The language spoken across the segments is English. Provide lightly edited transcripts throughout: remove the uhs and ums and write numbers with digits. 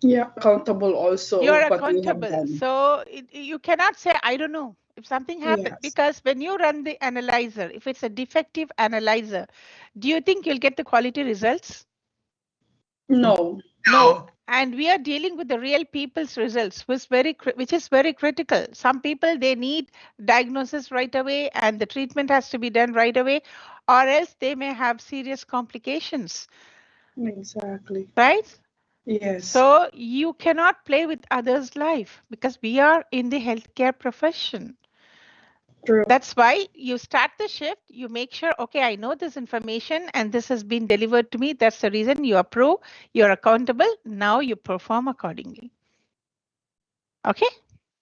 Yeah, accountable also You're of what you have accountable. done. So you cannot say, I don't know if something happened, Yes. because when you run the analyzer, if it's a defective analyzer, do you think you'll get the quality results? No. No. And we are dealing with the real people's results, which is very critical. Some people, they need diagnosis right away and the treatment has to be done right away, or else they may have serious complications, Exactly. right? Yes. So you cannot play with others' life because we are in the healthcare profession. True. That's why you start the shift, you make sure, okay, I know this information and this has been delivered to me. That's the reason you approve, you're accountable. Now you perform accordingly. Okay,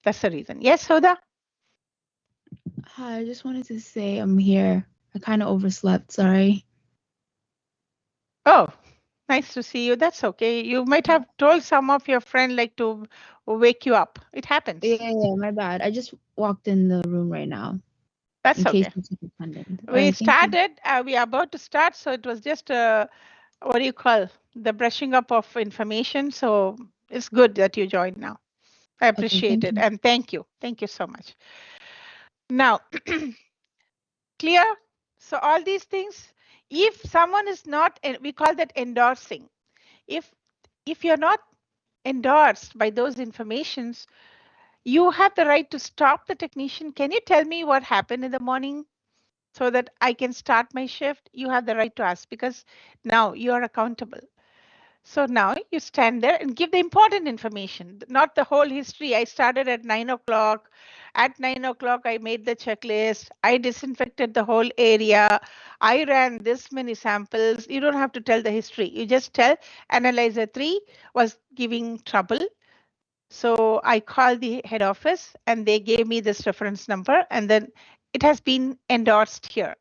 that's the reason. Yes, Hoda. Hi, I just wanted to say I'm here. I kind of overslept, sorry. Oh, nice to see you. That's okay. You might have told some of your friend like to wake you up. It happens. Yeah, my bad. I just walked in the room right now That's in case okay. it's redundant. All We right, thank you. started, we are about to start, so it was just what do you call, the brushing up of information. So it's good that you joined now. I Okay, appreciate thank it you. and thank you. Thank you so much. Now, clear? So all these things, if someone is not, we call that endorsing. If you're not endorsed by those informations, you have the right to stop the technician. Can you tell me what happened in the morning so that I can start my shift? You have the right to ask because now you are accountable. So now you stand there and give the important information, not the whole history. I started at 9 o'clock. At 9 o'clock, I made the checklist. I disinfected the whole area. I ran this many samples. You don't have to tell the history. You just tell analyzer 3 was giving trouble. So I called the head office and they gave me this reference number and then it has been endorsed here.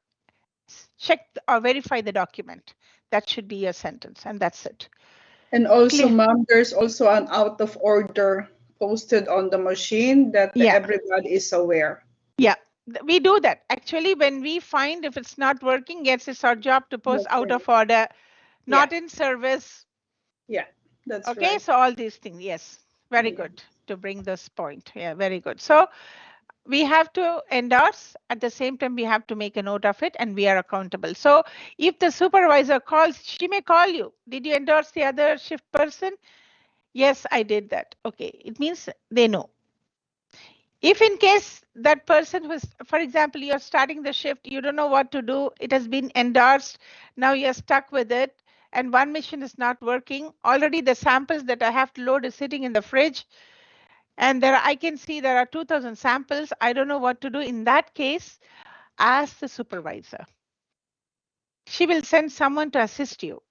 Check or verify the document. That should be your sentence and that's it. And also, Clear. ma'am, there's also an out of order posted on the machine that Yeah, everybody is aware. yeah. We do that. Actually, when we find if it's not working, yes, it's our job to post That's out right. of order, Yeah. not in service. Yeah. That's Okay, right. so all these things, yes. Very Yeah. good to bring this point. Yeah, very good. So we have to endorse at the same time we have to make a note of it and we are accountable. So if the supervisor calls, she may call you. Did you endorse the other shift person? Yes, I did that. Okay, it means they know. If in case that person was, for example, you're starting the shift, you don't know what to do, it has been endorsed, now you're stuck with it, and one machine is not working, already the samples that I have to load is sitting in the fridge, and there I can see there are 2000 samples, I don't know what to do. In that case, ask the supervisor. She will send someone to assist you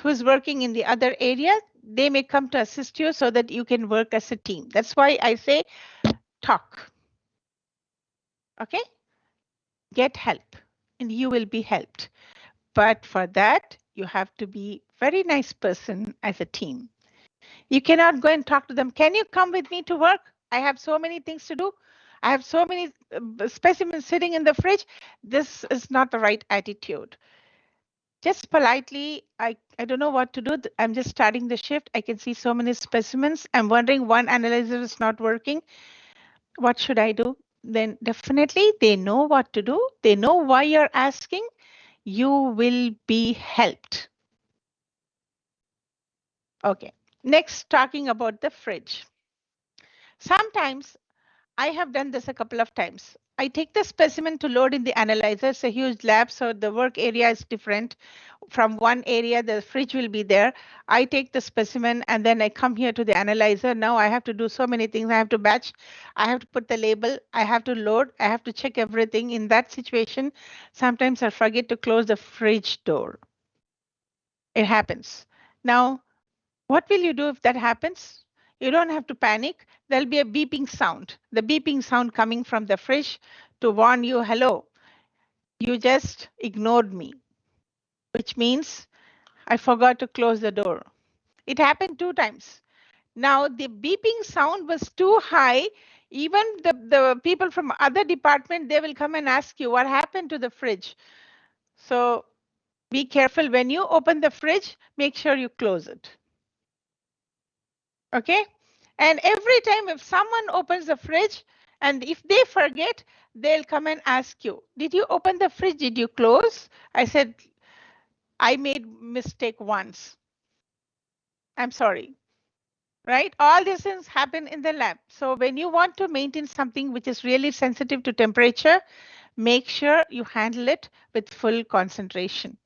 who is working in the other area. They may come to assist you so that you can work as a team. That's why I say talk. Okay, get help and you will be helped. But for that, you have to be very nice person as a team. You cannot go and talk to them. Can you come with me to work? I have so many things to do. I have so many specimens sitting in the fridge. This is not the right attitude. Just politely, I don't know what to do. I'm just starting the shift. I can see so many specimens. I'm wondering one analyzer is not working. What should I do? Then definitely they know what to do. They know why you're asking. You will be helped. Okay. Next, talking about the fridge. Sometimes I have done this a couple of times. I take the specimen to load in the analyzer. It's a huge lab, so the work area is different. From one area, the fridge will be there. I take the specimen and then I come here to the analyzer. Now I have to do so many things. I have to batch, I have to put the label, I have to load, I have to check everything. In that situation, sometimes I forget to close the fridge door. It happens. Now, what will you do if that happens? You don't have to panic. There'll be a beeping sound, the beeping sound coming from the fridge to warn you, hello, you just ignored me, which means I forgot to close the door. It happened 2 times. Now, the beeping sound was too high. Even the people from other department, they will come and ask you what happened to the fridge. So be careful when you open the fridge, make sure you close it. Okay. And every time if someone opens the fridge and if they forget, they'll come and ask you, did you open the fridge? Did you close? I said, I made mistake once. I'm sorry. Right? All these things happen in the lab. So when you want to maintain something which is really sensitive to temperature, make sure you handle it with full concentration.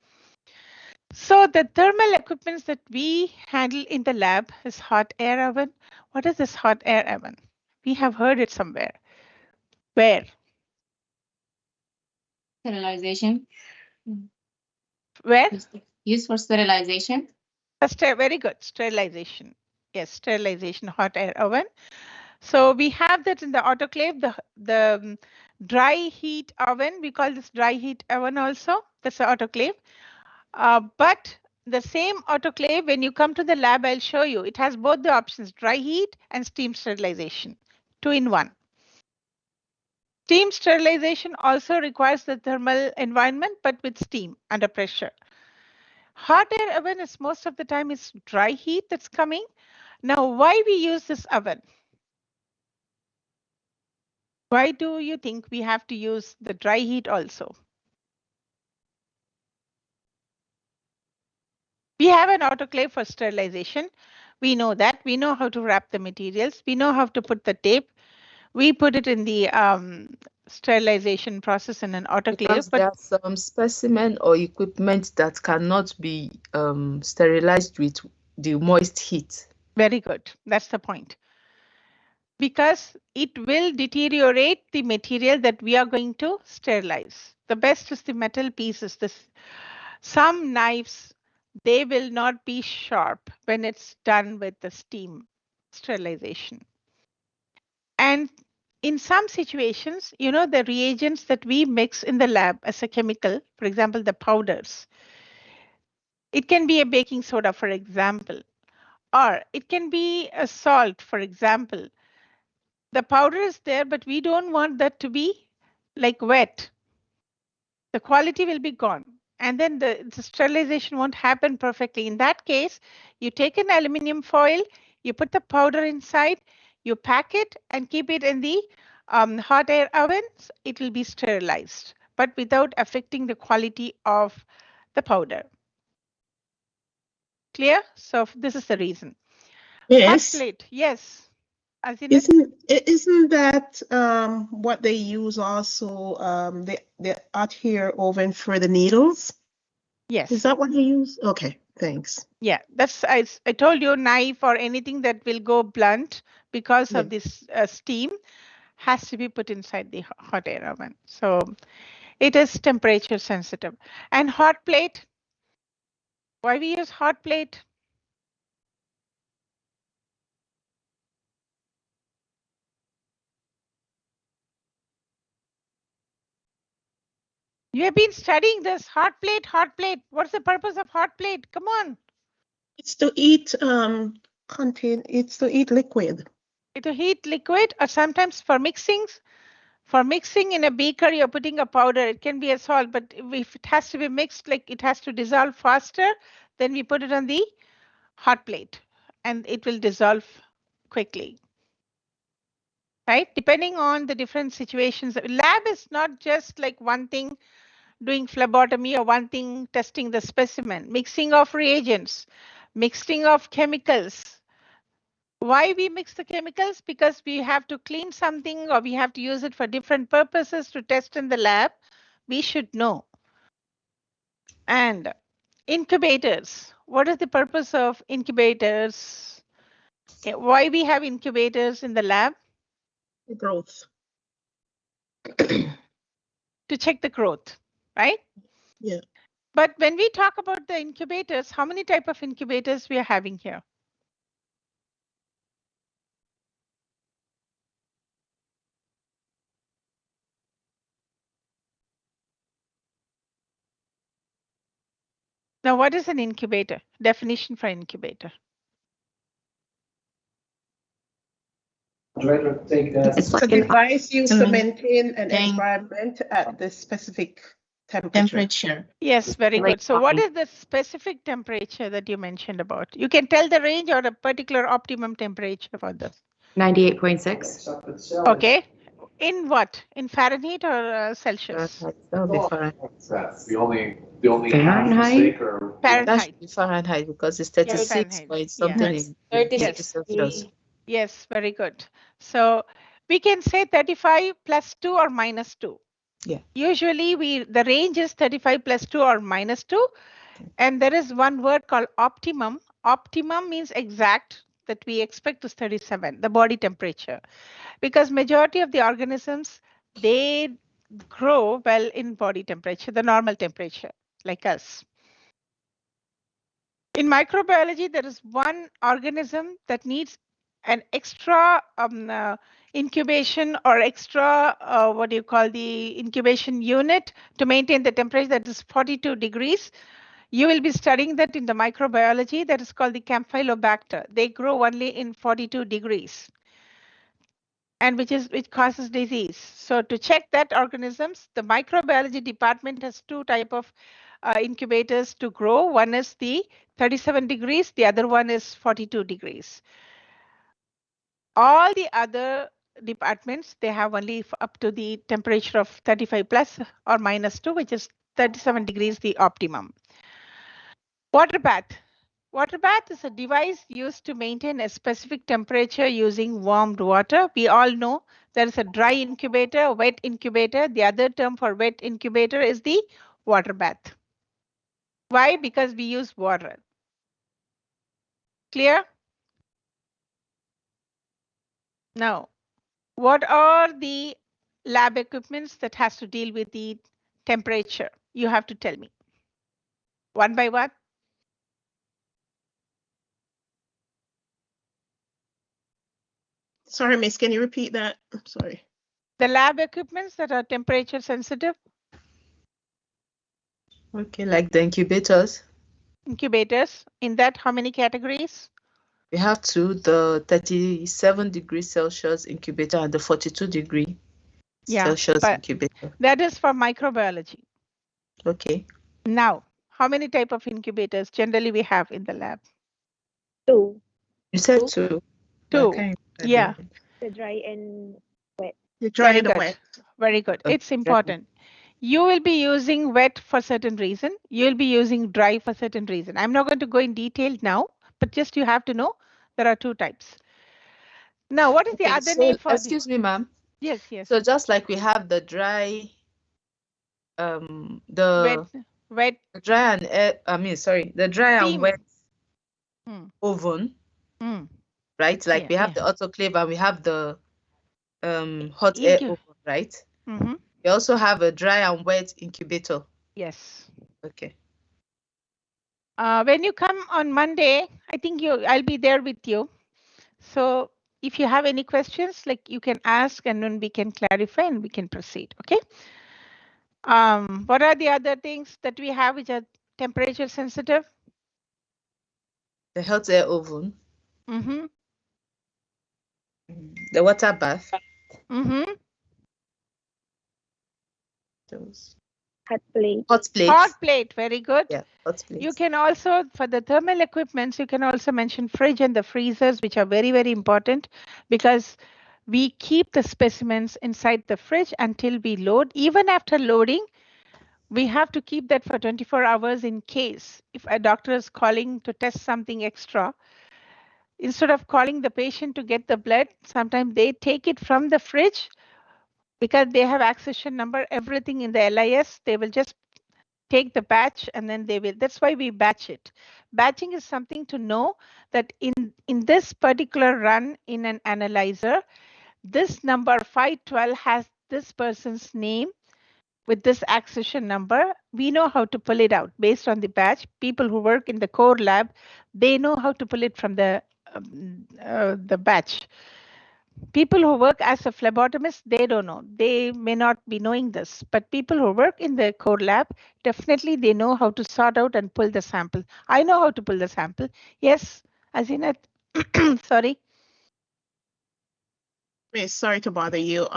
So the thermal equipments that we handle in the lab is hot air oven. What is this hot air oven? We have heard it somewhere. Where? Sterilization. Where? Used for sterilization. Very good. Sterilization. Yes, sterilization hot air oven. So we have that in the autoclave, the dry heat oven. We call this dry heat oven also. That's the autoclave. But the same autoclave, when you come to the lab, I'll show you. It has both the options, dry heat and steam sterilization, 2-in-1. Steam sterilization also requires the thermal environment, but with steam under pressure. Hot air oven is most of the time is dry heat that's coming. Now, why we use this oven? Why do you think we have to use the dry heat also? We have an autoclave for sterilization. We know that. We know how to wrap the materials. We know how to put the tape. We put it in the sterilization process in an autoclave. Because there are some specimen or equipment that cannot be sterilized with the moist heat. Very good. That's the point. Because it will deteriorate the material that we are going to sterilize. The best is the metal pieces. Some knives, they will not be sharp when it's done with the steam sterilization. And in some situations, you know, the reagents that we mix in the lab as a chemical, for example, the powders, it can be a baking soda, for example, or it can be a salt, for example. The powder is there, but we don't want that to be like wet. The quality will be gone. And then the sterilization won't happen perfectly. In that case, you take an aluminum foil, you put the powder inside, you pack it and keep it in the hot air ovens. It will be sterilized, but without affecting the quality of the powder. Clear? So this is the reason. Yes. Hot plate, yes. Isn't that what they use also, the hot air oven for the needles? Yes. Is that what they use? Okay, thanks. Yeah, that's I told you, knife or anything that will go blunt because of this steam has to be put inside the hot air oven. So it is temperature sensitive. And hot plate, why we use hot plate? You have been studying this hot plate, hot plate. What's the purpose of hot plate? Come on. It's to eat it's to eat liquid. To heat liquid, or sometimes for mixings. For mixing in a beaker, you're putting a powder. It can be a salt, but if it has to be mixed, like it has to dissolve faster, then we put it on the hot plate and it will dissolve quickly. Right? Depending on the different situations. Lab is not just like one thing doing phlebotomy or one thing testing the specimen. Mixing of reagents, mixing of chemicals. Why we mix the chemicals? Because we have to clean something or we have to use it for different purposes to test in the lab. We should know. And incubators. What is the purpose of incubators? Why we have incubators in the lab? Growth. To check the growth, right? Yeah. But when we talk about the incubators, how many type of incubators we are having here? Now, what is an incubator? Definition for incubator. It's a device used to maintain an environment at the specific temperature. Yes, very Like good. So what fine. is the specific temperature that you mentioned about? You can tell the range or a particular optimum temperature for this. 98.6. Okay. In what? In Fahrenheit or Celsius? Fahrenheit. That would be Fahrenheit. The only Fahrenheit? mistake or That Fahrenheit. should be Fahrenheit because it's Yes, 36 Fahrenheit. point Yeah. something That's in 36. Yes. Celsius. Yes, very good. So we can say 35 plus 2 or minus 2. Yeah. Usually the range is 35 plus 2 or minus 2. And there is one word called optimum. Optimum means exact, that we expect is 37, the body temperature. Because majority of the organisms, they grow well in body temperature, the normal temperature, like us. In microbiology, there is one organism that needs an extra incubation or extra, what do you call the incubation unit to maintain the temperature, that is 42 degrees. You will be studying that in the microbiology, that is called the Campylobacter. They grow only in 42 degrees. And which causes disease. So to check that organisms, the microbiology department has two type of incubators to grow. One is the 37 degrees, the other one is 42 degrees. All the other departments, they have only up to the temperature of 35 plus or minus 2, which is 37 degrees, the optimum. Water bath. Water bath is a device used to maintain a specific temperature using warmed water. We all know there is a dry incubator, a wet incubator. The other term for wet incubator is the water bath. Why? Because we use water. Clear? Now, what are the lab equipments that has to deal with the temperature? You have to tell me. One by one. Sorry, Miss, can you repeat that? I'm sorry. The lab equipments that are temperature sensitive. Okay, like the incubators. Incubators. In that, how many categories? We have two, the 37 degrees Celsius incubator and the 42 degree Celsius but incubator. that is for microbiology. Okay. Now, how many type of incubators generally we have in the lab? Two, You said two. Two. Okay. Yeah. the dry and The dry Very and the good. wet. Very good. Okay. It's important. You will be using wet for certain reason. You will be using dry for certain reason. I'm not going to go in detail now, but just you have to know there are two types. Now, what is the Okay, other so, name for excuse me, ma'am. Yes, yes. So just like we have the dry, the wet dry and air, the dry and steam. wet Hmm. oven, Hmm. right? Like Yeah, we have yeah. the autoclave and we have the hot air Incu- oven, right? Mhm. We also have a dry and wet incubator. Yes. Okay. When you come on Monday, I think I'll be there with you. So if you have any questions, like you can ask and then we can clarify and we can proceed. Okay. What are the other things that we have which are temperature sensitive? The hot air oven, Mm-hmm. the water bath. Mm-hmm. Those hot plate. hot plate. Hot plate, very good. Yeah, hot plate. You can also, for the thermal equipments, you can also mention fridge and the freezers, which are very, very important because we keep the specimens inside the fridge until we load. Even after loading, we have to keep that for 24 hours in case if a doctor is calling to test something extra. Instead of calling the patient to get the blood, sometimes they take it from the fridge because they have accession number, everything in the LIS. They will just take the batch and then they will. That's why we batch it. Batching is something to know that in this particular run in an analyzer, this number 512 has this person's name with this accession number. We know how to pull it out based on the batch. People who work in the core lab, they know how to pull it from the batch. People who work as a phlebotomist, they don't know. They may not be knowing this, but people who work in the core lab, definitely they know how to sort out and pull the sample. I know how to pull the sample. Yes, Azinat, sorry. Miss, sorry to bother you.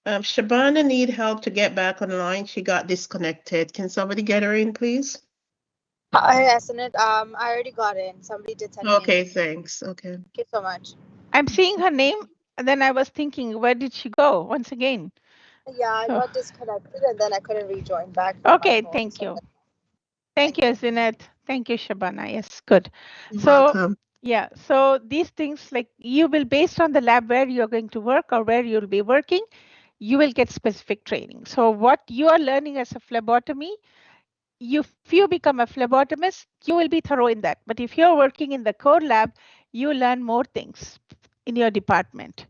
Shabana need help to get back online. She got disconnected. Can somebody get her in, please? Yes, and I already got in. Somebody did send me an Okay, email. thanks. Okay. Thank you so much. I'm seeing her name, and then I was thinking, where did she go once again? Yeah, I So- got disconnected and then I couldn't rejoin back. from my Okay, phone, thank so- you. Thank you, Zinat. Thank you, Shabana. Yes, good. You're So, welcome. yeah, so these things, like you will, based on the lab where you're going to work or where you'll be working, you will get specific training. So what you are learning as a phlebotomy, if you become a phlebotomist, you will be thorough in that. But if you're working in the core lab, you learn more things in your department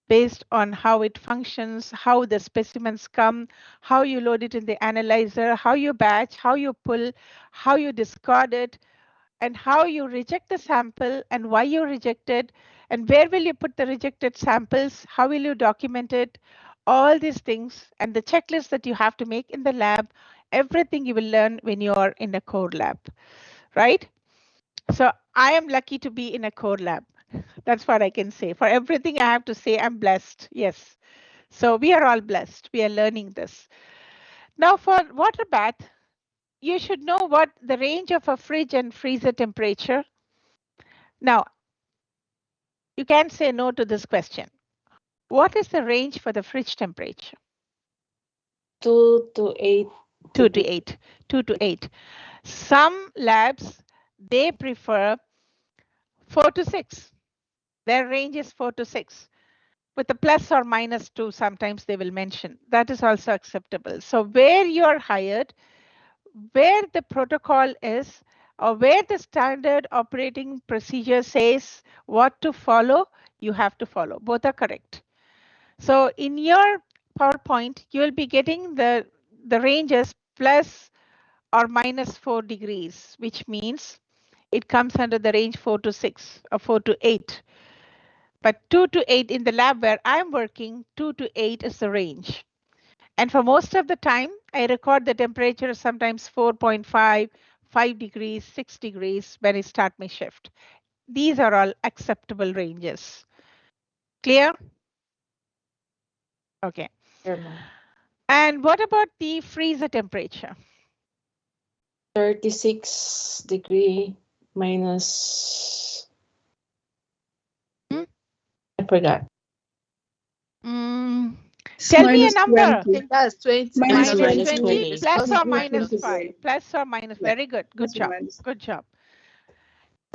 based on how it functions, how the specimens come, how you load it in the analyzer, how you batch, how you pull, how you discard it, and how you reject the sample and why you reject it, and where will you put the rejected samples, how will you document it, all these things, and the checklist that you have to make in the lab, everything you will learn when you are in a core lab, right? So I am lucky to be in a core lab. That's what I can say. For everything I have to say, I'm blessed. Yes. So we are all blessed. We are learning this. Now for water bath, you should know what the range of a fridge and freezer temperature. Now, you can't say no to this question. What is the range for the fridge temperature? 2 to 8. 2 to 8. 2 to 8. Some labs, they prefer 4 to 6. Their range is 4 to 6. With a plus or minus 2, sometimes they will mention. That is also acceptable. So where you're hired, where the protocol is, or where the standard operating procedure says what to follow, you have to follow. Both are correct. So in your PowerPoint, you will be getting the ranges plus or minus 4 degrees, which means it comes under the range 4 to 6 or 4 to 8. But 2 to 8 in the lab where I'm working, 2 to 8 is the range. And for most of the time, I record the temperature sometimes 4.5, 5 degrees, 6 degrees when I start my shift. These are all acceptable ranges. Clear? Okay. And what about the freezer temperature? 36 degree minus. I forgot. Tell me a number. I think that's 20. Minus Minus 20. 20, plus or minus 5. 5. Plus or minus. Yeah. Very good. Good Plus or job. minus. Good job.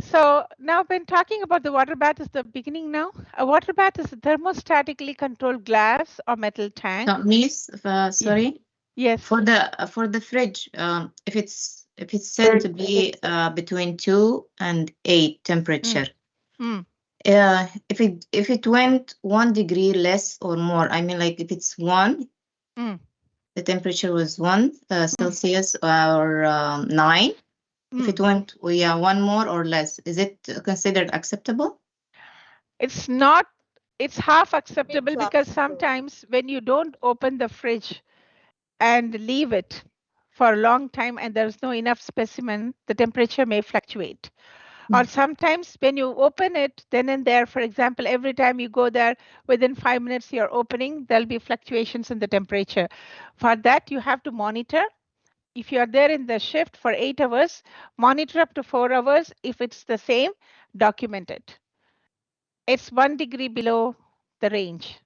So now when talking about the water bath is the beginning now. A water bath is a thermostatically controlled glass or metal tank. Miss, sorry. Yes. For the fridge, if it's said to be between 2 and 8 temperature. If it went 1 degree less or more, I mean, like if it's 1, the temperature was 1 Celsius or 9. If it went 1 more or less, is it considered acceptable? It's not. It's half acceptable because sometimes when you don't open the fridge and leave it for a long time and there's no enough specimen, the temperature may fluctuate. Or sometimes when you open it then and there, for example, every time you go there, within 5 minutes you're opening, there'll be fluctuations in the temperature. For that, you have to monitor. If you are there in the shift for 8 hours, monitor up to 4 hours. If it's the same, document it. It's 1 degree below the range.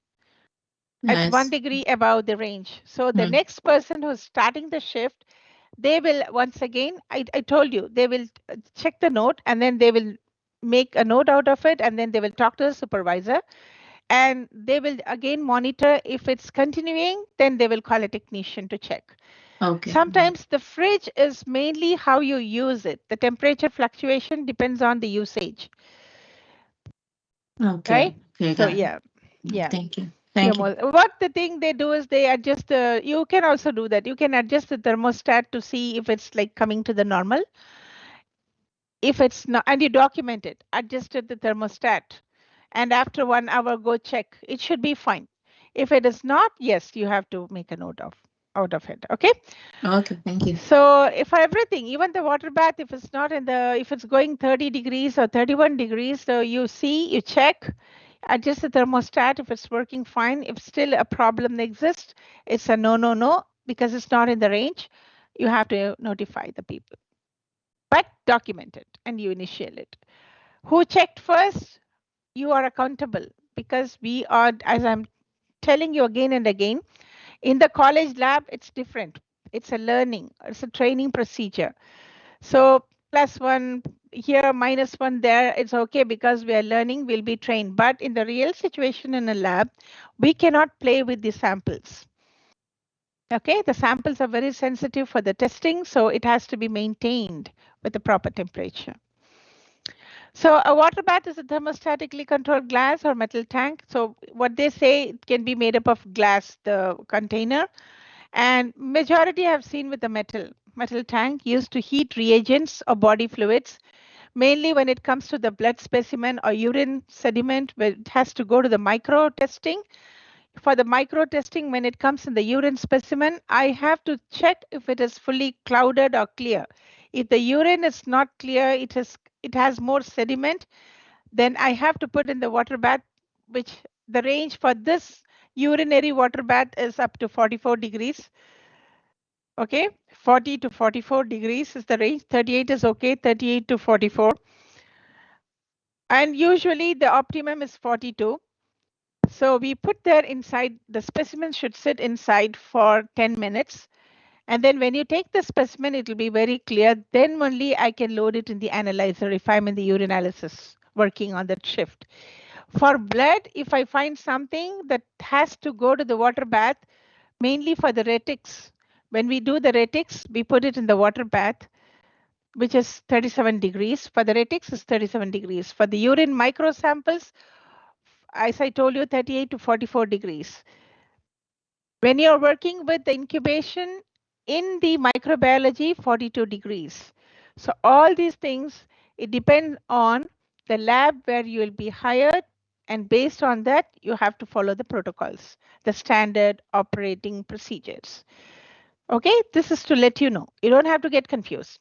Nice. It's 1 degree above the range. So the next person who's starting the shift, they will, once again, I told you, they will check the note and then they will make a note out of it and then they will talk to the supervisor and they will again monitor. If it's continuing, then they will call a technician to check. Okay. Sometimes the fridge is mainly how you use it. The temperature fluctuation depends on the usage. Okay. Right? Okay, So got it. yeah. Thank you. Thank you. What the thing they do is they adjust the, you can also do that. You can adjust the thermostat to see if it's like coming to the normal. If it's not, and you document it, adjusted the thermostat. And after 1 hour, go check. It should be fine. If it is not, yes, you have to make a note out of it. Okay. Okay, thank you. So if everything, even the water bath, if it's not in the, if it's going 30 degrees or 31 degrees, so you see, you check. adjust the thermostat if it's working fine. If still a problem exists, it's a no, because it's not in the range. You have to notify the people, but document it and you initiate it. Who checked first? You are accountable, because we are, as I'm telling you again and again, in the college lab, it's different. It's a learning, it's a training procedure. So +1 here, -1 there, it's okay because we are learning, we'll be trained. But in the real situation in a lab, we cannot play with the samples. Okay, the samples are very sensitive for the testing, so it has to be maintained with the proper temperature. So a water bath is a thermostatically controlled glass or metal tank. So what they say, it can be made up of glass, the container, and majority I've seen with the metal tank used to heat reagents or body fluids, mainly when it comes to the blood specimen or urine sediment, where it has to go to the micro testing. For the micro testing, when it comes in the urine specimen, I have to check if it is fully clouded or clear. If the urine is not clear, it has more sediment, then I have to put in the water bath, which the range for this urinary water bath is up to 44 degrees. Okay, 40 to 44 degrees is the range. 38 is okay, 38 to 44. And usually the optimum is 42. So we put there inside, the specimen should sit inside for 10 minutes. And then when you take the specimen, it will be very clear. Then only I can load it in the analyzer if I'm in the urinalysis working on that shift. For blood, if I find something that has to go to the water bath, mainly for the retics, when we do the retics, we put it in the water bath, which is 37 degrees. For the retics, is 37 degrees. For the urine micro samples, as I told you, 38 to 44 degrees. When you're working with the incubation in the microbiology, 42 degrees. So all these things, it depends on the lab where you will be hired, and based on that, you have to follow the protocols, the standard operating procedures. Okay, this is to let you know. You don't have to get confused.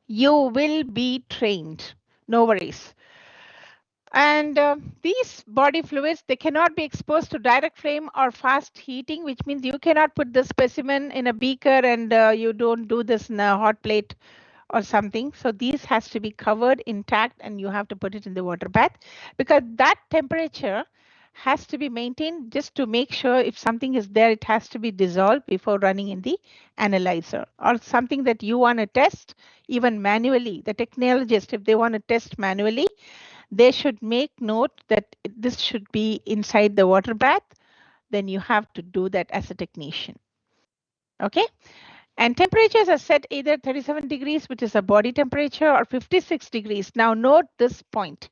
You will be trained, no worries. And these body fluids, they cannot be exposed to direct flame or fast heating, which means you cannot put the specimen in a beaker and you don't do this in a hot plate or something. So these has to be covered intact and you have to put it in the water bath, because that temperature has to be maintained just to make sure if something is there, it has to be dissolved before running in the analyzer, or something that you want to test even manually. The technologist, if they want to test manually, they should make note that this should be inside the water bath. Then you have to do that as a technician. Okay. And temperatures are set either 37 degrees, which is a body temperature, or 56 degrees. Now note this point.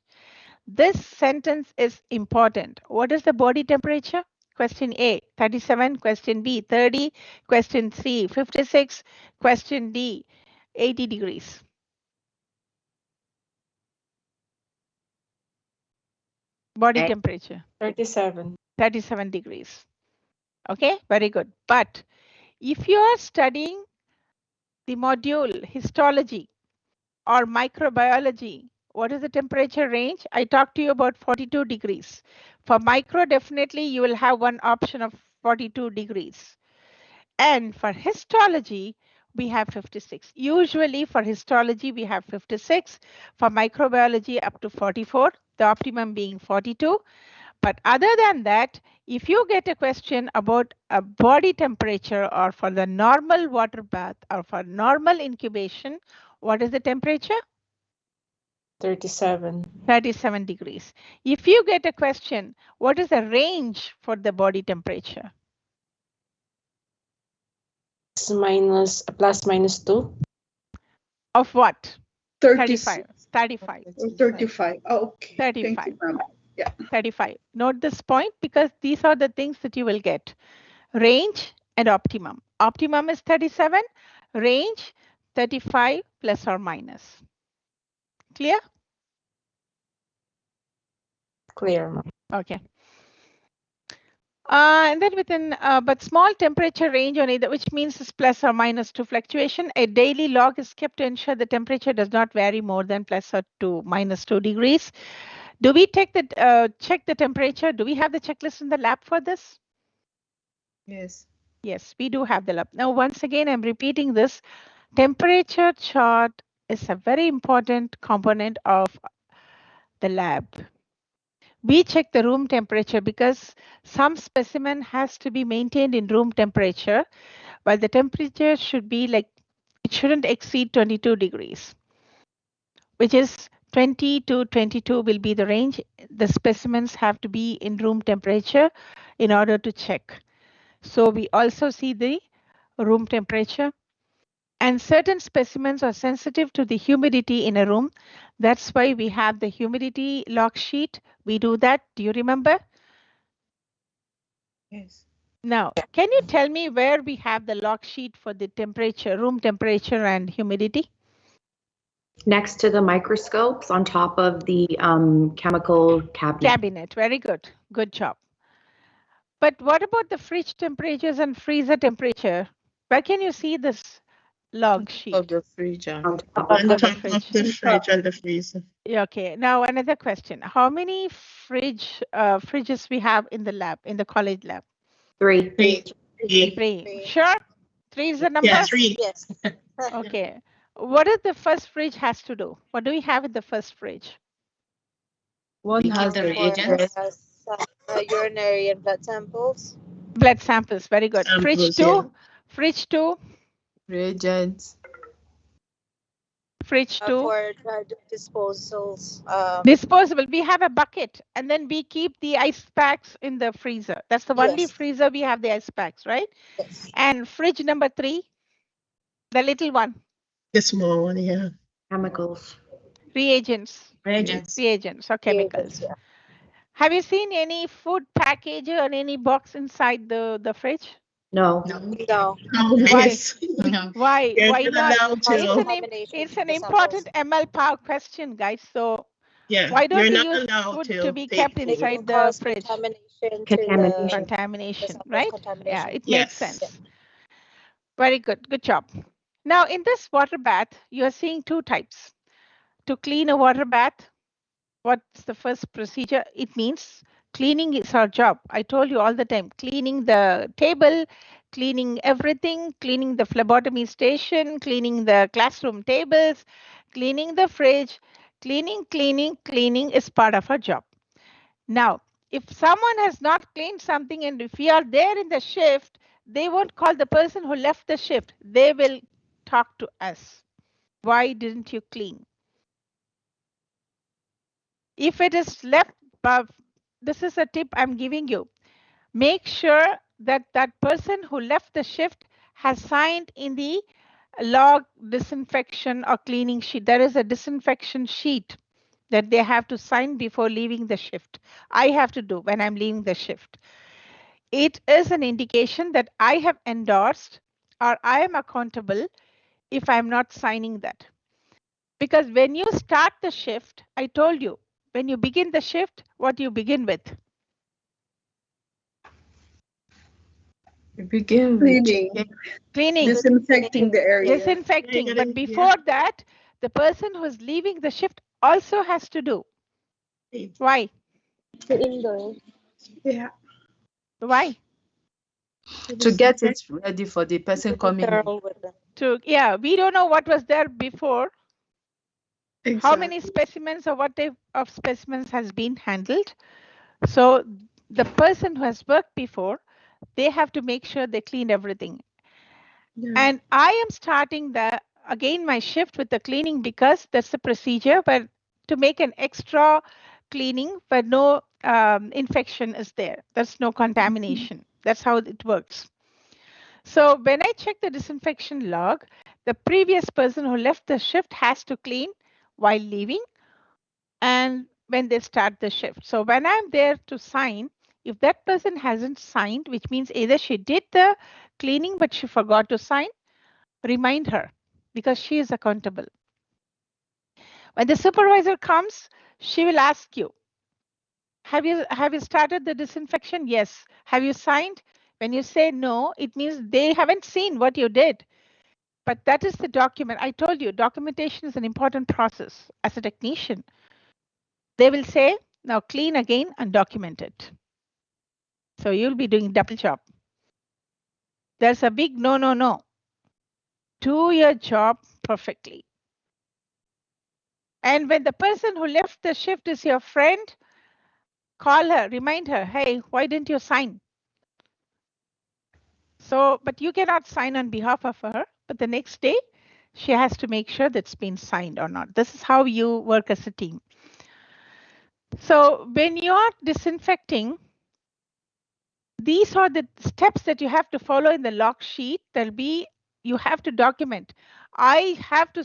This sentence is important. What is the body temperature? Question A, 37. Question B, 30. Question C, 56. Question D, 80 degrees. Body temperature. 37. 37 degrees. Okay, very good. But if you are studying the module histology or microbiology, what is the temperature range? I talked to you about 42 degrees. For micro, definitely you will have one option of 42 degrees. And for histology, we have 56. Usually for histology, we have 56. For microbiology, up to 44, the optimum being 42. But other than that, if you get a question about a body temperature or for the normal water bath or for normal incubation, what is the temperature? 37. 37 degrees. If you get a question, what is the range for the body temperature? Plus minus 2. Of what? 35. 35. 35. Oh, okay. 35. Thank you, ma'am. Yeah. 35. Note this point because these are the things that you will get. Range and optimum. Optimum is 37. Range 35 plus or minus. Clear? Clear. Okay. And then within, but small temperature range on either, which means is plus or minus 2 fluctuation. A daily log is kept to ensure the temperature does not vary more than plus or minus 2 degrees. Do we take the check the temperature? Do we have the checklist in the lab for this? Yes. Yes, we do have the lab. Now, once again, I'm repeating this. Temperature chart is a very important component of the lab. We check the room temperature because some specimen has to be maintained in room temperature, while the temperature should be like, it shouldn't exceed 22 degrees, which is 20 to 22 will be the range. The specimens have to be in room temperature in order to check. So we also see the room temperature. And certain specimens are sensitive to the humidity in a room. That's why we have the humidity log sheet. We do that. Do you remember? Yes. Now, can you tell me where we have the log sheet for the temperature, room temperature and humidity? Next to the microscopes on top of the chemical cabinet. Cabinet, very good. Good job. But what about the fridge temperatures and freezer temperature? Where can you see this log sheet? Of the fridge. On top of the fridge and the freezer. Yeah, okay. Now another question. How many fridges we have in the lab, in the college lab? 3. 3. Sure? 3 is the number? Yeah, 3. Yes. Okay. What does the first fridge has to do? What do we have in the first fridge? One We has keep the the reagents. Urinary and blood samples. Blood samples, very good. Fridge 2, yeah. fridge 2, reagents. fridge 2. For disposals. Disposable. We have a bucket and then we keep the ice packs in the freezer. That's the only Yes. freezer we have the ice packs, right? Yes. And fridge number 3, the little one. The small one, yeah. Chemicals. Reagents. Reagents. Or chemicals. Yeah. Have you seen any food package or any box inside the fridge? No. No. Oh, Why? yes. No. Why? You're Why not not? allowed to. It's an important ML power question, guys. So Yeah, why don't you're we not use allowed food to to be take kept food. inside the fridge? Contamination. Contamination, right? Yeah, it Yes. makes sense. Very good. Good job. Now, in this water bath, you are seeing 2 types. To clean a water bath, what's the first procedure? It means cleaning is our job. I told you all the time, cleaning the table, cleaning everything, cleaning the phlebotomy station, cleaning the classroom tables, cleaning the fridge, cleaning is part of our job. Now, if someone has not cleaned something and if we are there in the shift, they won't call the person who left the shift. They will talk to us. Why didn't you clean? If it is left, this is a tip I'm giving you. Make sure that that person who left the shift has signed in the log disinfection or cleaning sheet. There is a disinfection sheet that they have to sign before leaving the shift. I have to do when I'm leaving the shift. It is an indication that I have endorsed or I am accountable if I'm not signing that. Because when you start the shift, I told you, when you begin the shift, what do you begin with? We begin with Cleaning. Disinfecting the area. Disinfecting. But before that, the person who is leaving the shift also has to do. Why? To indoor. Yeah. Why? to get it ready for the person coming in. Yeah, we don't know what was there before. Exactly. How many specimens or what type of specimens has been handled. So the person who has worked before, they have to make sure they clean everything. Yeah. And I am starting again my shift with the cleaning because that's the procedure, but to make an extra cleaning, but no infection is there. There's no contamination. That's how it works. So when I check the disinfection log, the previous person who left the shift has to clean while leaving and when they start the shift. So when I'm there to sign, if that person hasn't signed, which means either she did the cleaning but she forgot to sign, remind her because she is accountable. When the supervisor comes, she will ask you, have you started the disinfection? Yes. Have you signed? When you say no, it means they haven't seen what you did. But that is the document. I told you, documentation is an important process as a technician. They will say, Now clean again and document it. So you'll be doing double job. There's a big no, no, no. Do your job perfectly. And when the person who left the shift is your friend, call her, remind her, hey, why didn't you sign? So, but you cannot sign on behalf of her, but the next day she has to make sure that's been signed or not. This is how you work as a team. So when you're disinfecting, these are the steps that you have to follow in the log sheet. You have to document. I have to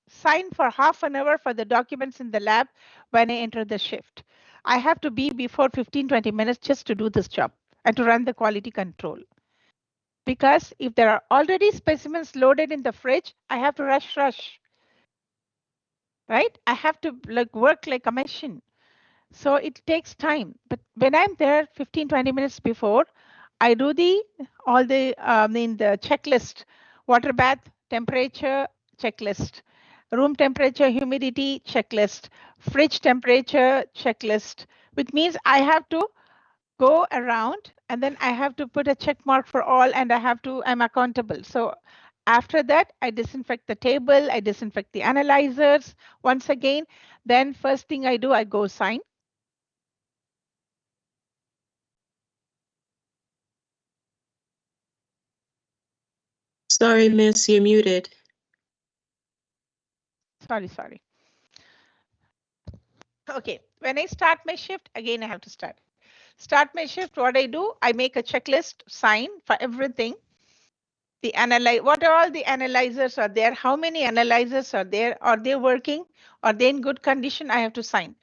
sign for half an hour for the documents in the lab when I enter the shift. I have to be before 15-20 minutes just to do this job and to run the quality control. Because if there are already specimens loaded in the fridge, I have to rush, right? I have to work like a machine. So it takes time. But when I'm there 15-20 minutes before, I do the checklist, water bath, temperature, checklist, room temperature, humidity, checklist, fridge temperature, checklist, which means I have to go around and then I have to put a check mark for all and I'm accountable. So after that, I disinfect the table, I disinfect the analyzers once again. Then first thing I do, I go sign. Sorry, miss, you're muted. Sorry. Okay, when I start my shift, again, I have to start my shift. What I do, I make a checklist, sign for everything. What are all the analyzers are there? How many analyzers are there? Are they working? Are they in good condition? I have to sign.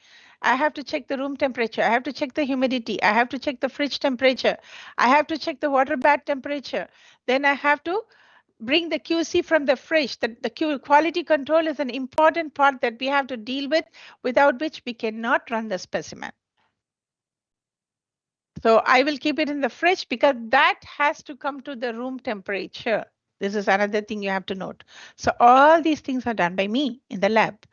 I have to check the room temperature. I have to check the humidity. I have to check the fridge temperature. I have to check the water bath temperature. Then I have to bring the QC from the fridge. The quality control is an important part that we have to deal with, without which we cannot run the specimen. So I will keep it in the fridge because that has to come to the room temperature. This is another thing you have to note. So all these things are done by me in the lab.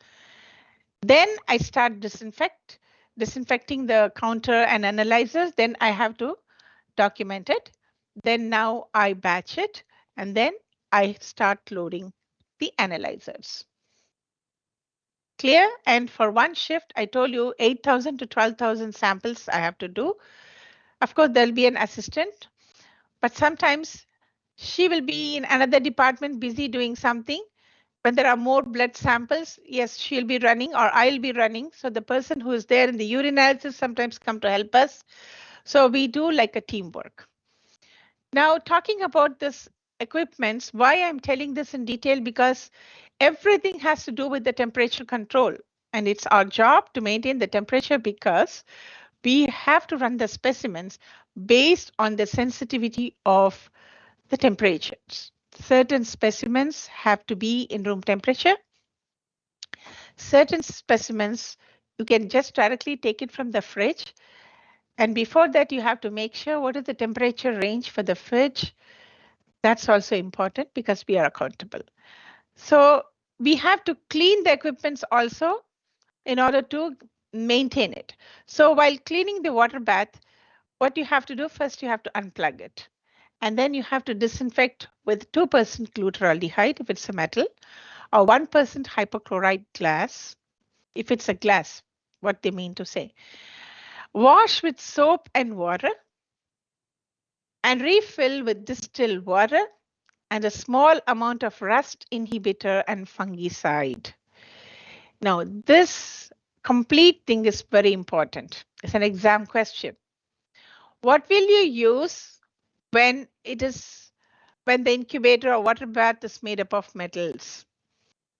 Then I start disinfecting the counter and analyzers. Then I have to document it. Then now I batch it, and then I start loading the analyzers. Clear? And for one shift, I told you 8,000 to 12,000 samples I have to do. Of course, there'll be an assistant, but sometimes she will be in another department busy doing something. When there are more blood samples, yes, she'll be running or I'll be running. So the person who is there in the urinalysis sometimes come to help us. So we do like a teamwork. Now, talking about this equipments, why I'm telling this in detail, because everything has to do with the temperature control. And it's our job to maintain the temperature because we have to run the specimens based on the sensitivity of the temperatures. Certain specimens have to be in room temperature. Certain specimens, you can just directly take it from the fridge. And before that, you have to make sure what is the temperature range for the fridge. That's also important because we are accountable. So we have to clean the equipments also in order to maintain it. So while cleaning the water bath, what you have to do first, you have to unplug it. And then you have to disinfect with 2% glutaraldehyde if it's a metal, or 1% hypochlorite glass if it's a glass, what they mean to say. Wash with soap and water and refill with distilled water and a small amount of rust inhibitor and fungicide. Now, this complete thing is very important. It's an exam question. What will you use when the incubator or water bath is made up of metals?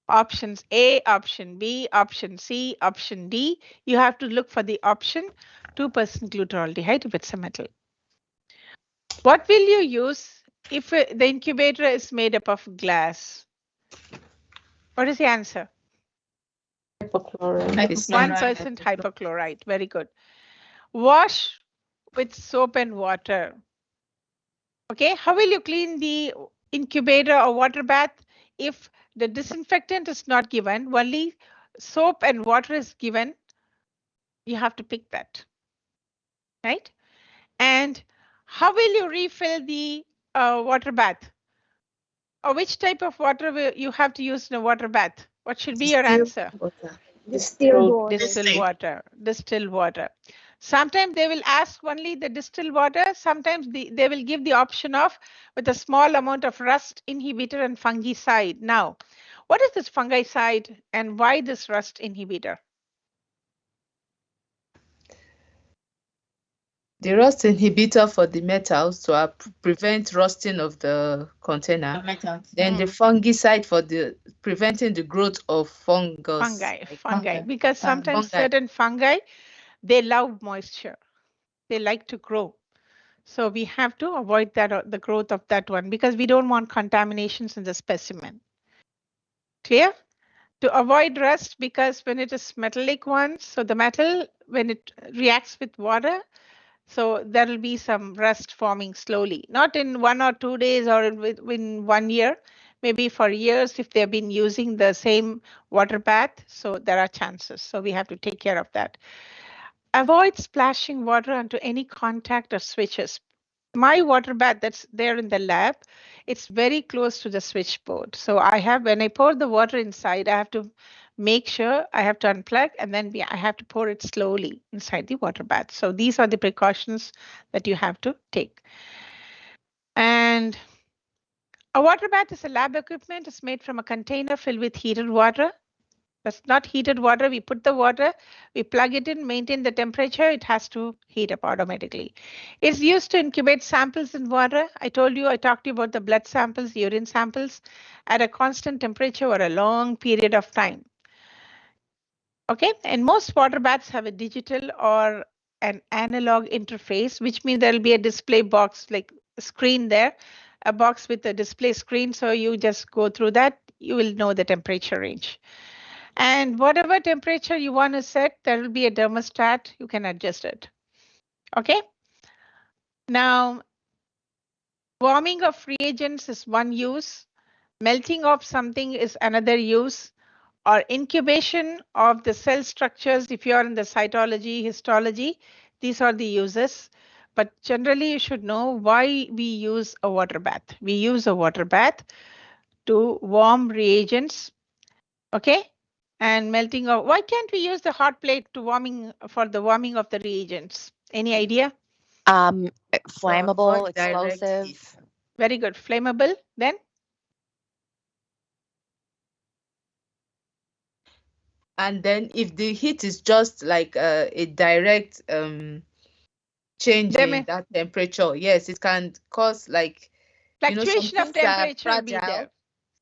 Options A, option B, option C, option D. You have to look for the option 2% glutaraldehyde if it's a metal. What will you use if the incubator is made up of glass? What is the answer? Hypochlorite. 1% hypochlorite. Very good. Wash with soap and water. Okay, how will you clean the incubator or water bath if the disinfectant is not given, only soap and water is given? You have to pick that, right? And how will you refill the water bath? Or which type of water will you have to use in a water bath? What should be your answer? Distilled water. Distilled water. Distilled water. Sometimes they will ask only the distilled water. Sometimes they will give the option of with a small amount of rust inhibitor and fungicide. Now, what is this fungicide and why this rust inhibitor? The rust inhibitor for the metals to prevent rusting of the container. Then the fungicide for the preventing the growth of fungus. Fungi. Because sometimes certain fungi, they love moisture. They like to grow. So we have to avoid that, the growth of that one, because we don't want contaminations in the specimen. Clear? To avoid rust, because when it is metallic one, so the metal, when it reacts with water, so there will be some rust forming slowly, not in 1 or 2 days or in 1 year, maybe for years if they've been using the same water bath. So there are chances. So we have to take care of that. Avoid splashing water onto any contact or switches. My water bath that's there in the lab, it's very close to the switchboard. So when I pour the water inside, I have to make sure I have to unplug, and then I have to pour it slowly inside the water bath. So these are the precautions that you have to take. And a water bath is a lab equipment. It's made from a container filled with heated water. That's not heated water. We put the water, we plug it in, maintain the temperature. It has to heat up automatically. It's used to incubate samples in water. I talked to you about the blood samples, urine samples at a constant temperature or a long period of time. Okay, and most water baths have a digital or an analog interface, which means there'll be a display box, like a screen there, a box with a display screen. So you just go through that, you will know the temperature range. And whatever temperature you want to set, there will be a thermostat. You can adjust it. Okay. Now, warming of reagents is one use. Melting of something is another use. Or incubation of the cell structures, if you are in the cytology, histology, these are the uses. But generally, you should know why we use a water bath. We use a water bath to warm reagents. Okay. And melting of, why can't we use the hot plate for the warming of the reagents? Any idea? Flammable, explosive. Very good. Flammable. Then? And then if the heat is just like a direct change in that temperature, yes, it can cause like fluctuation of temperature will be there.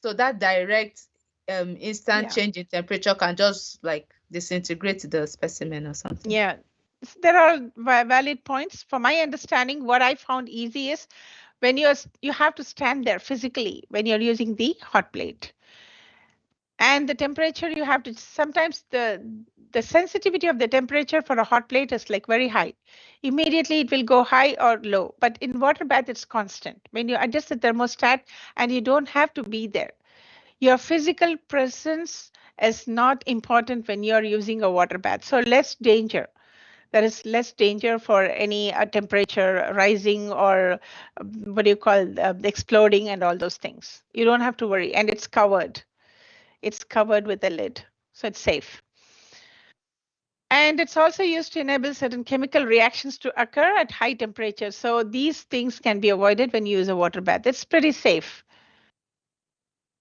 So that direct instant change in temperature can just like disintegrate the specimen or something. Yeah, there are valid points. For my understanding, what I found easy is when you have to stand there physically when you're using the hot plate. And the temperature you have to, sometimes the sensitivity of the temperature for a hot plate is like very high. Immediately it will go high or low, but in water bath it's constant. When you adjust the thermostat and you don't have to be there. Your physical presence is not important when you're using a water bath. So less danger. There is less danger for any temperature rising or what do you call exploding and all those things. You don't have to worry, and it's covered. It's covered with a lid, so it's safe. And it's also used to enable certain chemical reactions to occur at high temperatures. So these things can be avoided when you use a water bath. It's pretty safe.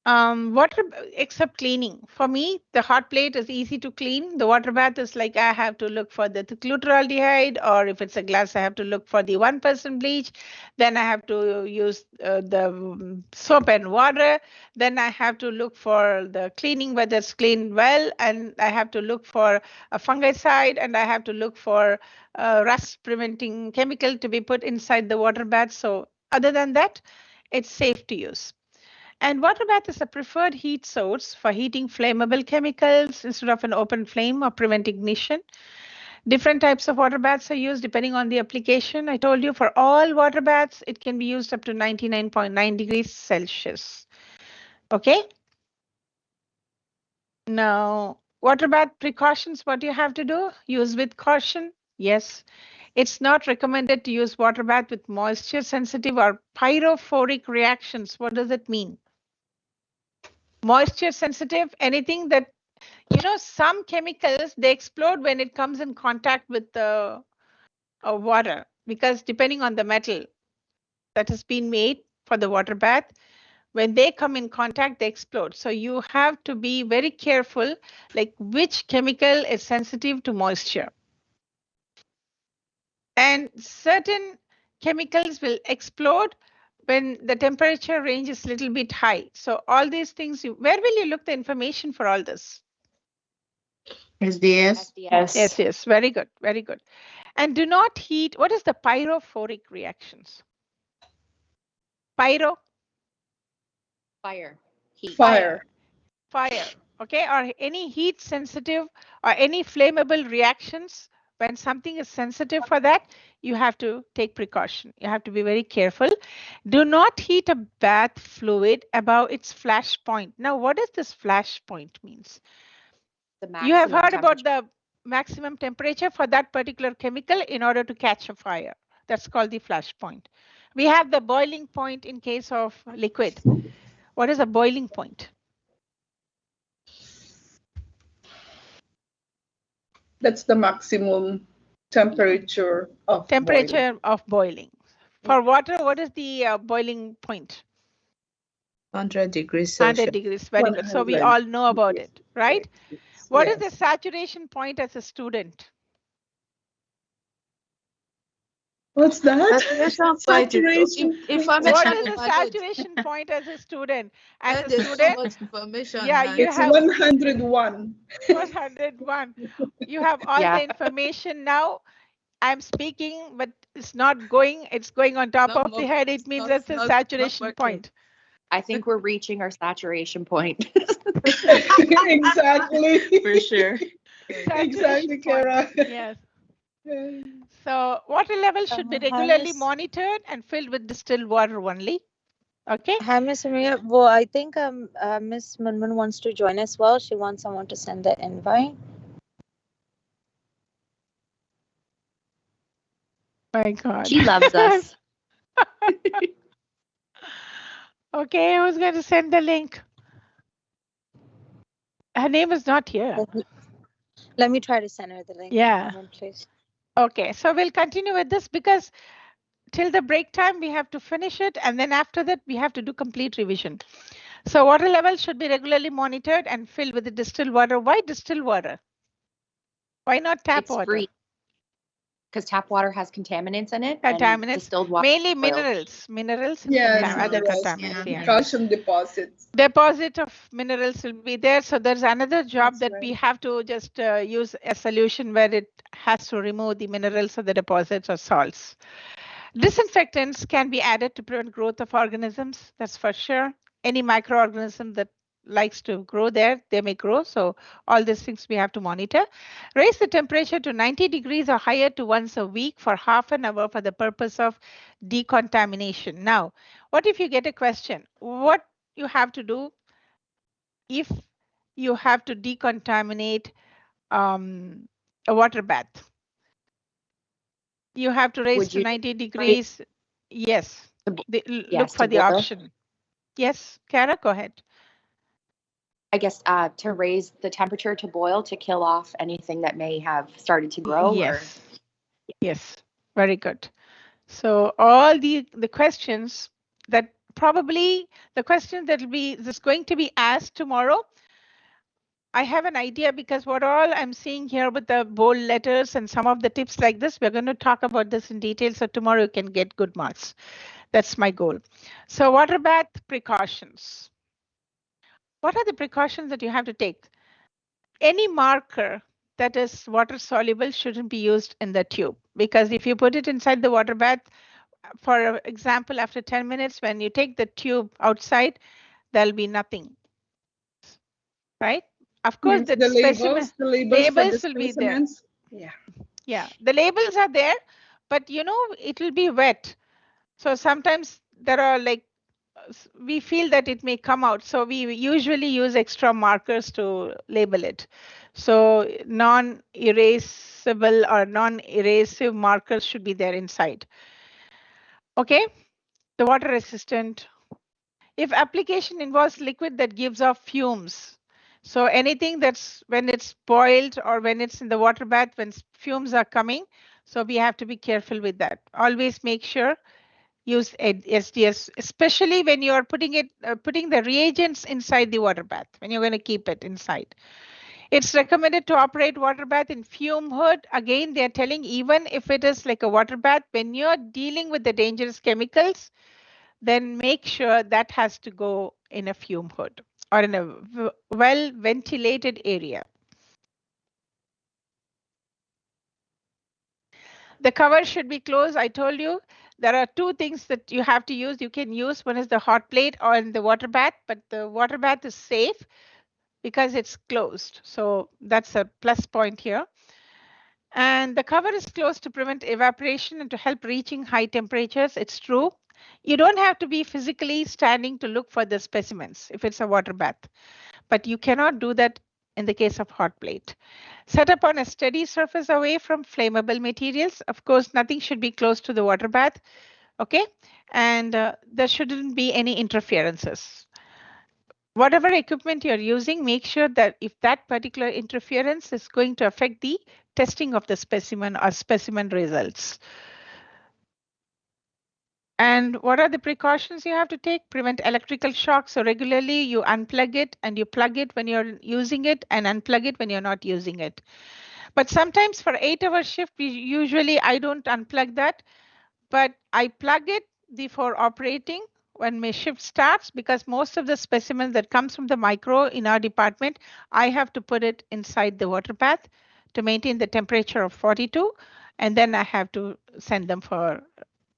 Water, except cleaning. For me, the hot plate is easy to clean. The water bath is like I have to look for the glutaraldehyde, or if it's a glass, I have to look for the 1% bleach. Then I have to use the soap and water. Then I have to look for the cleaning, whether it's cleaned well, and I have to look for a fungicide, and I have to look for rust preventing chemical to be put inside the water bath. So other than that, it's safe to use. And water bath is a preferred heat source for heating flammable chemicals instead of an open flame or prevent ignition. Different types of water baths are used depending on the application. I told you for all water baths, it can be used up to 99.9 degrees Celsius. Okay. Now, Water bath precautions, what do you have to do? Use with caution. Yes. It's not recommended to use water bath with moisture sensitive or pyrophoric reactions. What does it mean? Moisture sensitive, anything that, some chemicals, they explode when it comes in contact with the water, because depending on the metal that has been made for the water bath, when they come in contact, they explode. So you have to be very careful, like which chemical is sensitive to moisture. And certain chemicals will explode when the temperature range is a little bit high. So all these things, where will you look the information for all this? SDS. Yes, very good, very good. And do not heat. What is the pyrophoric reactions? Pyro? Fire. Heat. Fire. Fire, okay, or any heat sensitive or any flammable reactions. When something is sensitive for that, you have to take precaution. You have to be very careful. Do not heat a bath fluid above its flash point. Now, what does this flash point means? You have heard about the maximum temperature for that particular chemical in order to catch a fire. That's called the flash point. We have the boiling point in case of liquid. What is a boiling point? That's the maximum temperature of boiling. For water, what is the boiling point? 100 degrees Celsius. 100 degrees, very good. So we all know about it, right? What is the saturation point as a student? What's that? Saturation. What is the saturation point as a student? As a student, yeah, you have 101. 101. You have all the information now. I'm speaking, but it's not going. It's going on top of the head. It means that's a saturation point. I think we're reaching our saturation point. Exactly. For sure. Exactly, Kara. Yes. So water level should be regularly monitored and filled with distilled water only. Okay. Hi, Miss Maria. Well, I think Miss Munmun wants to join as well. She wants someone to send the invite. My God. She loves us. Okay, who's going to send the link? Her name is not here. Let me try to send her the link. Yeah. Moment, please. Okay, so we'll continue with this because till the break time, we have to finish it. And then after that, we have to do complete revision. So water level should be regularly monitored and filled with the distilled water. Why distilled water? Why not tap water? Because tap water has contaminants in it. Contaminants, and distilled water, mainly minerals. Minerals and other contaminants. Yeah. Calcium deposits. Deposit of minerals will be there. So there's another job that we have to just use a solution where it has to remove the minerals or the deposits or salts. Disinfectants can be added to prevent growth of organisms. That's for sure. Any microorganism that likes to grow there, they may grow. So all these things we have to monitor. Raise the temperature to 90 degrees or higher to once a week for half an hour for the purpose of decontamination. Now, what if you get a question? What you have to do if you have to decontaminate a water bath? You have to raise to 90 degrees. Yes. Look for the option. Yes, Kara, go ahead. I guess to raise the temperature to boil to kill off anything that may have started to grow. Yes. Yes. Very good. So all the questions that probably the question that will be is going to be asked tomorrow. I have an idea because what all I'm seeing here with the bold letters and some of the tips like this, we're going to talk about this in detail. So tomorrow you can get good marks. That's my goal. So water bath precautions. What are the precautions that you have to take? Any marker that is water soluble shouldn't be used in the tube, because if you put it inside the water bath, for example, after 10 minutes, when you take the tube outside, there'll be nothing, right? Of course, the labels will be there. Yeah, the labels are there, but it will be wet. So sometimes there are like we feel that it may come out. So we usually use extra markers to label it. So non-erasable or non-erasive markers should be there inside. Okay, the water resistant. If application involves liquid that gives off fumes, so anything that's when it's boiled or when it's in the water bath, when fumes are coming, so we have to be careful with that. Always make sure use SDS, especially when you are putting the reagents inside the water bath, when you're going to keep it inside. It's recommended to operate water bath in fume hood. Again, they're telling even if it is like a water bath, when you're dealing with the dangerous chemicals, then make sure that has to go in a fume hood or in a well ventilated area. The cover should be closed. I told you there are two things that you have to use. You can use one is the hot plate or in the water bath, but the water bath is safe because it's closed. So that's a plus point here. And the cover is closed to prevent evaporation and to help reaching high temperatures. It's true. You don't have to be physically standing to look for the specimens if it's a water bath, but you cannot do that in the case of hot plate. Set up on a steady surface away from flammable materials. Of course, nothing should be close to the water bath, okay? And there shouldn't be any interferences. Whatever equipment you're using, make sure that if that particular interference is going to affect the testing of the specimen or specimen results. And what are the precautions you have to take? Prevent electrical shock. So regularly you unplug it and you plug it when you're using it and unplug it when you're not using it. But sometimes for 8-hour shift, I don't unplug that, but I plug it before operating when my shift starts, because most of the specimens that comes from the micro in our department, I have to put it inside the water bath to maintain the temperature of 42, and then I have to send them for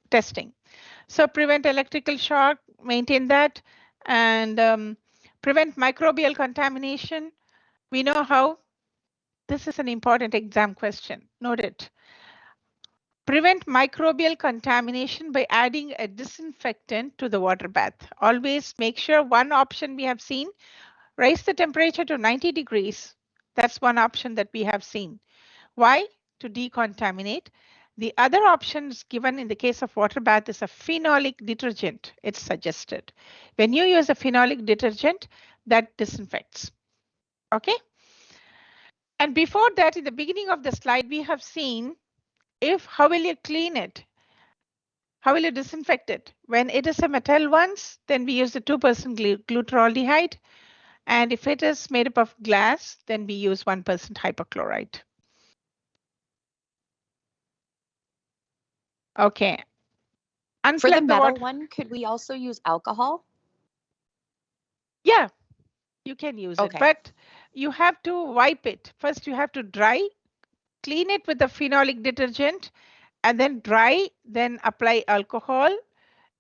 testing. So prevent electrical shock, maintain that, and prevent microbial contamination. We know how. This is an important exam question. Note it. Prevent microbial contamination by adding a disinfectant to the water bath. Always make sure one option we have seen, raise the temperature to 90 degrees. That's one option that we have seen. Why? To decontaminate. The other options given in the case of water bath is a phenolic detergent. It's suggested. When you use a phenolic detergent, that disinfects. Okay? And before that, in the beginning of the slide, we have seen how will you clean it? How will you disinfect it? When it is a metal ones, then we use the 2% glutaraldehyde. And if it is made up of glass, then we use 1% hypochlorite. Okay. For the metal one, could we also use alcohol? Yeah, you can use it, but you have to wipe it. First, you have to dry, clean it with the phenolic detergent, and then dry, then apply alcohol,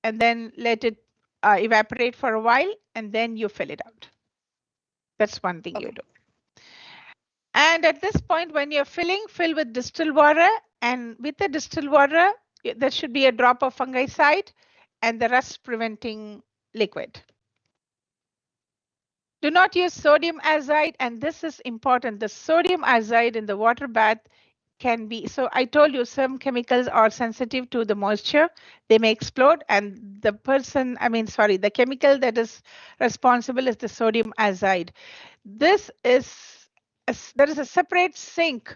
and then let it evaporate for a while, and then you fill it out. That's one thing you do. And at this point, when you're filling, fill with distilled water, and with the distilled water, there should be a drop of fungicide and the rust preventing liquid. Do not use sodium azide, and this is important. The sodium azide in the water bath can be, so I told you some chemicals are sensitive to the moisture. They may explode, and the chemical that is responsible is the sodium azide. There is a separate sink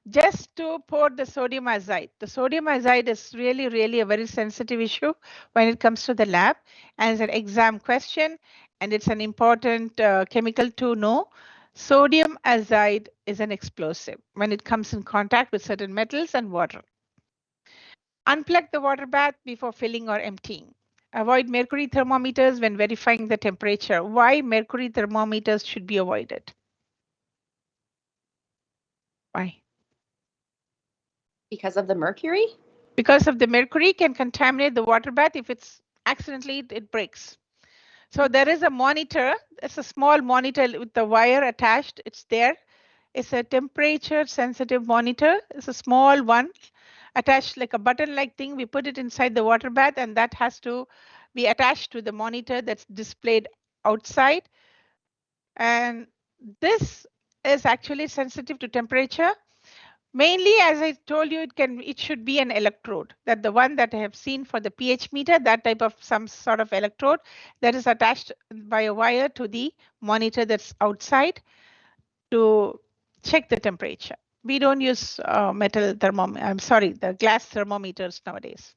just to pour the sodium azide. The sodium azide is really, really a very sensitive issue when it comes to the lab, and it's an exam question, and it's an important chemical to know. Sodium azide is an explosive when it comes in contact with certain metals and water. Unplug the water bath before filling or emptying. Avoid mercury thermometers when verifying the temperature. Why mercury thermometers should be avoided? Why? Because of the mercury? Because of the mercury can contaminate the water bath if it's accidentally it breaks. So there is a monitor. It's a small monitor with the wire attached. It's there. It's a temperature sensitive monitor. It's a small one attached like a button like thing. We put it inside the water bath, and that has to we attach to the monitor that's displayed outside. And this is actually sensitive to temperature. Mainly, as I told you, it should be an electrode, that the one that I have seen for the pH meter, that type of some sort of electrode that is attached by a wire to the monitor that's outside to check the temperature. We don't use metal thermometer. I'm sorry, the glass thermometers nowadays.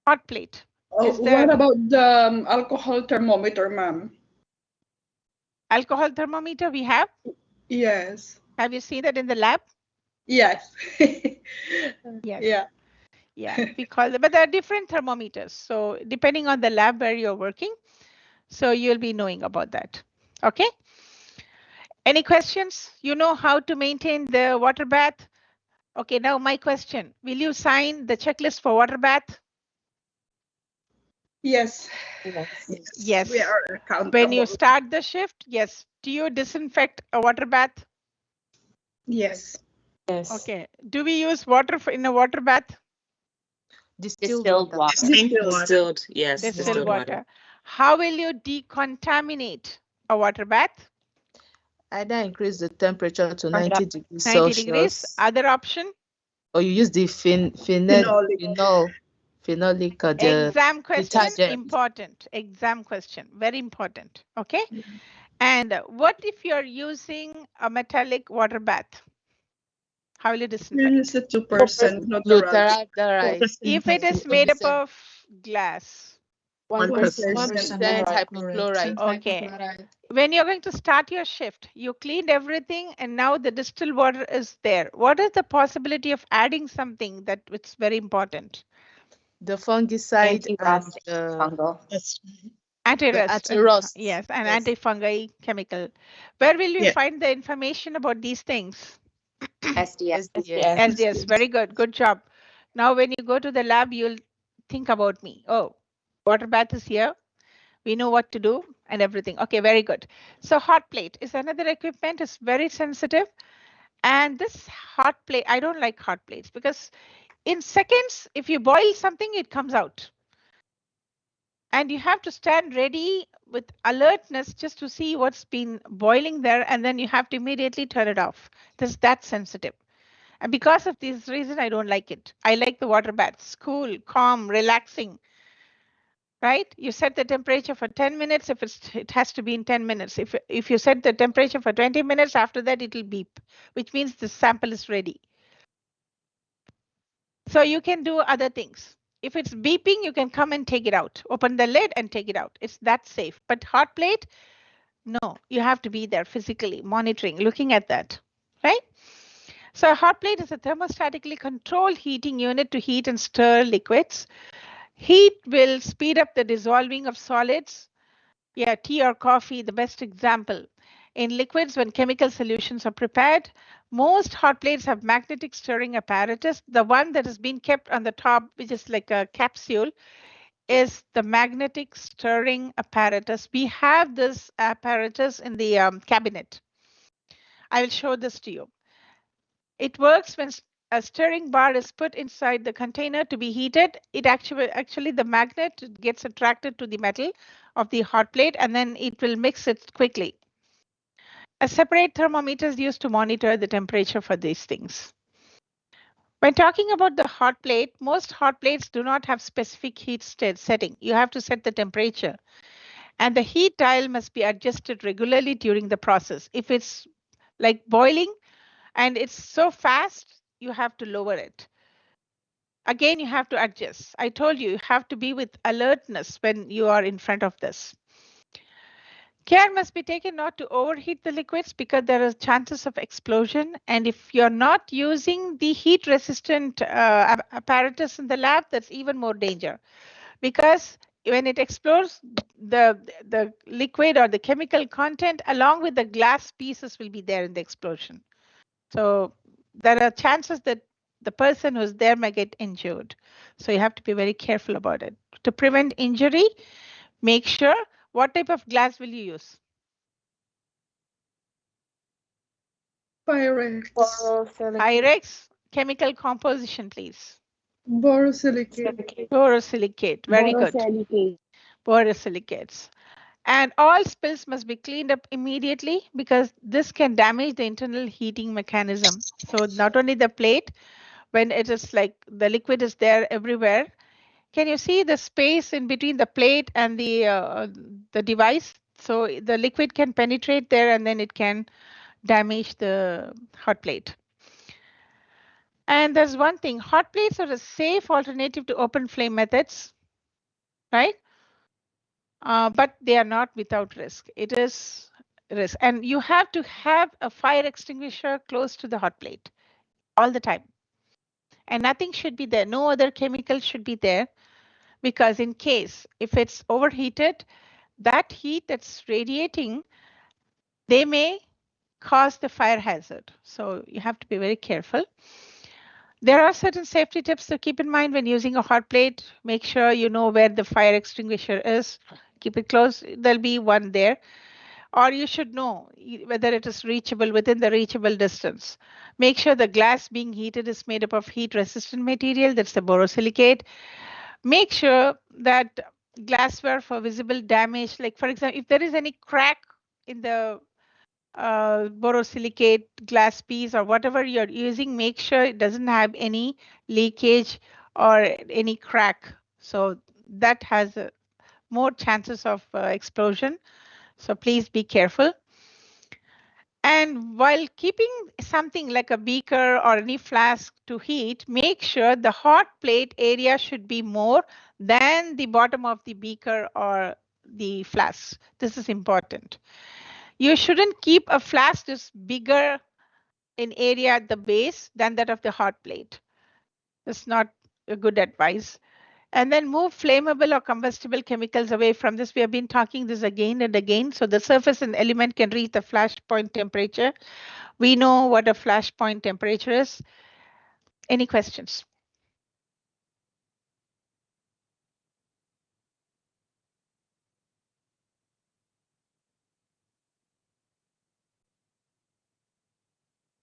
Hot plate. What about the alcohol thermometer, ma'am? Alcohol thermometer we have? Yes. Have you seen that in the lab? Yes. Yes. Yeah, we call them, but there are different thermometers. So depending on the lab where you're working, so you'll be knowing about that. Okay. Any questions? You know how to maintain the water bath? Okay, now my question. Will you sign the checklist for water bath? Yes. Yes. We are accountable. When you start the shift, yes. Do you disinfect a water bath? Yes. Yes. Okay. Do we use water in a water bath? Distilled water. Distilled, yes. Distilled water. How will you decontaminate a water bath? Either increase the temperature to 90 degrees 90 Celsius. degrees. Other option? Or you use the phenolic or the Exam question, detergent. important. Exam question, very important. Okay. And what if you're using a metallic water bath? How will you disinfect? Use the 2% Glutaraldehyde. If it is made up of glass. 1% hypochlorite. Okay. When you're going to start your shift, you cleaned everything and now the distilled water is there. What is the possibility of adding something that it's very important? The fungicide fungal. Anti-rust. Yes, an antifungal chemical. Where will you find the information about these things? SDS. SDS. Very good. Good job. Now, when you go to the lab, you'll think about me. Oh, water bath is here. We know what to do and everything. Okay, very good. So hot plate is another equipment. It's very sensitive. And this hot plate, I don't like hot plates because in seconds, if you boil something, it comes out. And you have to stand ready with alertness just to see what's been boiling there. And then you have to immediately turn it off. This that sensitive. And because of this reason, I don't like it. I like the water baths, cool, calm, relaxing. Right? You set the temperature for 10 minutes. If it has to be in 10 minutes. If you set the temperature for 20 minutes, after that, it will beep, which means the sample is ready. So you can do other things. If it's beeping, you can come and take it out. Open the lid and take it out. It's that safe. But hot plate, no, you have to be there physically, monitoring, looking at that, right? So a hot plate is a thermostatically controlled heating unit to heat and stir liquids. Heat will speed up the dissolving of solids. Yeah, tea or coffee, the best example. In liquids, when chemical solutions are prepared, most hot plates have magnetic stirring apparatus. The one that has been kept on the top, which is like a capsule, is the magnetic stirring apparatus. We have this apparatus in the cabinet. I will show this to you. It works when a stirring bar is put inside the container to be heated. It actually the magnet gets attracted to the metal of the hot plate and then it will mix it quickly. A separate thermometer is used to monitor the temperature for these things. When talking about the hot plate, most hot plates do not have specific heat setting. You have to set the temperature. And the heat dial must be adjusted regularly during the process. If it's like boiling and it's so fast, you have to lower it. Again, you have to adjust. I told you, you have to be with alertness when you are in front of this. Care must be taken not to overheat the liquids because there are chances of explosion. And if you're not using the heat resistant apparatus in the lab, that's even more danger. Because when it explodes, the liquid or the chemical content along with the glass pieces will be there in the explosion. So there are chances that the person who's there may get injured. So you have to be very careful about it. To prevent injury, make sure, what type of glass will you use? Pyrex. Pyrex, chemical composition, please. Borosilicate. Borosilicate. Very good. Borosilicate. Borosilicates. And all spills must be cleaned up immediately because this can damage the internal heating mechanism. So not only the plate, when it is like the liquid is there everywhere. Can you see the space in between the plate and the device? So the liquid can penetrate there and then it can damage the hot plate. And there's one thing, hot plates are a safe alternative to open flame methods, right? But they are not without risk. It is risk. And you have to have a fire extinguisher close to the hot plate all the time. And nothing should be there. No other chemical should be there because in case if it's overheated, that heat that's radiating, they may cause the fire hazard. So you have to be very careful. There are certain safety tips to keep in mind when using a hot plate. Make sure you know where the fire extinguisher is. Keep it close. There'll be one there. Or you should know whether it is reachable within the reachable distance. Make sure the glass being heated is made up of heat-resistant material. That's the borosilicate. Make sure that glassware for visible damage, like for example, if there is any crack in the borosilicate glass piece or whatever you're using, make sure it doesn't have any leakage or any crack. So that has more chances of explosion. So please be careful. And while keeping something like a beaker or any flask to heat, make sure the hot plate area should be more than the bottom of the beaker or the flask. This is important. You shouldn't keep a flask that's bigger in area at the base than that of the hot plate. That's not a good advice. And then move flammable or combustible chemicals away from this. We have been talking this again and again. So the surface and element can reach the flash point temperature. We know what a flash point temperature is. Any questions?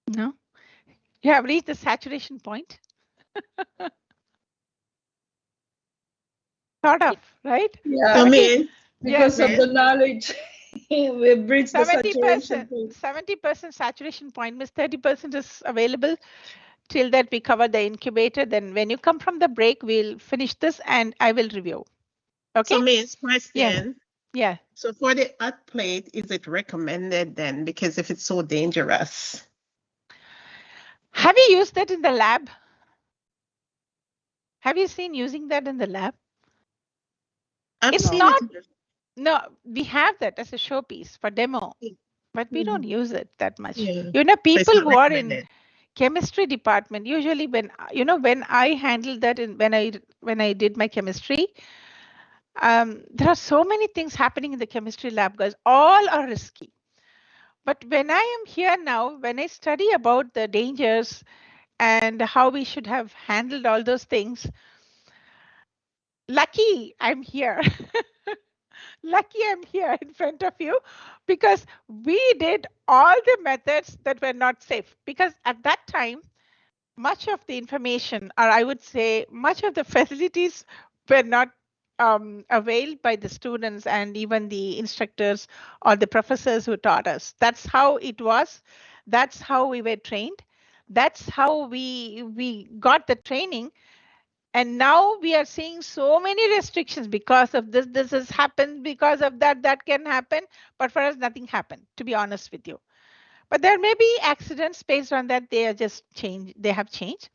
No? You have reached the saturation point. Sort of, right? Yeah, because of Yes. the knowledge, we've reached the saturation point. 70% saturation point means 30% is available. Till that we cover the incubator. Then when you come from the break, we'll finish this and I will review. Okay. So, Miss, question. Yeah. So for the hot plate, is it recommended then? Because if it's so dangerous. Have you used that in the lab? Have you seen using that in the lab? It's not. No, we have that as a showpiece for demo, but we don't use it that much. Yeah. You know, people So who are in chemistry department, usually when I handled that when I did my chemistry, there are so many things happening in the chemistry lab, guys. All are risky. But when I am here now, when I study about the dangers and how we should have handled all those things, lucky I'm here. Lucky I'm here in front of you because we did all the methods that were not safe. Because at that time, much of the information, or I would say much of the facilities were not availed by the students and even the instructors or the professors who taught us. That's how it was. That's how we were trained. That's how we got the training. And now we are seeing so many restrictions because of this has happened, because of that can happen. But for us, nothing happened, to be honest with you. But there may be accidents based on that. They are just changed. They have changed.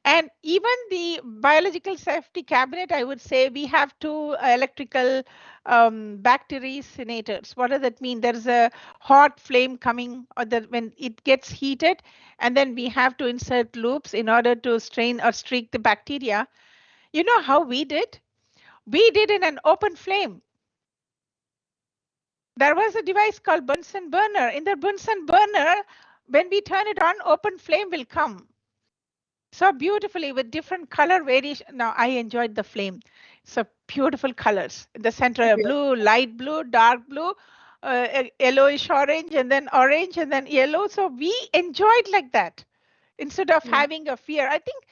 And even the biological safety cabinet, I would say we have two electrical bactericinators. What does that mean? There's a hot flame coming, or when it gets heated, and then we have to insert loops in order to strain or streak the bacteria. You know how we did? We did in an open flame. There was a device called Bunsen burner. In the Bunsen burner, when we turn it on, open flame will come. So beautifully with different color variation. Now I enjoyed the flame. So beautiful colors. In the center, blue, light blue, dark blue, yellowish orange, and then orange, and then yellow. So we enjoyed like that instead of having a fear. I think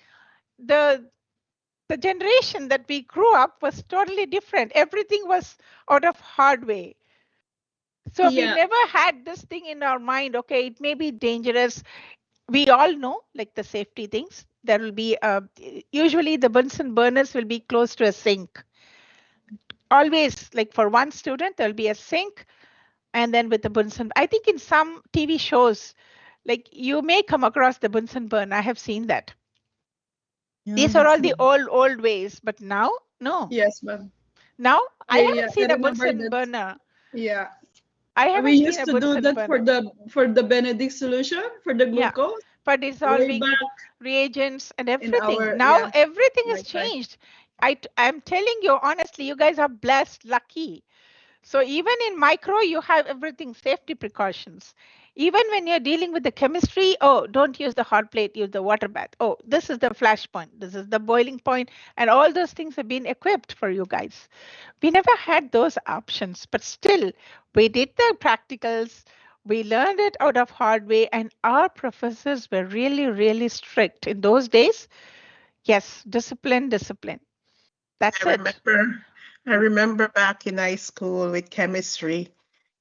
the the generation that we grew up was totally different. Everything was out of hard way. So we never had this thing in our mind, okay, it may be dangerous. We all know, like the safety things, there will be, usually the Bunsen burners will be close to a sink. Always, like for one student, there'll be a sink, and then with the Bunsen, I think in some TV shows, like you may come across the Bunsen burner. I have seen that. These are all the old ways, but now, no. Yes, ma'am. Now, I haven't I seen a remember Bunsen that. burner. Yeah. I haven't We seen used a to do Bunsen that burner. for the Benedict solution, for the Yeah. glucose. For Way dissolving back reagents and in everything. our, Now yeah, everything has lifetime. changed. I'm telling you honestly, you guys are blessed, lucky. So even in micro, you have everything, safety precautions. Even when you're dealing with the chemistry, oh, don't use the hot plate, use the water bath. Oh, this is the flash point, this is the boiling point, and all those things have been equipped for you guys. We never had those options, but still, we did the practicals. We learned it out of hard way, and our professors were really, really strict in those days. Yes, discipline, discipline. That's it. I remember back in high school with chemistry,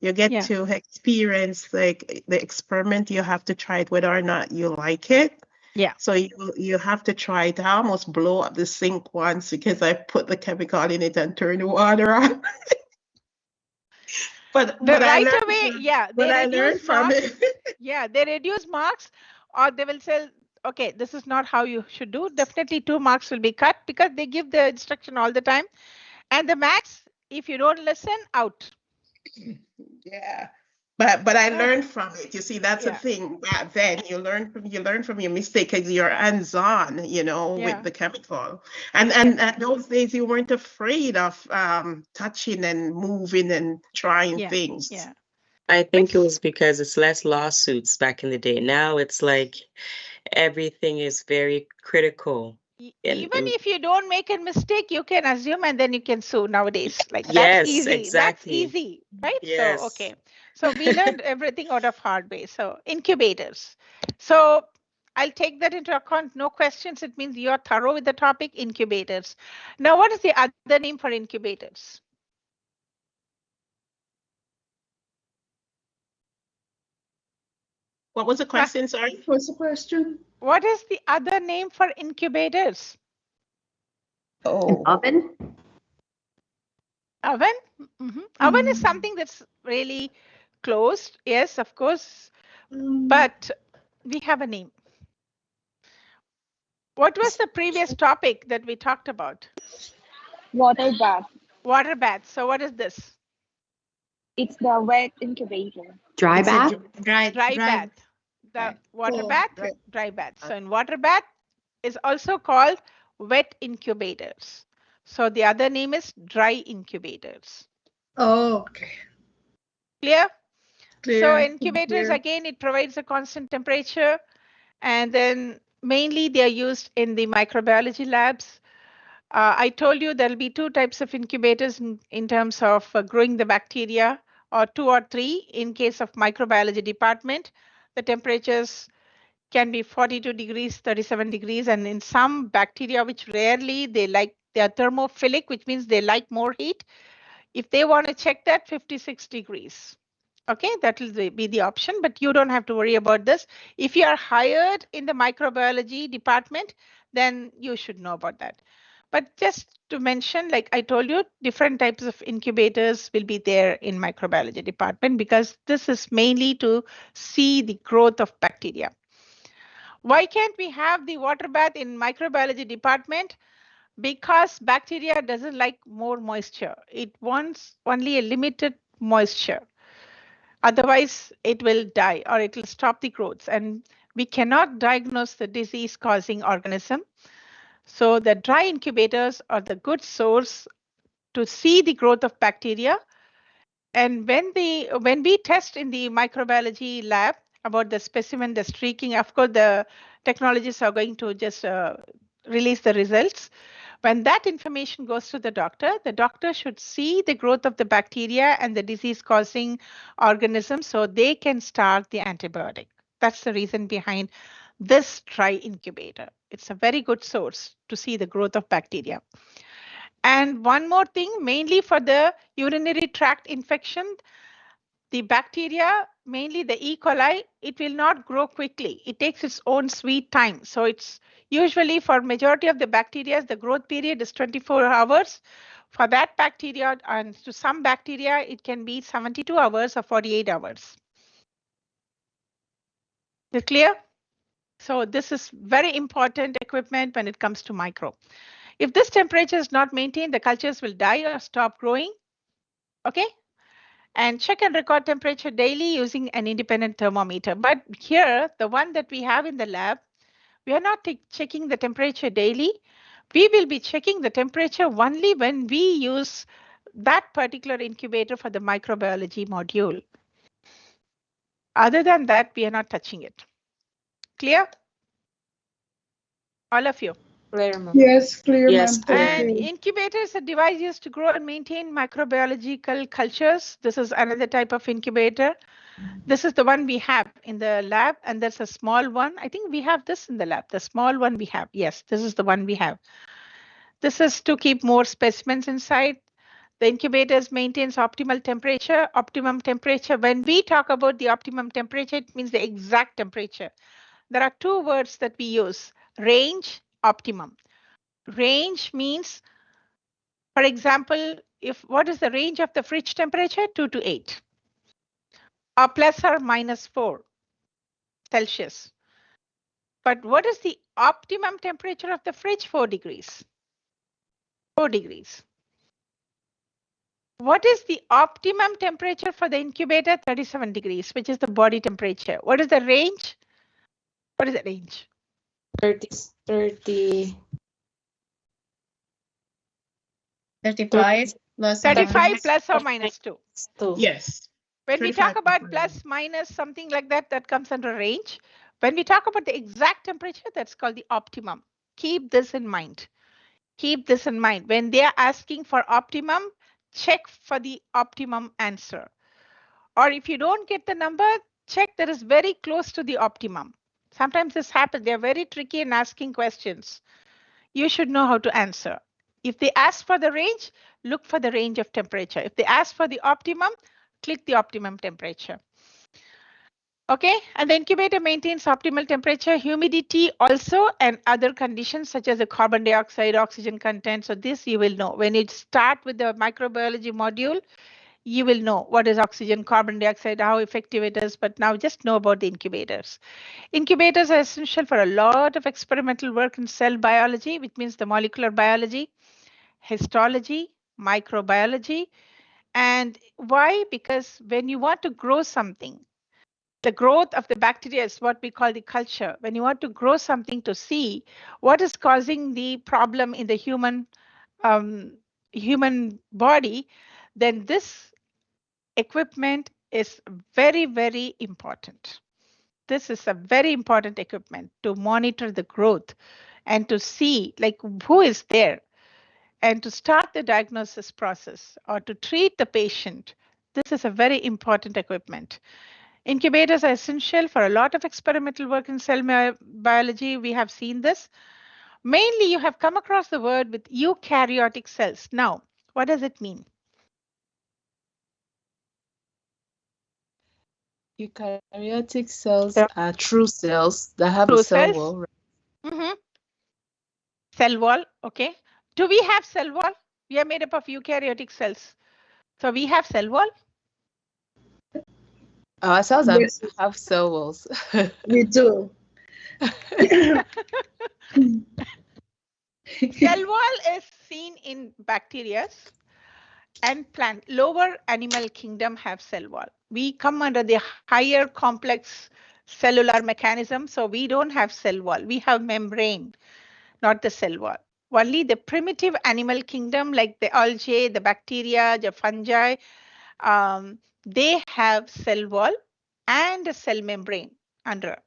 you get to experience like the experiment. You have to try it whether or not you like it. Yeah. So you have to try it. I almost blow up the sink once because I put the chemical in it and turned the water on. but Right I learned away, from, yeah, but they I learned reduce from marks. it. Yeah, they reduce marks, or they will say, okay, this is not how you should do. Definitely 2 marks will be cut because they give the instruction all the time. And the max, if you don't listen, out. Yeah. But I learned from it. You see, that's the Yeah. thing. Back then, you learn from your mistake because you're hands-on, you know, with the chemical. And those days you weren't afraid of touching and moving and trying things. Yeah. I think it was because it's less lawsuits back in the day. Now it's like everything is very critical. Even if you don't make a mistake, you can assume and then you can sue nowadays. Like that's Yes, easy. exactly. That's easy, right? Yes. So okay. So we learned everything out of hard way. So incubators. So I'll take that into account. No questions. It means you're thorough with the topic, incubators. Now, what is the other name for incubators? What was the question? Sorry. What's the question? What is the other name for incubators? An oven? Oven? Oven is something that's really closed. Yes, of course. But we have a name. What was the previous topic that we talked about? Water bath. Water bath. So what is this? It's the wet incubator. Dry bath? Dry bath. The water bath, dry bath. So in water bath is also called wet incubators. So the other name is dry incubators. Oh, okay. Clear? Clear. So incubators, again, it provides a constant temperature, and then mainly they are used in the microbiology labs. I told you there'll be 2 types of incubators in terms of growing the bacteria, or 2 or 3 in case of microbiology department. The temperatures can be 42 degrees, 37 degrees, and in some bacteria, which rarely they are thermophilic, which means they like more heat. If they want to check that, 56 degrees. Okay, that will be the option, but you don't have to worry about this. If you are hired in the microbiology department, then you should know about that. But just to mention, like I told you, different types of incubators will be there in microbiology department because this is mainly to see the growth of bacteria. Why can't we have the water bath in microbiology department? Because bacteria doesn't like more moisture. It wants only a limited moisture. Otherwise, it will die or it will stop the growth. And we cannot diagnose the disease causing organism. So the dry incubators are the good source to see the growth of bacteria. And when we test in the microbiology lab about the specimen, the streaking, of course, the technologists are going to just release the results. When that information goes to the doctor should see the growth of the bacteria and the disease-causing organism so they can start the antibiotic. That's the reason behind this dry incubator. It's a very good source to see the growth of bacteria. And one more thing, mainly for the urinary tract infection, the bacteria, mainly the E. coli, it will not grow quickly. It takes its own sweet time. So it's usually for majority of the bacteria, the growth period is 24 hours. For that bacteria, and to some bacteria, it can be 72 hours or 48 hours. Is it clear? So this is very important equipment when it comes to micro. If this temperature is not maintained, the cultures will die or stop growing. Okay? And check and record temperature daily using an independent thermometer. But here, the one that we have in the lab, we are not checking the temperature daily. We will be checking the temperature only when we use that particular incubator for the microbiology module. Other than that, we are not touching it. Clear? All of you? Clear, ma'am. Yes, clear, Yes, ma'am. And incubator is a device used to grow and maintain microbiological cultures. This is another type of incubator. This is the one we have in the lab, and there's a small one. I think we have this in the lab. The small one we have. Yes, this is the one we have. This is to keep more specimens inside. The incubators maintains optimal temperature, optimum temperature. When we talk about the optimum temperature, it means the exact temperature. There are two words that we use: range, optimum. Range means, for example, what is the range of the fridge temperature? 2 to 8, or plus or minus 4 Celsius. But what is the optimum temperature of the fridge? 4 degrees. 4 degrees. What is the optimum temperature for the incubator? 37 degrees, which is the body temperature. What is the range? What is the range? 35 plus 35 plus or minus 2. Yes. When we talk about plus, minus, something like that, that comes under range. When we talk about the exact temperature, that's called the optimum. Keep this in mind. Keep this in mind. When they are asking for optimum, check for the optimum answer. Or if you don't get the number, check that is very close to the optimum. Sometimes this happens. They're very tricky in asking questions. You should know how to answer. If they ask for the range, look for the range of temperature. If they ask for the optimum, click the optimum temperature. Okay, and the incubator maintains optimal temperature, humidity also, and other conditions such as the carbon dioxide, oxygen content. So this you will know. When you start with the microbiology module, you will know what is oxygen, carbon dioxide, how effective it is, but now just know about the incubators. Incubators are essential for a lot of experimental work in cell biology, which means the molecular biology, histology, microbiology. And why? Because when you want to grow something, the growth of the bacteria is what we call the culture. When you want to grow something to see what is causing the problem in the human body, then this equipment is very, very important. This is a very important equipment to monitor the growth and to see like who is there and to start the diagnosis process or to treat the patient. This is a very important equipment. Incubators are essential for a lot of experimental work in cell biology. We have seen this. Mainly, you have come across the word with eukaryotic cells. Now, what does it mean? Eukaryotic cells are true cells that have a cell wall. Cell wall, okay. Do we have cell wall? We are made up of eukaryotic cells. So we have cell wall? Our cells have cell walls. We do. Cell wall is seen in bacteria and plant. Lower animal kingdom have cell wall. We come under the higher complex cellular mechanism, so we don't have cell wall. We have membrane, not the cell wall. Only the primitive animal kingdom, like the algae, the bacteria, the fungi, they have cell wall and a cell membrane under.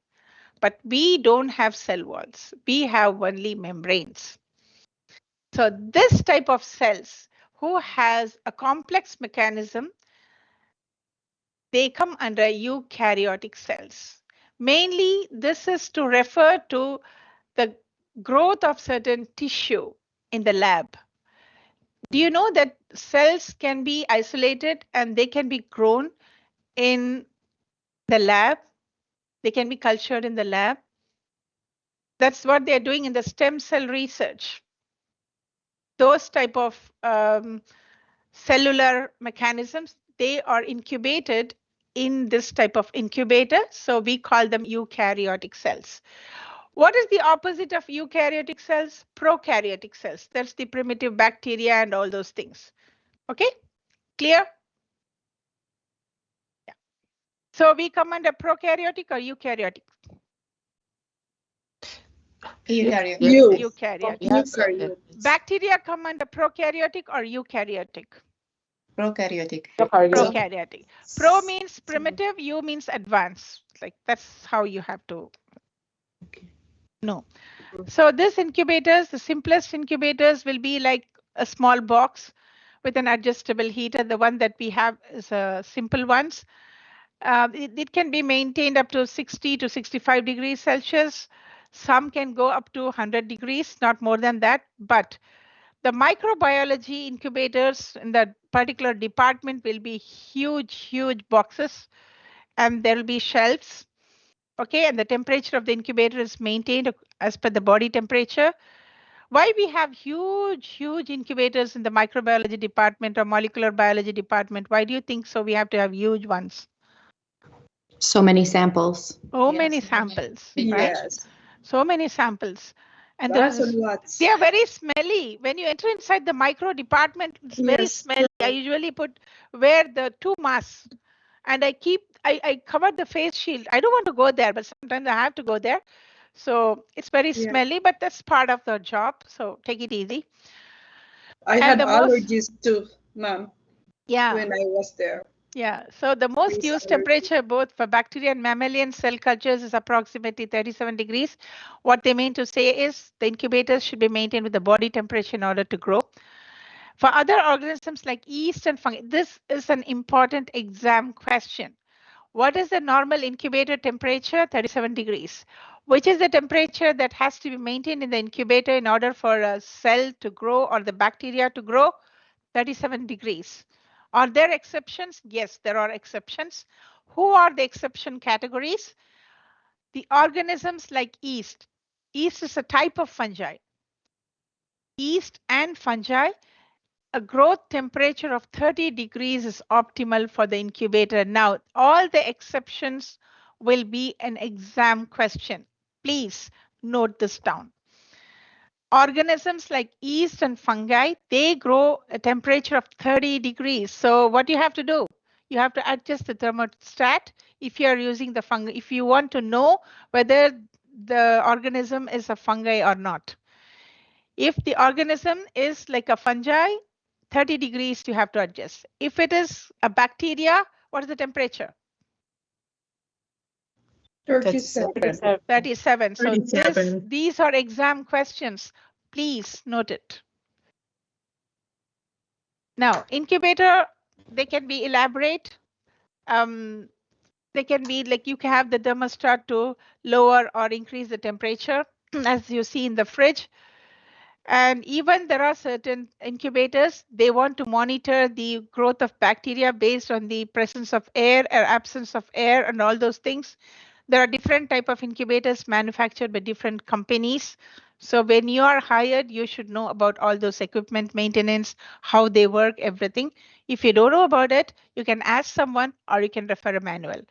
But we don't have cell walls. We have only membranes. So this type of cells who has a complex mechanism, they come under eukaryotic cells. Mainly, this is to refer to the growth of certain tissue in the lab. Do you know that cells can be isolated and they can be grown in the lab? They can be cultured in the lab. That's what they're doing in the stem cell research. Those type of cellular mechanisms, they are incubated in this type of incubator. So we call them eukaryotic cells. What is the opposite of eukaryotic cells? Prokaryotic cells. That's the primitive bacteria and all those things. Okay, clear? Yeah. So we come under prokaryotic or eukaryotic? Eukaryotic. Eukaryotic. Bacteria come under prokaryotic or eukaryotic? Prokaryotic. Prokaryotic. Pro means primitive, eu means advanced. Like that's how you have to know. So this incubators, the simplest incubators will be like a small box with an adjustable heater. The one that we have is a simple ones. It can be maintained up to 60 to 65 degrees Celsius. Some can go up to 100 degrees, not more than that. But the microbiology incubators in that particular department will be huge boxes, and there will be shelves. Okay, and the temperature of the incubator is maintained as per the body temperature. Why we have huge incubators in the microbiology department or molecular biology department? Why do you think so? We have to have huge ones. So many samples. So many samples, right? Yes. So many samples. And Lots. they are very smelly. When you enter inside the micro department, it's very smelly. I usually wear the 2 masks, and I cover the face shield. I don't want to go there, but sometimes I have to go there. So it's very smelly, but that's part of the job. So take it easy. I had allergies too, ma'am. Yeah. When I was there. Yeah, so the most used temperature both for bacteria and mammalian cell cultures is approximately 37 degrees. What they mean to say is the incubators should be maintained with the body temperature in order to grow. For other organisms like yeast and fungi, this is an important exam question. What is the normal incubator temperature? 37 degrees. Which is the temperature that has to be maintained in the incubator in order for a cell to grow or the bacteria to grow? 37 degrees. Are there exceptions? Yes, there are exceptions. Who are the exception categories? The organisms like yeast. Yeast is a type of fungi. Yeast and fungi, a growth temperature of 30 degrees is optimal for the incubator. Now, all the exceptions will be an exam question. Please note this down. Organisms like yeast and fungi, they grow a temperature of 30 degrees. So what you have to do? You have to adjust the thermostat if you are using the fungi, if you want to know whether the organism is a fungi or not. If the organism is like a fungi, 30 degrees you have to adjust. If it is a bacteria, what is the temperature? 37. 37. So these are exam questions. Please note it. Now, incubator, they can be elaborate. They can be like you can have the thermostat to lower or increase the temperature as you see in the fridge. And even there are certain incubators, they want to monitor the growth of bacteria based on the presence of air or absence of air and all those things. There are different type of incubators manufactured by different companies. So when you are hired, you should know about all those equipment maintenance, how they work, everything. If you don't know about it, you can ask someone or you can refer a manual.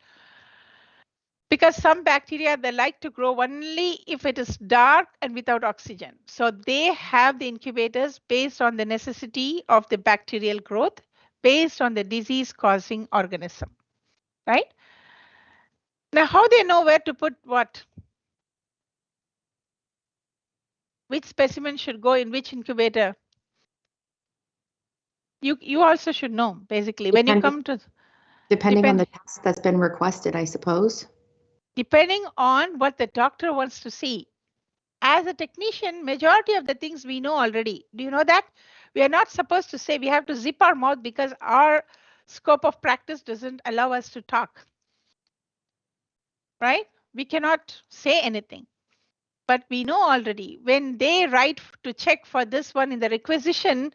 Because some bacteria, they like to grow only if it is dark and without oxygen. So they have the incubators based on the necessity of the bacterial growth, based on the disease causing organism, right? Now, how they know where to put what? Which specimen should go in which incubator? You also should know, basically. When you come to... Depending on the test that's been requested, I suppose. Depending on what the doctor wants to see. As a technician, majority of the things we know already. Do you know that? We are not supposed to say we have to zip our mouth because our scope of practice doesn't allow us to talk. Right? we cannot say anything. But we know already when they write to check for this one in the requisition,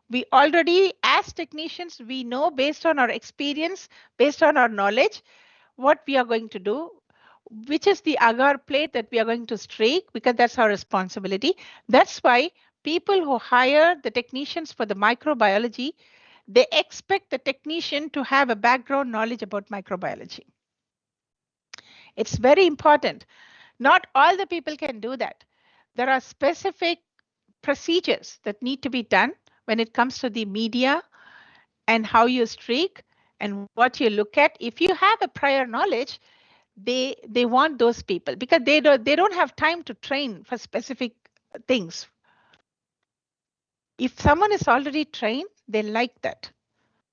we already, as technicians, we know based on our experience, based on our knowledge, what we are going to do, which is the agar plate that we are going to streak, because that's our responsibility. That's why people who hire the technicians for the microbiology, they expect the technician to have a background knowledge about microbiology. It's very important. Not all the people can do that. There are specific procedures that need to be done when it comes to the media and how you streak and what you look at. If you have a prior knowledge, they want those people because they don't have time to train for specific things. If someone is already trained, they like that.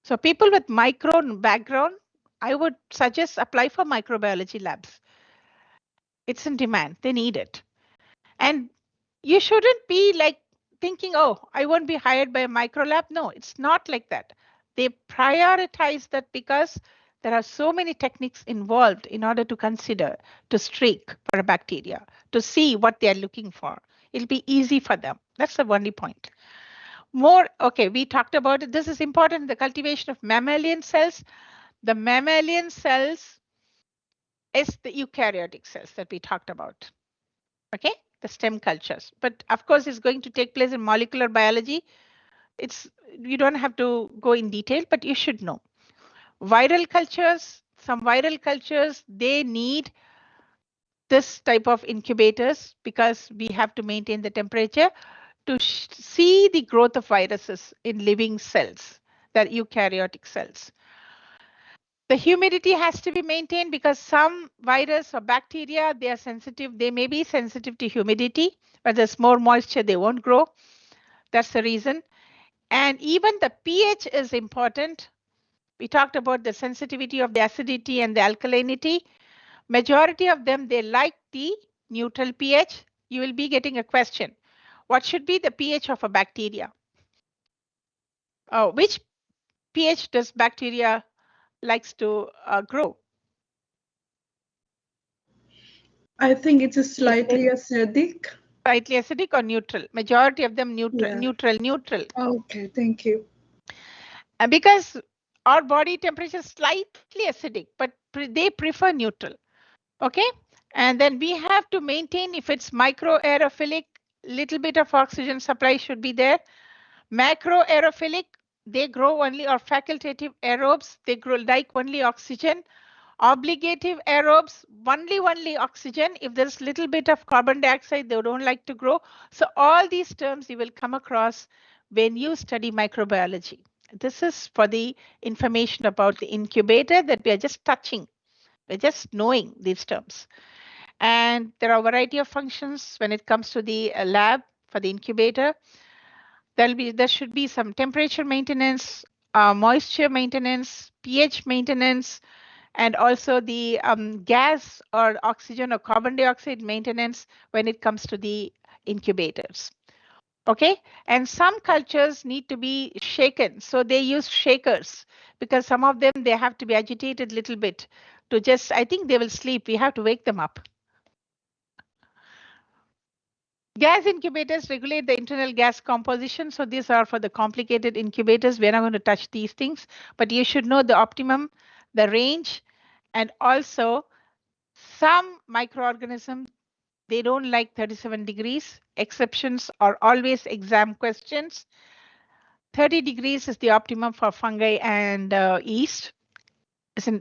So people with micro background, I would suggest apply for microbiology labs. It's in demand. They need it. And you shouldn't be like thinking, oh, I won't be hired by a micro lab. No, it's not like that. They prioritize that because there are so many techniques involved in order to consider, to streak for a bacteria, to see what they're looking for. It'll be easy for them. That's the only point. More, okay, we talked about it. This is important, the cultivation of mammalian cells. The mammalian cells is the eukaryotic cells that we talked about. Okay, the stem cultures. But of course, it's going to take place in molecular biology. You don't have to go in detail, but you should know. Viral cultures, some viral cultures, they need this type of incubators because we have to maintain the temperature to see the growth of viruses in living cells, that eukaryotic cells. The humidity has to be maintained because some virus or bacteria, they are sensitive. They may be sensitive to humidity, but there's more moisture, they won't grow. That's the reason. And even the pH is important. We talked about the sensitivity of the acidity and the alkalinity. Majority of them, they like the neutral pH. You will be getting a question. What should be the pH of a bacteria? Which pH does bacteria likes to grow? I think it's a slightly acidic. Slightly acidic or neutral? Majority of them neutral, yeah. neutral. Okay, thank you. Because our body temperature is slightly acidic, but they prefer neutral. Okay, and then we have to maintain, if it's microaerophilic, little bit of oxygen supply should be there. Macroaerophilic, they grow only, or facultative aerobes, they grow like only oxygen. Obligative aerobes, only oxygen. If there's little bit of carbon dioxide, they don't like to grow. So all these terms you will come across when you study microbiology. This is for the information about the incubator that we are just touching. We're just knowing these terms. And there are a variety of functions when it comes to the lab for the incubator. There should be some temperature maintenance, moisture maintenance, pH maintenance, and also the gas or oxygen or carbon dioxide maintenance when it comes to the incubators. Okay, and some cultures need to be shaken. So they use shakers because some of them, they have to be agitated a little bit to just, I think they will sleep. We have to wake them up. Gas incubators regulate the internal gas composition. So these are for the complicated incubators. We're not going to touch these things, but you should know the optimum, the range, and also some microorganisms, they don't like 37 degrees. Exceptions are always exam questions. 30 degrees is the optimum for fungi and yeast.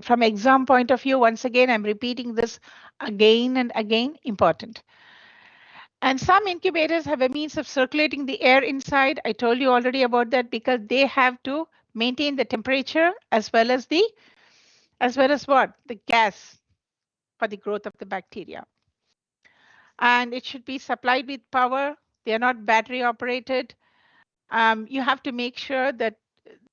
From exam point of view, once again, I'm repeating this again and again, important. And some incubators have a means of circulating the air inside. I told you already about that because they have to maintain the temperature as well as what? The gas for the growth of the bacteria. And it should be supplied with power. They are not battery operated. You have to make sure that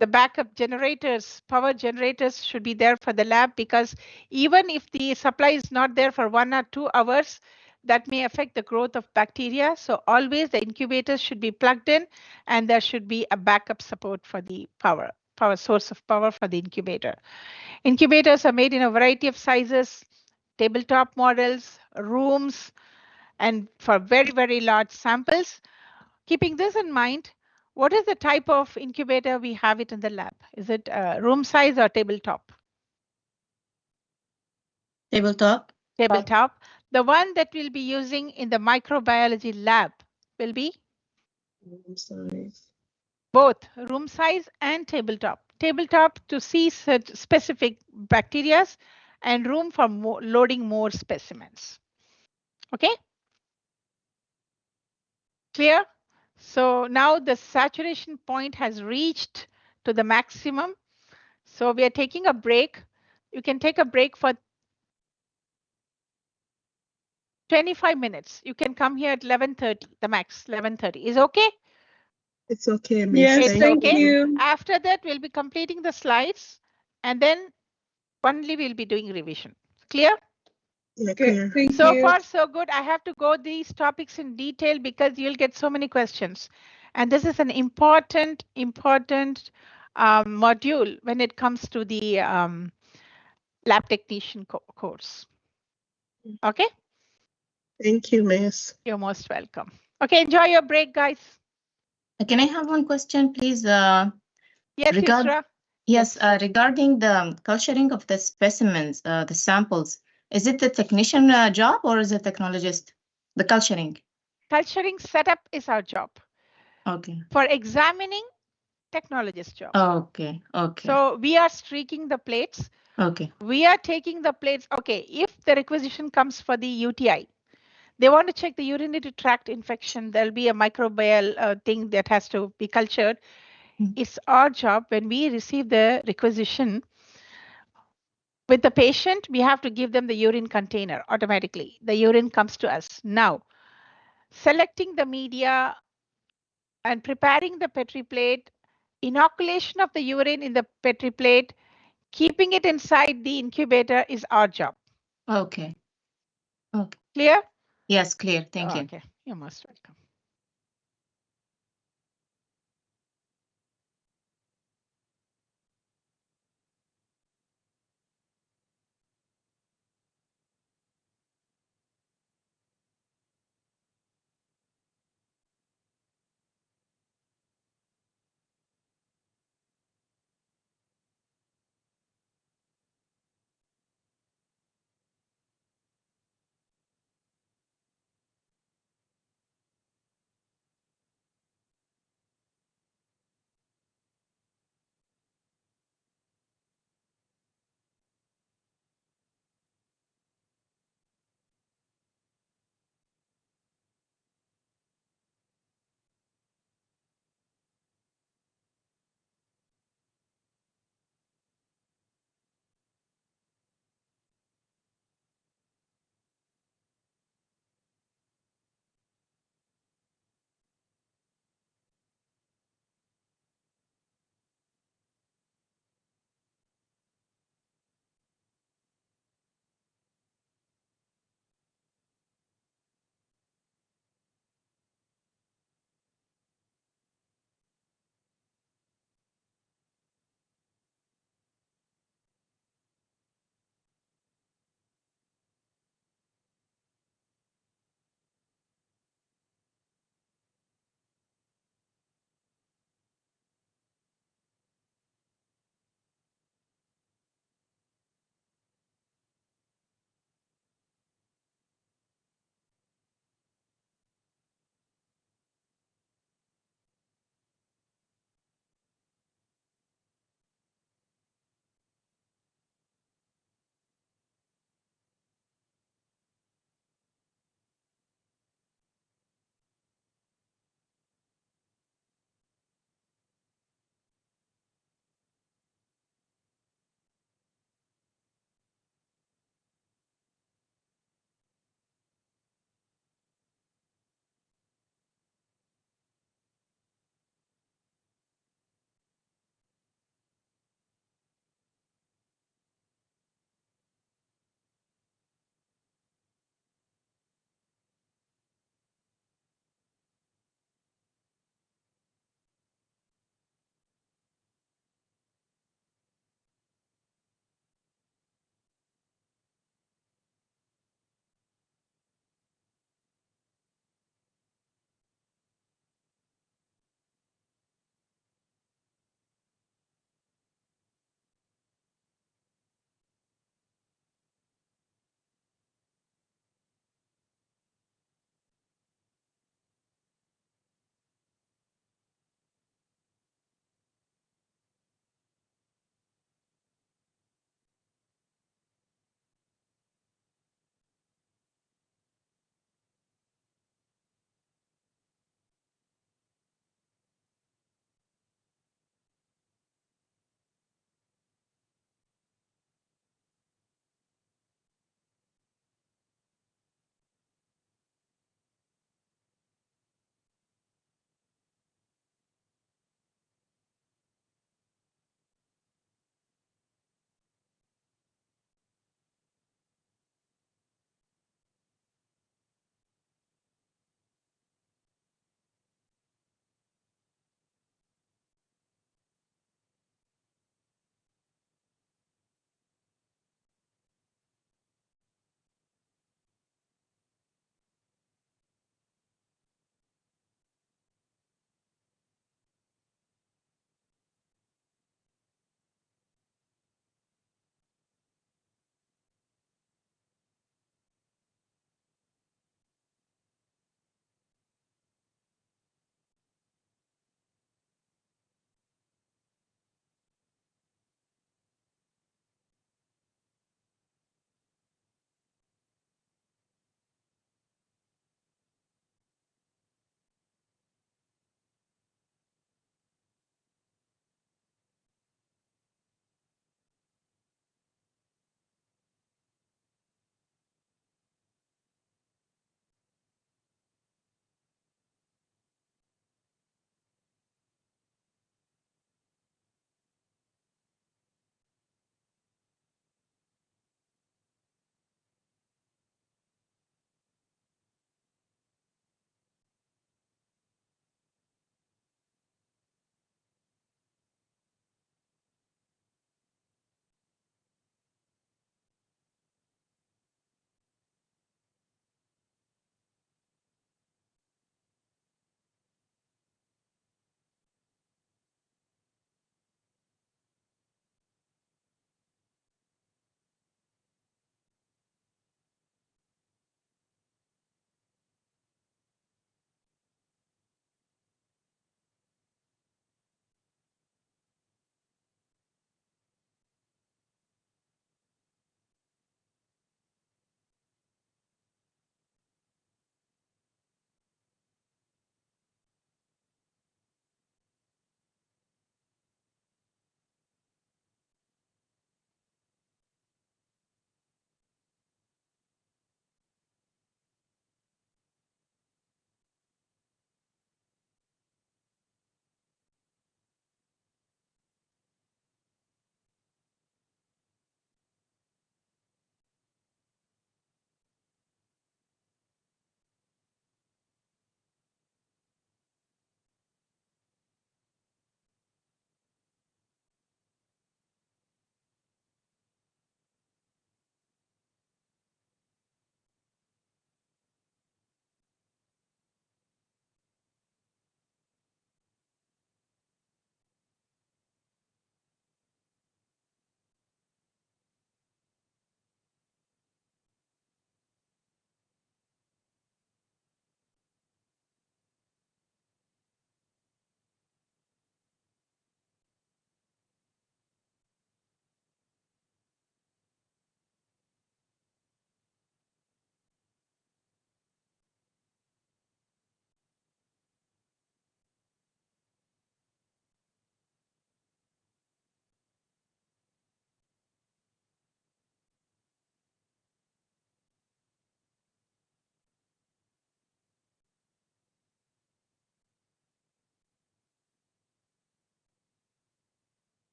the backup generators, power generators should be there for the lab, because even if the supply is not there for 1 or 2 hours, that may affect the growth of bacteria. So always the incubators should be plugged in, and there should be a backup support for the power source of power for the incubator. Incubators are made in a variety of sizes. tabletop models, rooms, and for very, very large samples. Keeping this in mind, what is the type of incubator we have it in the lab? Is it room size or tabletop? Tabletop. Tabletop. The one that we'll be using in the microbiology lab will be? Room size. Both room size and tabletop. Tabletop to see such specific bacteria and room for loading more specimens. Okay? Clear? So now the saturation point has reached to the maximum. So we are taking a break. You can take a break for 25 minutes. You can come here at 11:30, the max, 11:30. Is okay? It's okay, Miss. Yes, thank okay. you. After that, we'll be completing the slides and then only we'll be doing revision. Clear? Yeah, Okay, clear. thank So you. far, so good. I have to go these topics in detail because you'll get so many questions. And this is an important module when it comes to the lab technician course. Okay? Thank you, Miss. You're most welcome. Okay, enjoy your break, guys. Can I have one question, please? Yes, Yusra. Yes, regarding the culturing of the specimens, the samples, is it the technician job or is it technologist? The culturing. Culturing setup is our job. Okay. For examining, technologist job. Okay. Okay. So we are streaking the plates. Okay. We are taking the plates. Okay, if the requisition comes for the UTI, they want to check the urinary tract infection. There'll be a microbial thing that has to be cultured. It's our job when we receive the requisition with the patient, we have to give them the urine container automatically. The urine comes to us. Now, selecting the media and preparing the Petri plate, inoculation of the urine in the Petri plate, keeping it inside the incubator is our job. Okay. Okay. Clear? Yes, clear. Thank you. Okay, you're most welcome.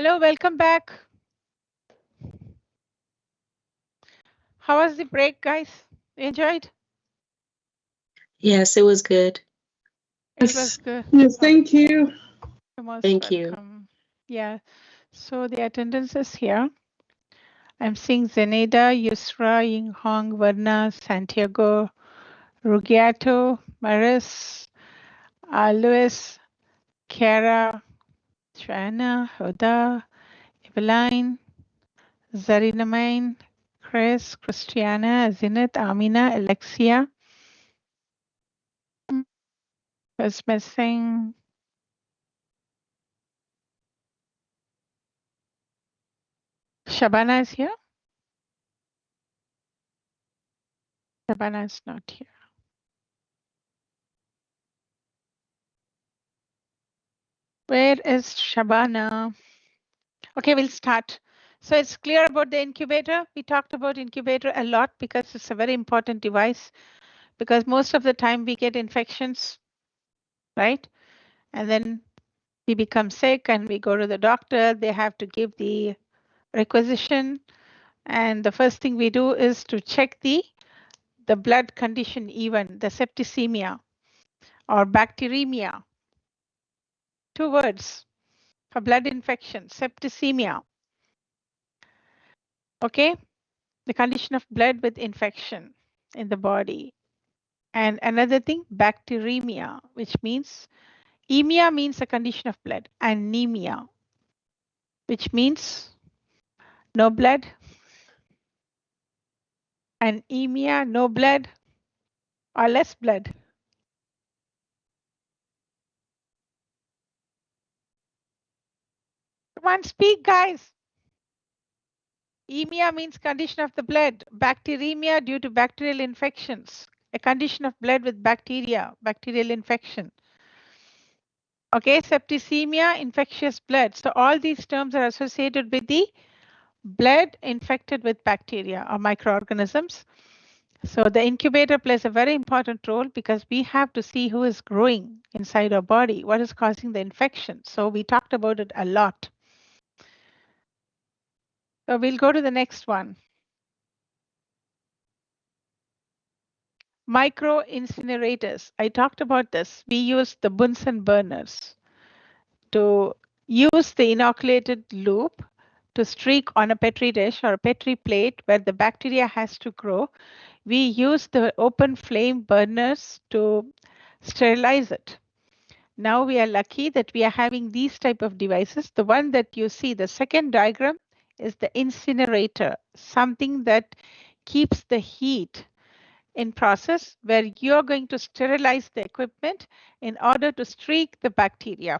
Hello, welcome back. How was the break, guys? Enjoyed? Yes, it was good. It was good. Yes, thank you. You're most Thank you. welcome. Yeah. So the attendance is here. I'm seeing Zeneda, Yusra, Ying Hong, Varna, Santiago, Rugiato, Maris, Luis, Kara, Joanna, Hoda, Eveline, Zarinamain, Chris, Christiana, Zinat, Amina, Alexia. Was missing. Shabana is here. Shabana is not here. Where is Shabana? Okay, we'll start. So it's clear about the incubator. We talked about incubator a lot because it's a very important device, because most of the time we get infections, right? And then we become sick and we go to the doctor. They have to give the requisition. And the first thing we do is to check the blood condition, even the septicemia or bacteremia. 2 words for blood infection, septicemia. Okay, the condition of blood with infection in the body. And another thing, bacteremia, which means emia means a condition of blood, anemia, which means no blood, anemia, no blood or less blood. Come on, speak, guys. Emia means condition of the blood. Bacteremia due to bacterial infections. A condition of blood with bacteria, bacterial infection. Okay, septicemia, infectious blood. So all these terms are associated with the blood infected with bacteria or microorganisms. So the incubator plays a very important role because we have to see who is growing inside our body, what is causing the infection. So we talked about it a lot. So we'll go to the next one. Micro incinerators. I talked about this. We use the Bunsen burners to use the inoculated loop to streak on a Petri dish or a Petri plate where the bacteria has to grow. We use the open flame burners to sterilize it. Now we are lucky that we are having these type of devices. The one that you see, the second diagram, is the incinerator, something that keeps the heat in process where you're going to sterilize the equipment in order to streak the bacteria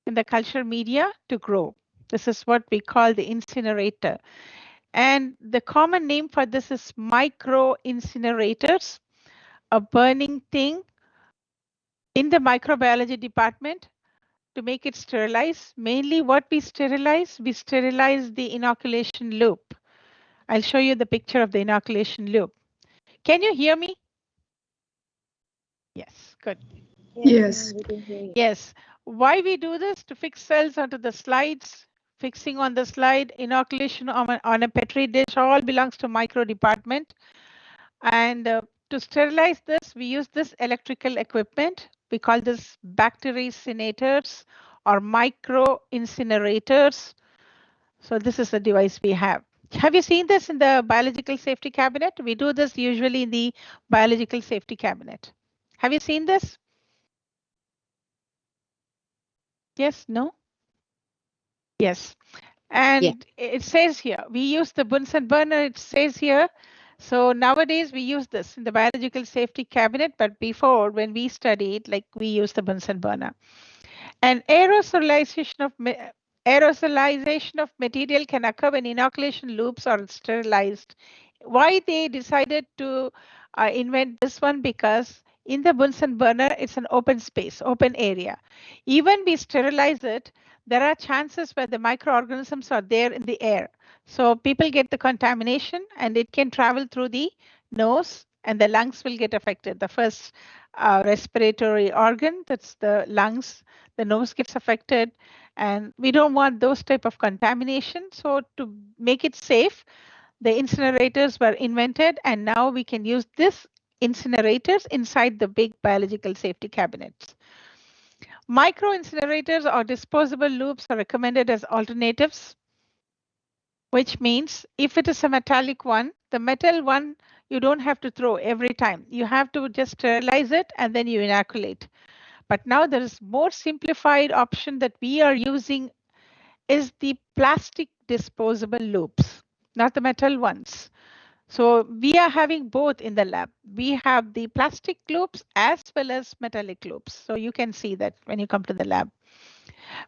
in the culture media to grow. This is what we call the incinerator. And the common name for this is micro incinerators, a burning thing in the microbiology department to make it sterilize. Mainly what we sterilize the inoculation loop. I'll show you the picture of the inoculation loop. Can you hear me? Yes, good. Yes. Yes. Why we do this? To fix cells onto the slides, fixing on the slide, inoculation on a Petri dish, all belongs to micro department. And to sterilize this, we use this electrical equipment. We call this bactericinators or micro incinerators. So this is the device we have. Have you seen this in the biological safety cabinet? We do this usually in the biological safety cabinet. Have you seen this? Yes, no? Yes. And it says here, we use the Bunsen burner, it says here. So nowadays we use this in the biological safety cabinet, but before when we studied, like we use the Bunsen burner. And aerosolization of material can occur when inoculation loops are sterilized. Why they decided to invent this one? Because in the Bunsen burner, it's an open space, open area. Even we sterilize it, there are chances where the microorganisms are there in the air. So people get the contamination and it can travel through the nose and the lungs will get affected. The first respiratory organ, that's the lungs, the nose gets affected And we don't want those type of contamination. So to make it safe, the incinerators were invented, and now we can use this incinerators inside the big biological safety cabinets. Micro incinerators or disposable loops are recommended as alternatives, which means if it is a metallic one, the metal one, you don't have to throw every time. You have to just sterilize it and then you inoculate. But now there is more simplified option that we are using is the plastic disposable loops, not the metal ones. So we are having both in the lab. We have the plastic loops as well as metallic loops. So you can see that when you come to the lab.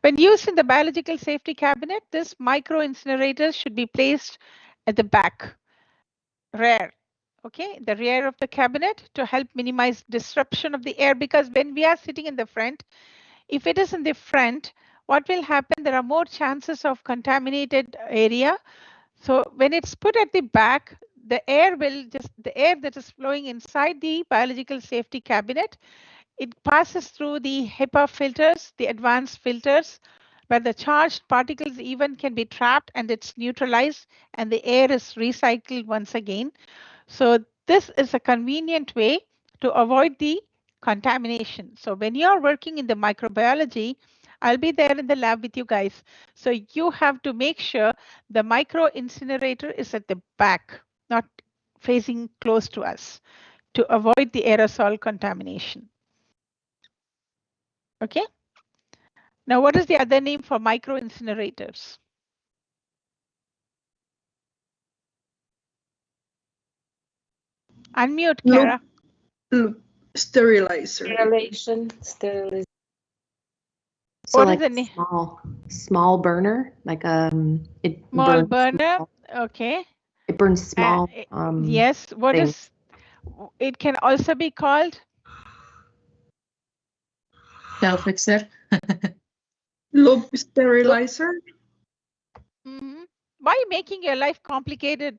When used in the biological safety cabinet, this micro incinerators should be placed at the back, rear, okay, the rear of the cabinet to help minimize disruption of the air, because when we are sitting in the front, if it is in the front, what will happen? There are more chances of contaminated area. So when it's put at the back, the air that is flowing inside the biological safety cabinet, it passes through the HEPA filters, the advanced filters, where the charged particles even can be trapped and it's neutralized and the air is recycled once again. So this is a convenient way to avoid the contamination. So when you're working in the microbiology, I'll be there in the lab with you guys. So you have to make sure the micro incinerator is at the back, not facing close to us, to avoid the aerosol contamination. Okay. Now, what is the other name for micro incinerators? Unmute, Kara. Loop sterilizer. Sterilization. So what like is the name? Small burner, like it Small burns burner. small, Okay. it burns small. Yes. What things. is? It can also be called Self-fixer. Loop sterilizer. Why are you making your life complicated?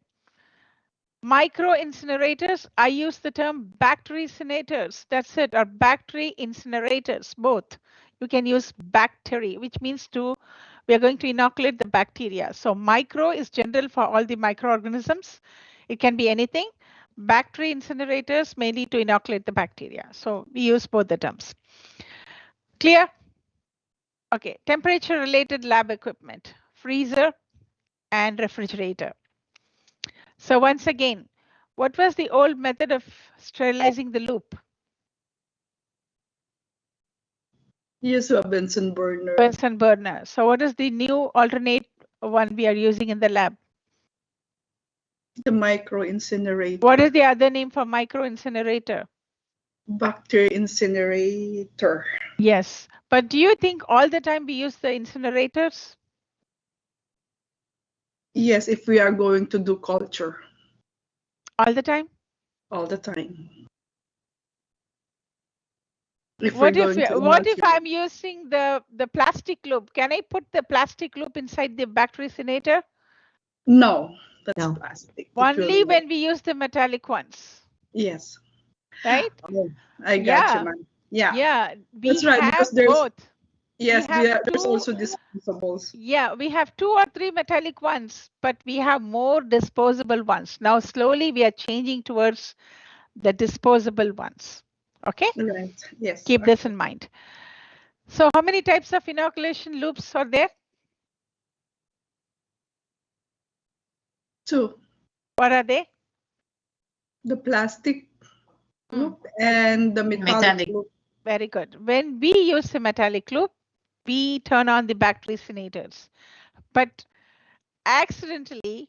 Micro incinerators, I use the term bactericinators. That's it, or bacteria incinerators, both. You can use bacteria, which means we are going to inoculate the bacteria. So micro is general for all the microorganisms. It can be anything. Bacteria incinerators mainly to inoculate the bacteria. So we use both the terms. Clear? Okay, temperature related lab equipment, freezer and refrigerator. So once again, what was the old method of sterilizing the loop? Use a Bunsen burner. Bunsen burner. So what is the new alternate one we are using in the lab? The micro incinerator. What is the other name for micro incinerator? Bacteria incinerator. Yes, but do you think all the time we use the incinerators? Yes, if we are going to do culture. All the time? All the time. What if I'm using the plastic loop? Can I put the plastic loop inside the bactericinator? No, that's plastic. Only when we use the metallic ones. Yes. Right? Oh, I got you, man. Yeah. Yeah. That's right, because there's both. Yes, there's also disposables. Yeah, we have 2 or 3 metallic ones, but we have more disposable ones. Now, slowly we are changing towards the disposable ones. Okay? Right. Yes. Keep this in mind. So how many types of inoculation loops are there? 2. What are they? The plastic loop and the metallic loop. Very good. When we use the metallic loop, we turn on the bactericinators. But accidentally,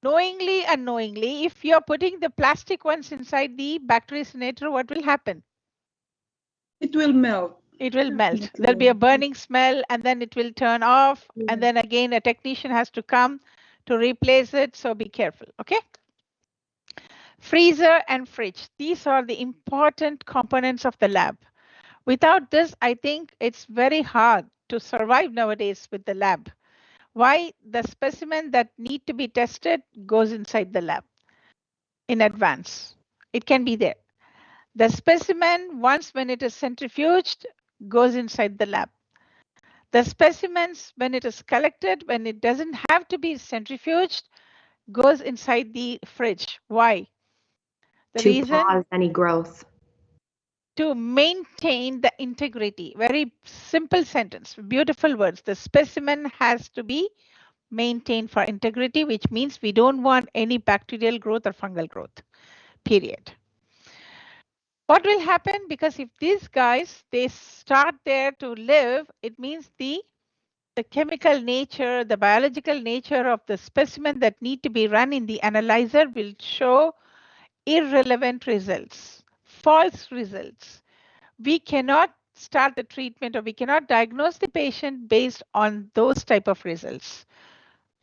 knowingly, unknowingly, if you're putting the plastic ones inside the bactericinator, what will happen? It will melt. It will melt. There'll be a burning smell and then it will turn off. And then again, a technician has to come to replace it. So be careful. Okay. Freezer and fridge. These are the important components of the lab. Without this, I think it's very hard to survive nowadays with the lab. Why? The specimen that need to be tested goes inside the lab in advance. It can be there. The specimen, once when it is centrifuged, goes inside the lab. The specimens, when it is collected, when it doesn't have to be centrifuged, goes inside the fridge. Why? The To reason, pause any growth. to maintain the integrity. Very simple sentence, beautiful words. The specimen has to be maintained for integrity, which means we don't want any bacterial growth or fungal growth, period. What will happen? Because if these guys, they start there to live, it means the chemical nature, the biological nature of the specimen that need to be run in the analyzer will show irrelevant results, false results. We cannot start the treatment or we cannot diagnose the patient based on those type of results.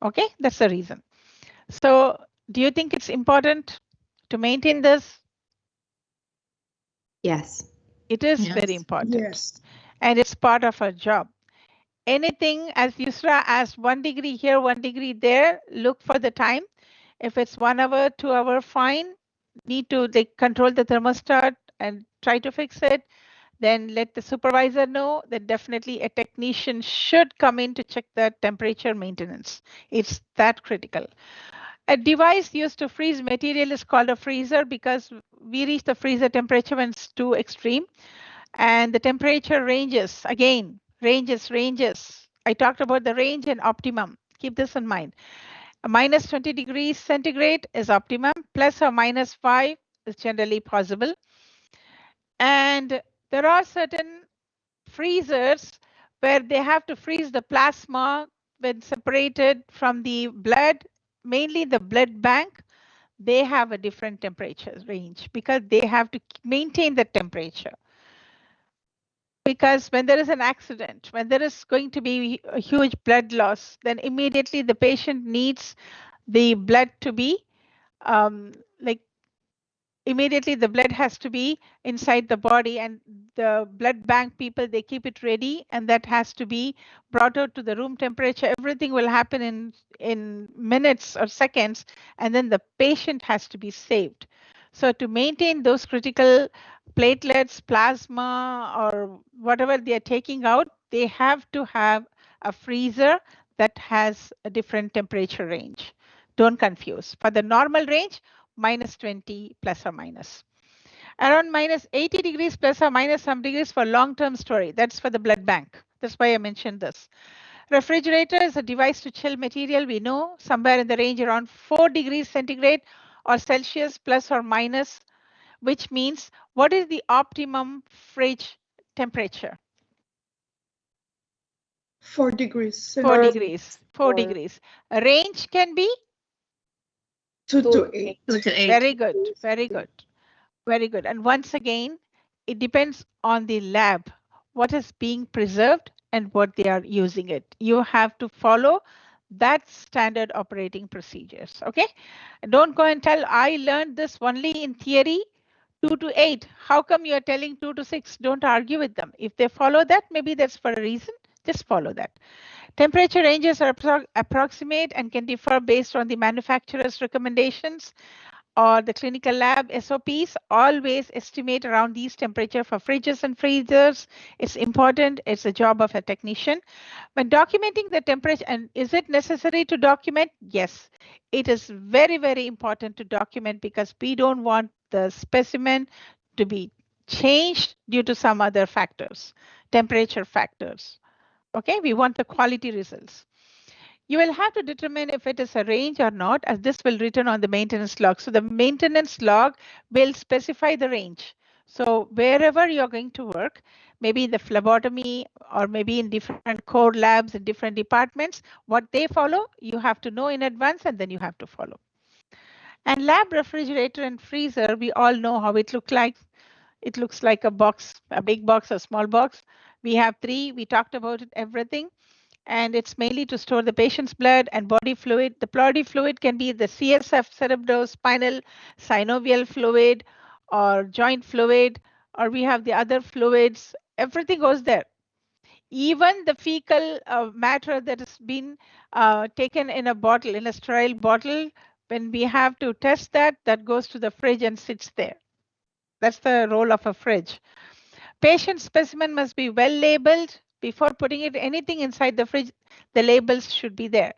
Okay, that's the reason. So do you think it's important to maintain this? Yes. It is Yes. very important. Yes. And it's part of our job. Anything, as Yusra asked, 1 degree here, 1 degree there, look for the time. If it's 1 hour, 2 hour, fine. Need to control the thermostat and try to fix it. Then let the supervisor know that definitely a technician should come in to check the temperature maintenance. It's that critical. A device used to freeze material is called a freezer because we reach the freezer temperature when it's too extreme. And the temperature ranges, again, ranges. I talked about the range and optimum. Keep this in mind. A minus 20 degrees centigrade is optimum, plus or minus 5 is generally possible. And there are certain freezers where they have to freeze the plasma when separated from the blood, mainly the blood bank. They have a different temperature range because they have to maintain the temperature. Because when there is an accident, when there is going to be a huge blood loss, then immediately the patient needs the blood to be immediately the blood has to be inside the body, and the blood bank people, they keep it ready, and that has to be brought out to the room temperature. Everything will happen in minutes or seconds, and then the patient has to be saved. So to maintain those critical platelets, plasma, or whatever they are taking out, they have to have a freezer that has a different temperature range. Don't confuse. For the normal range, minus 20 plus or minus. Around minus 80 degrees plus or minus some degrees for long-term storage. That's for the blood bank. That's why I mentioned this. Refrigerator is a device to chill material. We know somewhere in the range around 4 degrees centigrade or Celsius plus or minus, which means what is the optimum fridge temperature? 4 degrees. 4 degrees. 4 degrees. A range can be 2 to 8. 2 to 8. Very good. Very good. Very good. And once again, it depends on the lab, what is being preserved and what they are using it. You have to follow that standard operating procedures. Okay. Don't go and tell, I learned this only in theory, 2 to 8. How come you're telling 2 to 6? Don't argue with them. If they follow that, maybe that's for a reason. Just follow that. Temperature ranges are approximate and can differ based on the manufacturer's recommendations or the clinical lab SOPs. Always estimate around these temperature for fridges and freezers. It's important. It's a job of a technician. When documenting the temperature, and is it necessary to document? Yes, it is very, very important to document because we don't want the specimen to be changed due to some other factors, temperature factors. Okay, we want the quality results. You will have to determine if it is a range or not, as this will return on the maintenance log. So the maintenance log will specify the range. So wherever you're going to work, maybe in the phlebotomy or maybe in different core labs in different departments, what they follow, you have to know in advance and then you have to follow. And lab refrigerator and freezer, we all know how it looks like. It looks like a box, a big box, a small box. We have 3, we talked about it, everything. And it's mainly to store the patient's blood and body fluid. The body fluid can be the CSF, cerebrospinal, synovial fluid, or joint fluid, or we have the other fluids. Everything goes there. Even the fecal matter that has been taken in a bottle, in a sterile bottle, when we have to test that, that goes to the fridge and sits there. That's the role of a fridge. Patient specimen must be well labeled, before putting it anything inside the fridge, the labels should be there.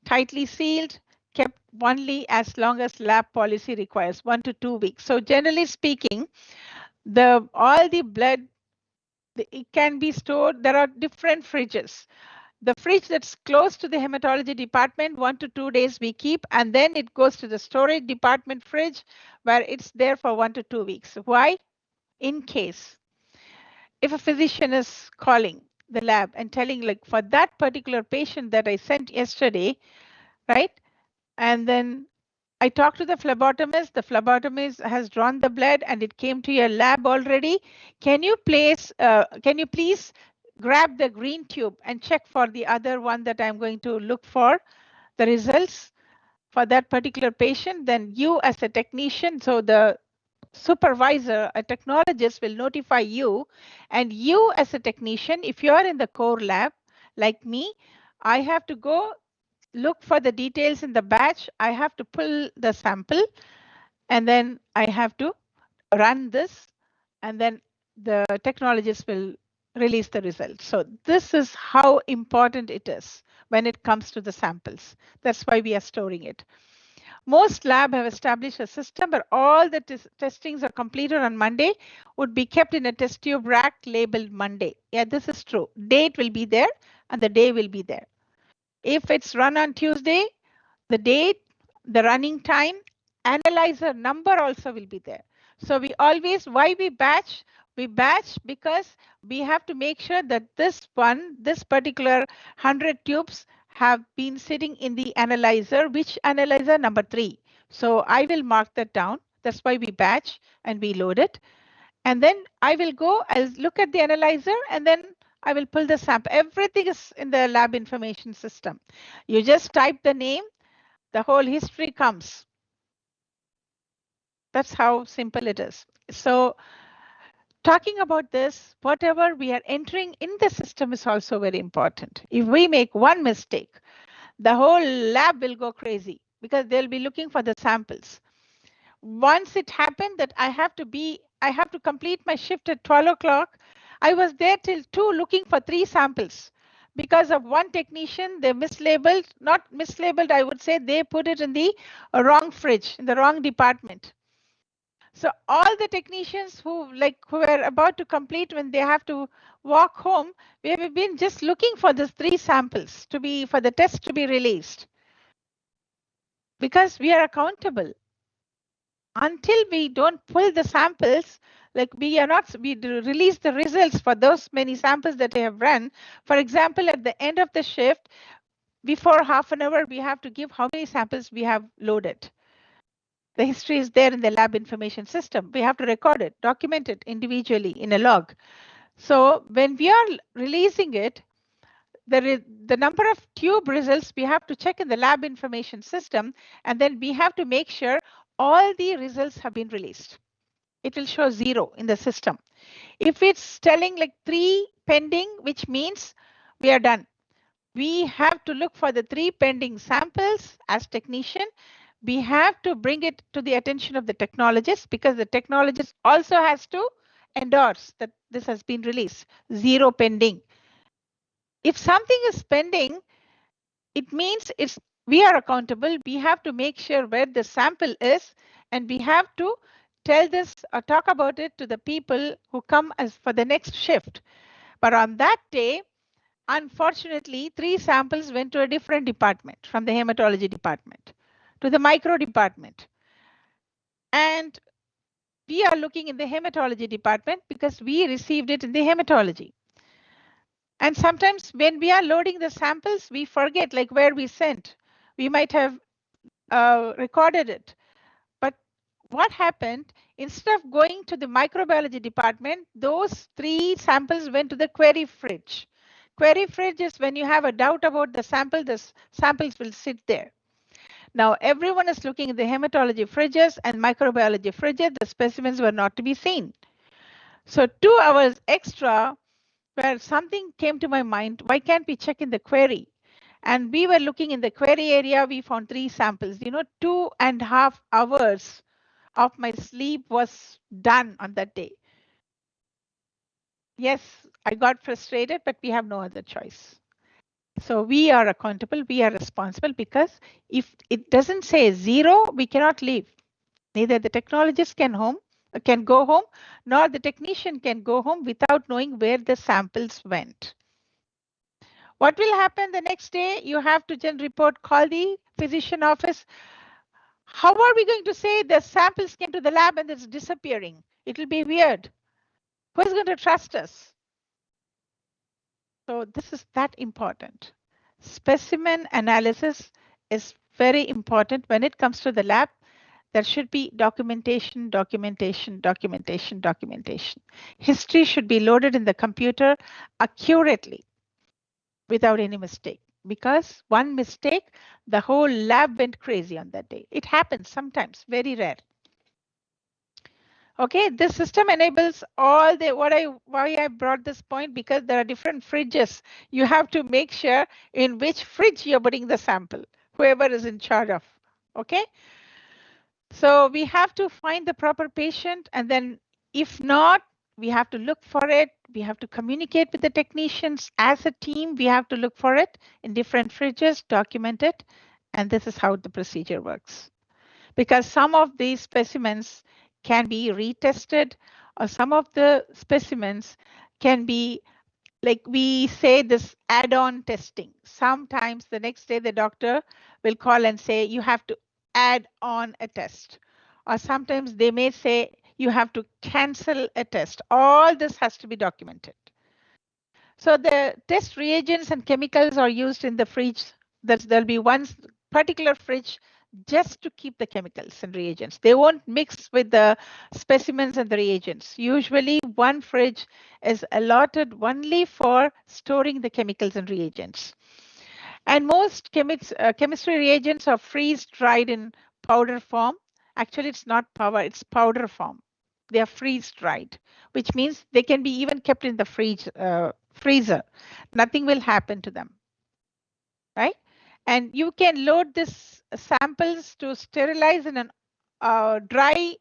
Tightly sealed, kept only as long as lab policy requires, 1 to 2 weeks. So generally speaking, all the blood, it can be stored. There are different fridges. The fridge that's close to the hematology department, 1 to 2 days we keep, and then it goes to the storage department fridge where it's there for 1 to 2 weeks. Why? In case if a physician is calling the lab and telling, like, for that particular patient that I sent yesterday, right? And then I talked to the phlebotomist has drawn the blood and it came to your lab already. Can you please grab the green tube and check for the other one that I'm going to look for the results for that particular patient? Then you as a technician, so the supervisor, a technologist will notify you, and you as a technician, if you are in the core lab like me, I have to go look for the details in the batch. I have to pull the sample and then I have to run this, and then the technologist will release the results. So this is how important it is when it comes to the samples. That's why we are storing it. Most labs have established a system where all the testings are completed on Monday, would be kept in a test tube rack labeled Monday. Yeah, this is true. Date will be there and the day will be there. If it's run on Tuesday, the date, the running time, analyzer number also will be there. So we always, why we batch? We batch because we have to make sure that this particular 100 tubes have been sitting in the analyzer. Which analyzer? Number 3. So I will mark that down. That's why we batch and we load it. And then I will go, I'll look at the analyzer, and then I will pull the sample. Everything is in the lab information system. You just type the name, the whole history comes. That's how simple it is. So talking about this, whatever we are entering in the system is also very important. If we make one mistake, the whole lab will go crazy because they'll be looking for the samples. Once it happened that I have to complete my shift at 12 o'clock. I was there till 2 looking for 3 samples. Because of one technician, they mislabeled, not mislabeled, I would say they put it in the wrong fridge, in the wrong department. So all the technicians who were about to complete, when they have to walk home, we have been just looking for these 3 samples for the test to be released. Because we are accountable. Until we don't pull the samples, we release the results for those many samples that they have run. For example, at the end of the shift, before half an hour, we have to give how many samples we have loaded. The history is there in the lab information system. We have to record it, document it individually in a log. So when we are releasing it, the number of tube results we have to check in the lab information system, and then we have to make sure all the results have been released. It will show 0 in the system. If it's telling 3 pending, which means we are done. We have to look for the 3 pending samples as technician. We have to bring it to the attention of the technologist, because the technologist also has to endorse that this has been released. 0 pending. If something is pending, it means we are accountable. We have to make sure where the sample is, and we have to tell this or talk about it to the people who come as for the next shift. But on that day, unfortunately, 3 samples went to a different department, from the hematology department to the micro department. And we are looking in the hematology department because we received it in the hematology. And sometimes when we are loading the samples, we forget where we sent. We might have recorded it. But what happened, instead of going to the microbiology department, those 3 samples went to the query fridge. Query fridge is when you have a doubt about the sample, the samples will sit there. Now everyone is looking at the hematology fridges and microbiology fridges. The specimens were not to be seen. So 2 hours extra, where something came to my mind, why can't we check in the query? And we were looking in the query area, we found 3 samples. 2.5 hours of my sleep was done on that day. Yes, I got frustrated, but we have no other choice. So we are accountable, we are responsible, because if it doesn't say 0, we cannot leave. Neither the technologist can go home, nor the technician can go home without knowing where the samples went. What will happen the next day? You have to then report, call the physician office. How are we going to say the samples came to the lab and it's disappearing? It will be weird. Who's going to trust us? So this is that important. Specimen analysis is very important when it comes to the lab. There should be documentation, documentation, documentation, documentation. History should be loaded in the computer accurately without any mistake, because one mistake, the whole lab went crazy on that day. It happens sometimes, very rare. Okay, this system enables all the, why I brought this point, because there are different fridges. You have to make sure in which fridge you're putting the sample, whoever is in charge of, okay? So we have to find the proper patient, and then if not, we have to look for it. We have to communicate with the technicians as a team. We have to look for it in different fridges, document it, and this is how the procedure works. Because some of these specimens can be retested, or some of the specimens can be, like we say, this add-on testing. Sometimes the next day the doctor will call and say you have to add on a test, or sometimes they may say you have to cancel a test. All this has to be documented. So the test reagents and chemicals are used in the fridge. There'll be one particular fridge just to keep the chemicals and reagents. They won't mix with the specimens and the reagents. Usually one fridge is allotted only for storing the chemicals and reagents. And most chemistry reagents are freeze-dried in powder form. Actually, it's not powder, it's powder form. They are freeze-dried, which means they can be even kept in the freezer. Nothing will happen to them, right? And you can load this samples to sterilize in a dry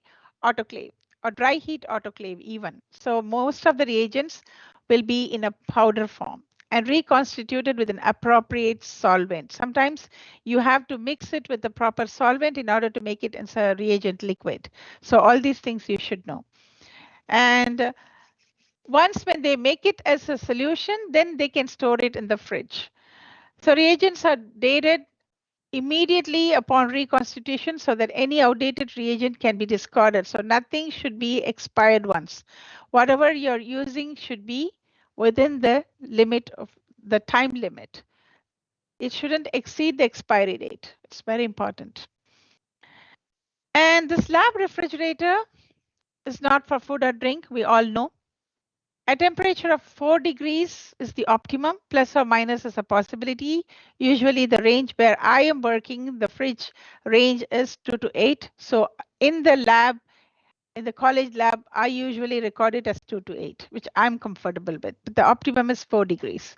autoclave or dry heat autoclave even. So most of the reagents will be in a powder form and reconstituted with an appropriate solvent. Sometimes you have to mix it with the proper solvent in order to make it as a reagent liquid. So all these things you should know. And once when they make it as a solution, then they can store it in the fridge. So reagents are dated immediately upon reconstitution so that any outdated reagent can be discarded. So nothing should be expired once. Whatever you're using should be within the limit of the time limit. It shouldn't exceed the expiry date. It's very important. And this lab refrigerator is not for food or drink, we all know. A temperature of 4 degrees is the optimum, plus or minus is a possibility. Usually the range where I am working, the fridge range is 2 to 8. So in the lab, in the college lab, I usually record it as 2 to 8, which I'm comfortable with. But the optimum is 4 degrees.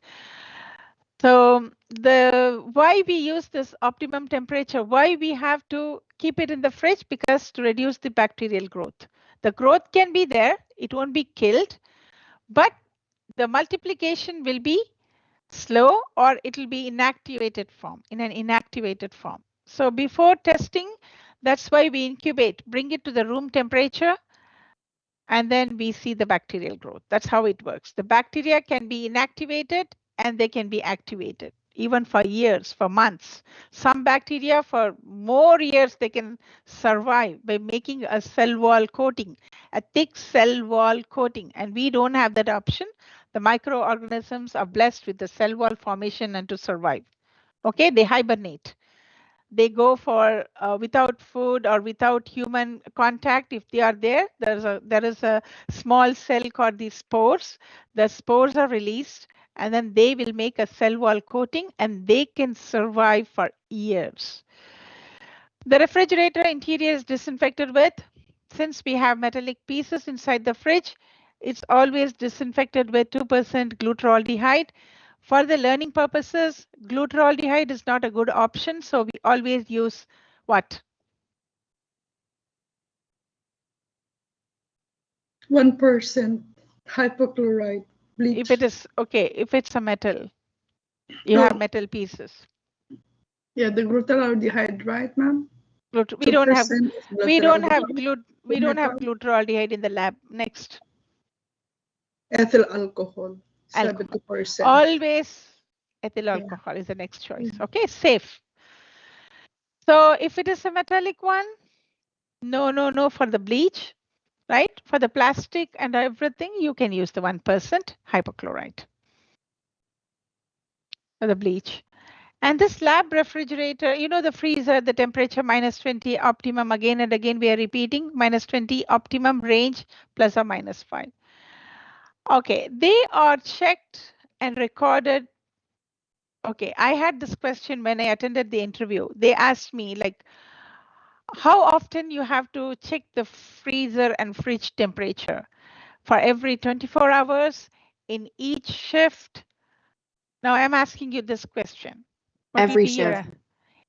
So why we use this optimum temperature, why we have to keep it in the fridge? Because to reduce the bacterial growth. The growth can be there, it won't be killed, but the multiplication will be slow, or it will be inactivated form, in an inactivated form. So before testing, that's why we incubate, bring it to the room temperature, and then we see the bacterial growth. That's how it works. The bacteria can be inactivated and they can be activated, even for years, for months. Some bacteria for more years, they can survive by making a cell wall coating, a thick cell wall coating, and we don't have that option. The microorganisms are blessed with the cell wall formation and to survive. Okay, they hibernate. They go for without food or without human contact. If they are there, there is a small cell called the spores. The spores are released, and then they will make a cell wall coating, and they can survive for years. The refrigerator interior is disinfected with, since we have metallic pieces inside the fridge, it's always disinfected with 2% glutaraldehyde. For the learning purposes, glutaraldehyde is not a good option, so we always use what? 1% hypochlorite, If it is, okay, if it's a metal, you have metal pieces. Yeah, the glutaraldehyde, right, ma'am? We don't have glutaraldehyde in the lab. Next. Ethyl alcohol, 70%. Always ethyl alcohol is the next choice. Okay, safe. So if it is a metallic one, no for the bleach, right? For the plastic and everything, you can use the 1% hypochlorite for the bleach. And this lab refrigerator, you know, the freezer, the temperature -20 optimum, again and again we are repeating, -20 optimum range plus or -5. Okay, they are checked and recorded. Okay, I had this question when I attended the interview. They asked me, like, how often you have to check the freezer and fridge temperature? For every 24 hours, in each shift? Now I'm asking you this question. Every shift.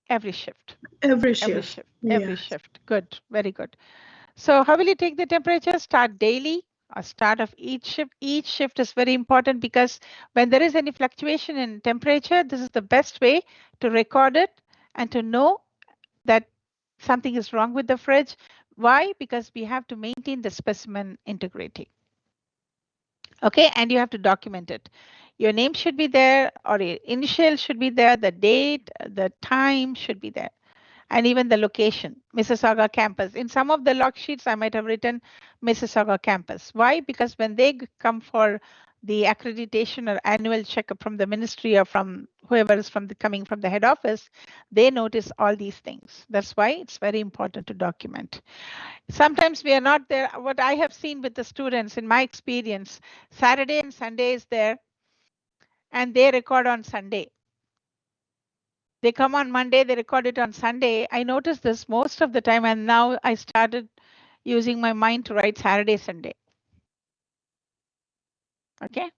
Every shift. Every shift. Every shift. Good. Very good. So how will you take the temperature? Start daily or start of each shift. Each shift is very important because when there is any fluctuation in temperature, this is the best way to record it and to know that something is wrong with the fridge. Why? Because we have to maintain the specimen integrity. Okay, and you have to document it. Your name should be there, or your initial should be there, the date, the time should be there, and even the location, Mississauga campus. In some of the log sheets, I might have written Mississauga campus. Why? Because when they come for the accreditation or annual checkup from the ministry or from whoever is coming from the head office, they notice all these things. That's why it's very important to document. Sometimes we are not there. What I have seen with the students in my experience, Saturday and Sunday is there, and they record on Sunday. They come on Monday, they record it on Sunday. I noticed this most of the time, and now I started using my mind to write Saturday, Sunday. Okay?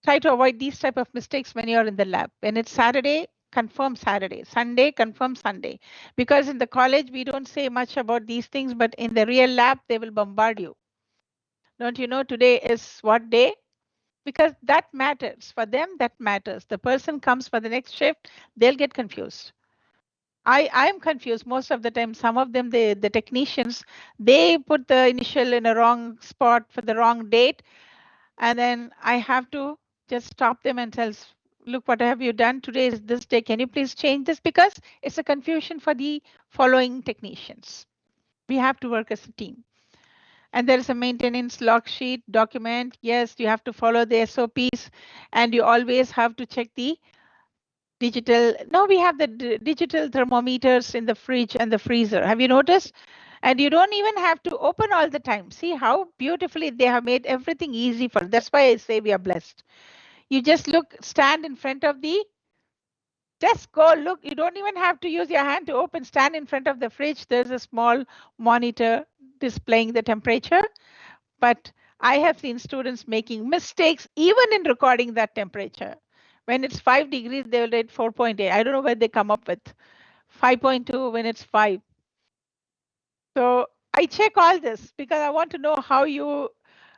Try to avoid these type of mistakes when you're in the lab. When it's Saturday, confirm Saturday. Sunday, confirm Sunday. Because in the college, we don't say much about these things, but in the real lab, they will bombard you. Don't you know today is what day? Because that matters. For them, that matters. The person comes for the next shift, they'll get confused. I'm confused most of the time. Some of them, the technicians, they put the initial in a wrong spot for the wrong date. And then I have to just stop them and tell, look, what have you done? Today is this day. Can you please change this? Because it's a confusion for the following technicians. We have to work as a team. And there is a maintenance log sheet document. Yes, you have to follow the SOPs, and you always have to check the digital. Now we have the digital thermometers in the fridge and the freezer. Have you noticed? And you don't even have to open all the time. See how beautifully they have made everything easy for. That's why I say we are blessed. You just look, stand in front of the, just go look. You don't even have to use your hand to open. Stand in front of the fridge. There's a small monitor displaying the temperature. But I have seen students making mistakes even in recording that temperature. When it's 5 degrees, they will rate 4.8. I don't know where they come up with 5.2 when it's 5. So I check all this because I want to know how you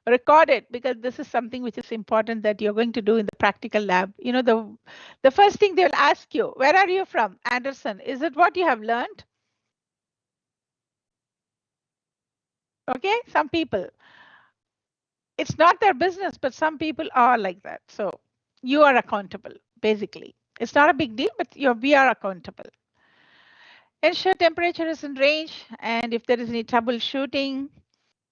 record it, because this is something which is important that you're going to do in the practical lab. You know, the first thing they'll ask you, where are you from? Anderson. Is it what you have learned? Okay, some people. It's not their business, but some people are like that. So you are accountable, basically. It's not a big deal, but we are accountable. Ensure temperature is in range, and if there is any troubleshooting,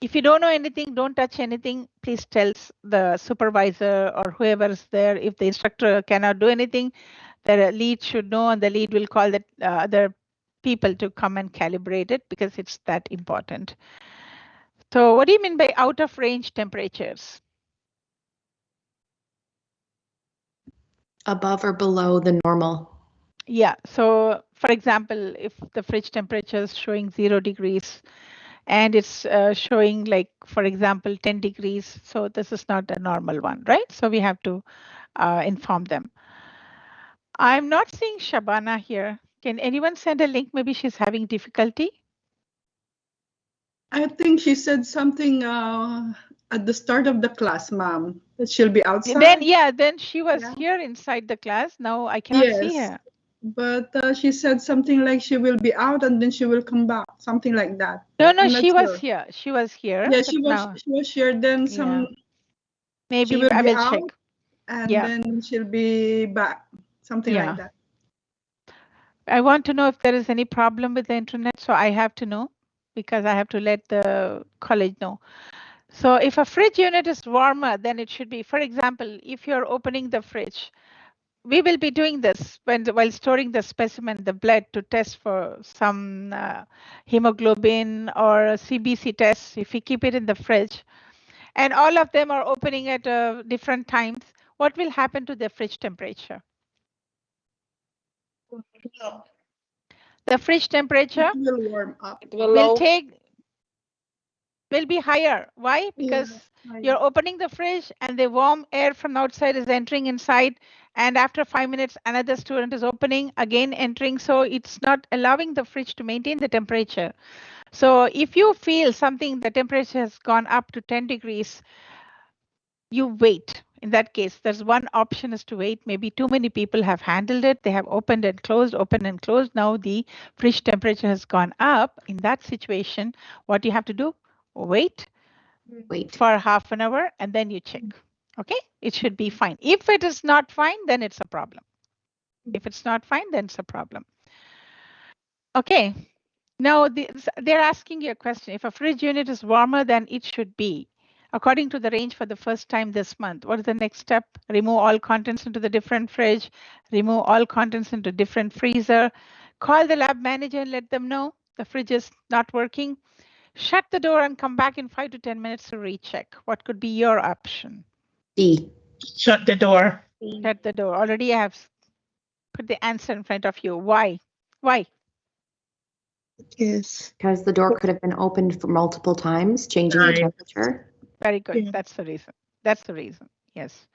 if you don't know anything, don't touch anything. Please tell the supervisor or whoever is there. If the instructor cannot do anything, the lead should know, and the lead will call the other people to come and calibrate it, because it's that important. So what do you mean by out of range temperatures? Above or below the normal. Yeah. So for example, if the fridge temperature is showing 0 degrees and it's showing, like, for example, 10 degrees. So this is not a normal one, right? So we have to inform them. I'm not seeing Shabana here. Can anyone send a link? Maybe she's having difficulty. I think she said something at the start of the class, ma'am, that she'll be outside. Then she was here inside the class. Now I cannot see her. But she said something like she will be out and then she will come back, something like that. No, she was here. She was here. Yeah, she was here. Then maybe she will I be will out, check. and then she'll be back, something like that. I want to know if there is any problem with the internet, so I have to know because I have to let the college know. So if a fridge unit is warmer, then it should be, for example, if you're opening the fridge, we will be doing this while storing the specimen, the blood, to test for some hemoglobin or CBC tests. If we keep it in the fridge and all of them are opening at different times, what will happen to the fridge temperature? The fridge temperature will warm up. Will be higher. Why? Because you're opening the fridge and the warm air from outside is entering inside, and after 5 minutes another student is opening, again entering, so it's not allowing the fridge to maintain the temperature. So if you feel something, the temperature has gone up to 10 degrees, you wait. In that case, there's one option is to wait. Maybe too many people have handled it. They have opened and closed, opened and closed. Now the fridge temperature has gone up. In that situation, what you have to do? Wait for half an hour and then you check. Okay, it should be fine. If it is not fine, then it's a problem. If it's not fine, then it's a problem. Okay, now they're asking you a question. If a fridge unit is warmer than it should be, according to the range for the first time this month, what is the next step? Remove all contents into the different fridge, remove all contents into different freezer, call the lab manager and let them know the fridge is not working. Shut the door and come back in 5 to 10 minutes to recheck. What could be your option? D. Shut the door. Shut the door. Already I have put the answer in front of you. Why? Why? Yes. Because the door could have been opened for multiple times, changing the temperature. Very good. That's the reason. That's the reason. Yes.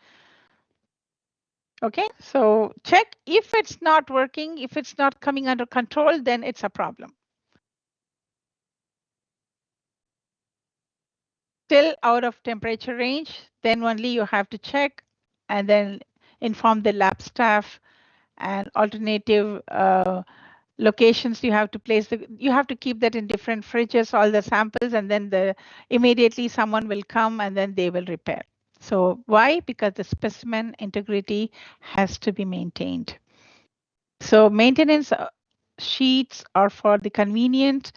Okay, so check if it's not working, if it's not coming under control, then it's a problem. Still out of temperature range, then only you have to check and then inform the lab staff and alternative locations you have to place. You have to keep that in different fridges, all the samples, and then immediately someone will come and then they will repair. So why? Because the specimen integrity has to be maintained. So maintenance sheets are for the convenience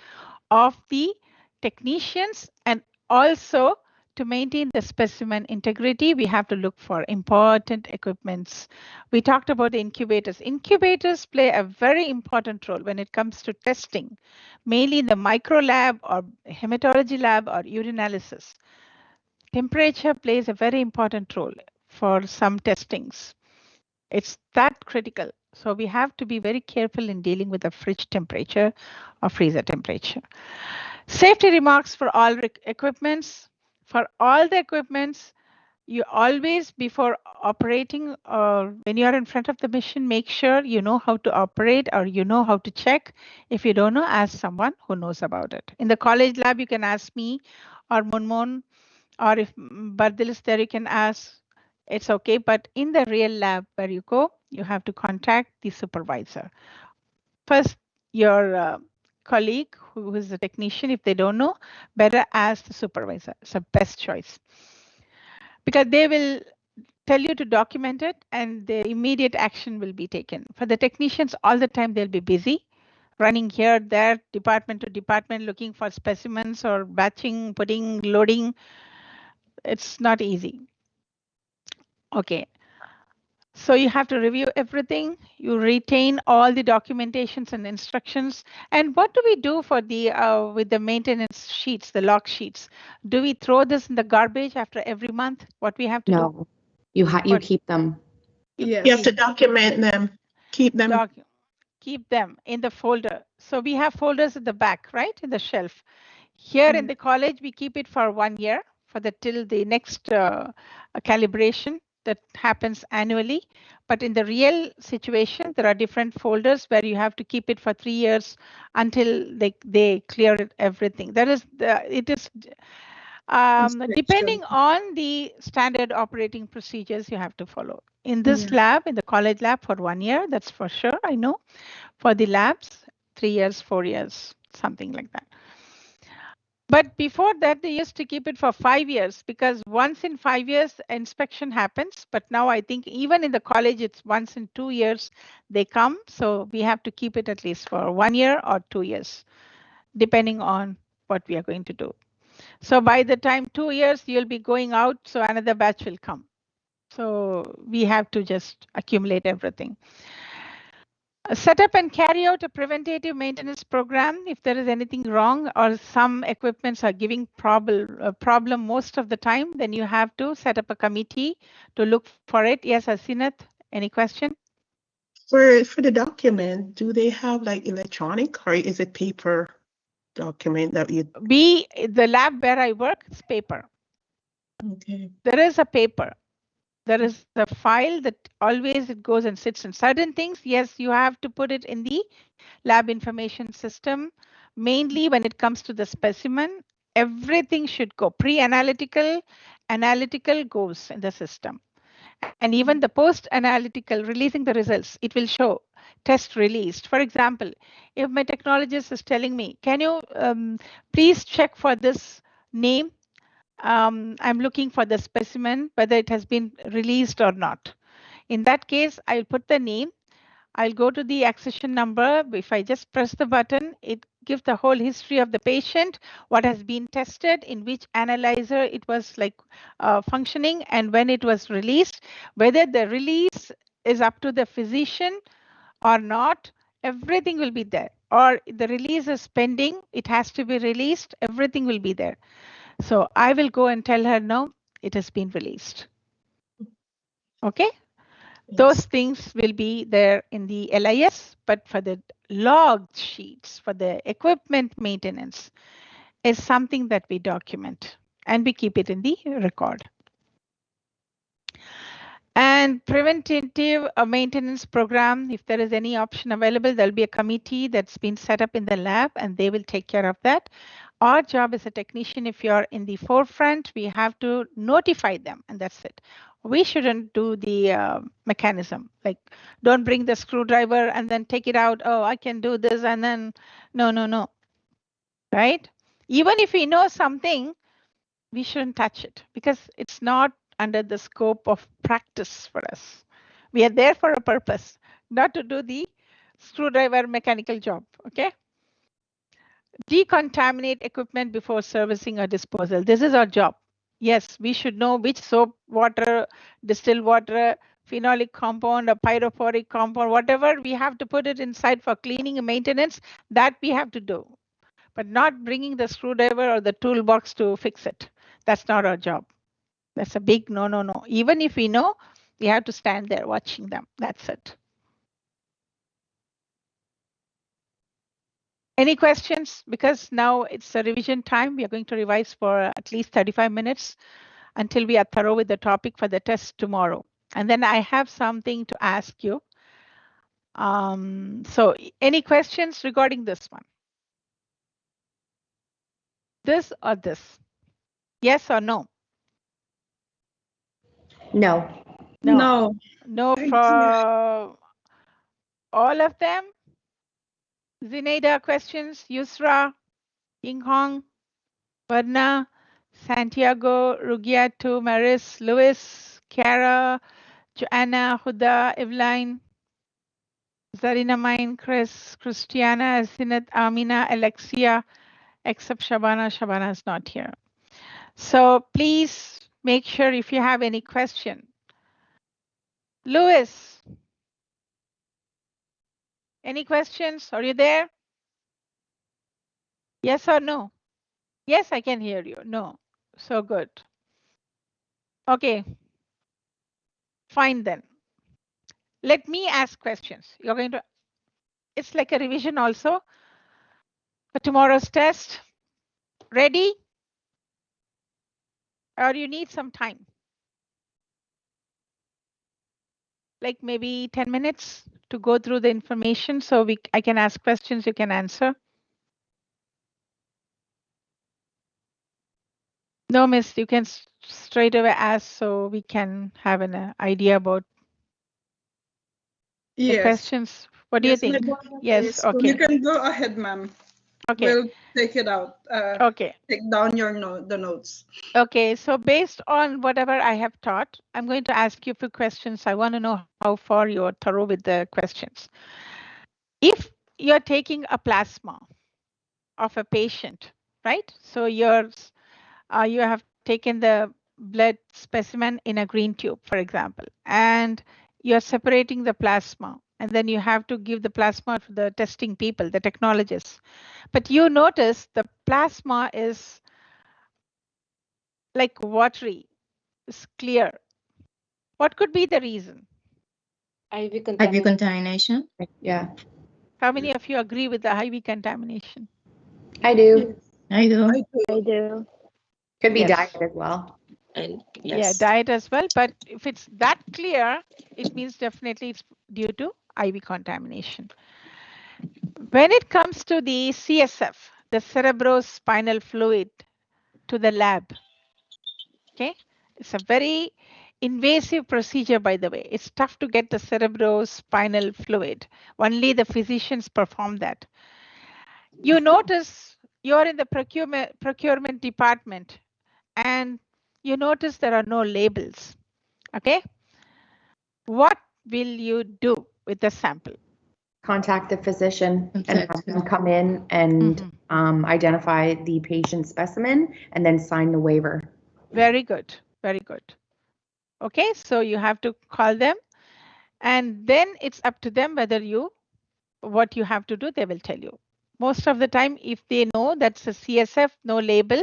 of the technicians, and also to maintain the specimen integrity, we have to look for important equipments. We talked about the incubators. Incubators play a very important role when it comes to testing, mainly in the micro lab or hematology lab or urinalysis. Temperature plays a very important role for some testings. It's that critical. So we have to be very careful in dealing with the fridge temperature or freezer temperature. Safety remarks for all equipments. For all the equipments, you always, before operating or when you are in front of the machine, make sure you know how to operate or you know how to check. If you don't know, ask someone who knows about it. In the college lab, you can ask me or Munmun, or if Bardil is there, you can ask. It's okay, but in the real lab where you go, you have to contact the supervisor. First, your colleague who is a technician, if they don't know, better ask the supervisor. It's the best choice. Because they will tell you to document it and the immediate action will be taken. For the technicians, all the time they'll be busy, running here, there, department to department, looking for specimens or batching, putting, loading. It's not easy. Okay. So you have to review everything. You retain all the documentations and instructions. And what do we do for the with the maintenance sheets, the log sheets? Do we throw this in the garbage after every month? What we have to do? No, you keep them. Yes. You have to document them. Keep them. Keep them in the folder. So we have folders at the back, right, in the shelf. Here in the college, we keep it for 1 year till the next calibration that happens annually. But in the real situation, there are different folders where you have to keep it for 3 years until they clear everything. That is, it is Depending on the standard operating procedures you have to follow. In this lab, in the college lab for 1 year, that's for sure, I know. For the labs, 3 years, 4 years, something like that. But before that, they used to keep it for 5 years because once in 5 years, inspection happens. But now I think even in the college, it's once in 2 years they come. So we have to keep it at least for 1 year or 2 years, depending on what we are going to do. So by the time 2 years, you'll be going out, so another batch will come. So we have to just accumulate everything. Set up and carry out a preventative maintenance program. If there is anything wrong or some equipments are giving problem most of the time, then you have to set up a committee to look for it. Yes, Asinath, any question? For the document, do they have like electronic or is it paper document that you? The lab where I work is paper. Okay. There is a paper. There is a file that always it goes and sits in certain things. Yes, you have to put it in the lab information system. Mainly when it comes to the specimen, everything should go pre-analytical, analytical goes in the system. And even the post-analytical releasing the results, it will show test released. For example, if my technologist is telling me, can you please check for this name? I'm looking for the specimen, whether it has been released or not. In that case, I'll put the name. I'll go to the accession number. If I just press the button, it gives the whole history of the patient, what has been tested, in which analyzer it was like functioning, and when it was released, whether the release is up to the physician or not, everything will be there. Or the release is pending, it has to be released, everything will be there. So I will go and tell her, no, it has been released. Okay. Yes. Those things will be there in the LIS, but for the log sheets, for the equipment maintenance, is something that we document and we keep it in the record. And preventative maintenance program, if there is any option available, there'll be a committee that's been set up in the lab and they will take care of that. Our job as a technician, if you're in the forefront, we have to notify them and that's it. We shouldn't do the mechanism, like don't bring the screwdriver and then take it out. Oh, I can do this and then no, right? Even if we know something, we shouldn't touch it because it's not under the scope of practice for us. We are there for a purpose, not to do the screwdriver mechanical job, okay? Decontaminate equipment before servicing or disposal. This is our job. Yes, we should know which soap, water, distilled water, phenolic compound, or pyrophoric compound, whatever we have to put it inside for cleaning and maintenance, that we have to do. But not bringing the screwdriver or the toolbox to fix it. That's not our job. That's a big no. Even if we know, we have to stand there watching them. That's it. Any questions? Because now it's a revision time. We are going to revise for at least 35 minutes until we are thorough with the topic for the test tomorrow. And then I have something to ask you. So any questions regarding this one? This or this? Yes or no? No. No for all of them? Zineda, questions? Yusra, Ying Hong, Varna, Santiago, Rugiato, Maris, Luis, Chiara, Joanna, Huda, Eveline, Zarina Mine, Chris, Christiana, Asinat, Amina, Alexia, except Shabana. Shabana is not here. So please make sure if you have any question. Louis, any questions? Are you there? Yes or no? Yes, I can hear you. No. So good. Okay. Fine then. Let me ask questions. You're going to, it's like a revision also for tomorrow's test. Ready? Or you need some time? Like maybe 10 minutes to go through the information so I can ask questions, you can answer. No, miss, you can straight away ask so we can have an idea about the Yes. questions. What do you Yes, think? madam. Yes, So okay. you can go ahead, ma'am. Okay. We'll take it out. Okay. Take down your the notes. Okay, so based on whatever I have taught, I'm going to ask you a few questions. I want to know how far you're thorough with the questions. If you're taking a plasma of a patient, right? So you have taken the blood specimen in a green tube, for example, and you're separating the plasma, and then you have to give the plasma to the testing people, the technologists. But you notice the plasma is like watery, it's clear. What could be the reason? IV contamination. Yeah, How many of you agree with the IV contamination? I do. I do. I do. Could be Yes. diet as well. And Yeah, yes, diet as well. But if it's that clear, it means definitely it's due to IV contamination. When it comes to the CSF, the cerebrospinal fluid, to the lab, okay, it's a very invasive procedure, by the way. It's tough to get the cerebrospinal fluid. Only the physicians perform that. You notice you're in the procurement department and you notice there are no labels. Okay. What will you do with the sample? Contact the physician and Contact have them him. come in and identify the patient specimen and then sign the waiver. Very good. Very good. Okay. So you have to call them and then it's up to them whether what you have to do, they will tell you. Most of the time, if they know that's a CSF, no label,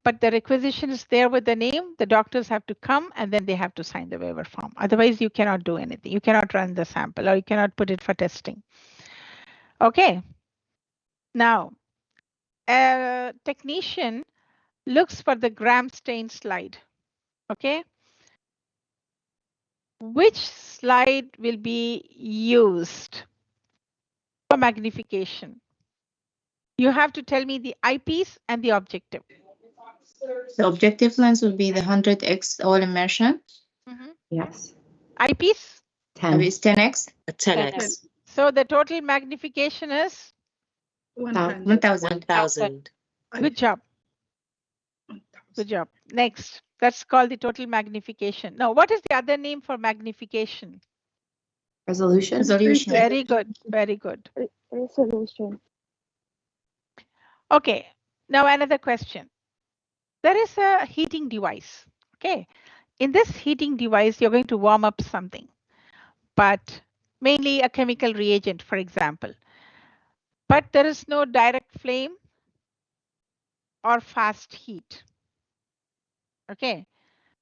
but the requisition is there with the name, the doctors have to come and then they have to sign the waiver form. Otherwise, you cannot do anything. You cannot run the sample or you cannot put it for testing. Okay. Now, a technician looks for the gram stain slide. Okay. Which slide will be used for magnification? You have to tell me the eyepiece and the objective. The objective lens will be the 100x all immersion. Yes. Eyepiece? 10. It's 10x. a 10x, So the total magnification is? 1,000. 1,000. Good job. Good job. Next, that's called the total magnification. Now, what is the other name for magnification? Resolution. Resolution. Very good. Very good. Resolution. Okay. Now another question. There is a heating device. Okay. In this heating device, you're going to warm up something, but mainly a chemical reagent, for example. But there is no direct flame or fast heat. Okay.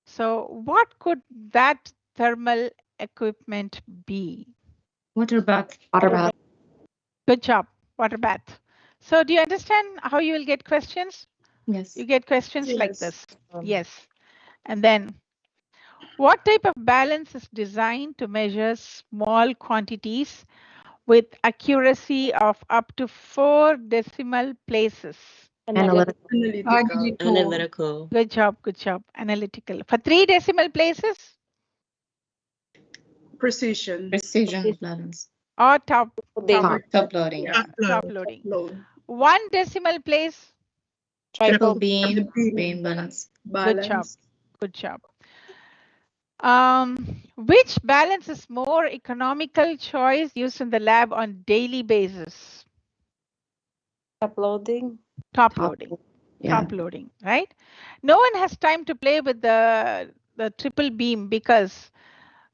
So what could that thermal equipment be? Water bath. Water bath. Good job. Water bath. So do you understand how you will get questions? Yes. You get questions like Yes. this. Yes. And then what type of balance is designed to measure small quantities with accuracy of up to 4 decimal places? Analytical. Analytical. Good job. Good job. Analytical. For 3 decimal places? Precision. Precision balance. Or top loading. Yeah. top loading. Load. 1 decimal place? Triple beam. Beam balance. Good job. Good job. Which balance is more economical choice used in the lab on daily basis? Top loading. Top loading. Yeah. Top loading, right? No one has time to play with the triple beam because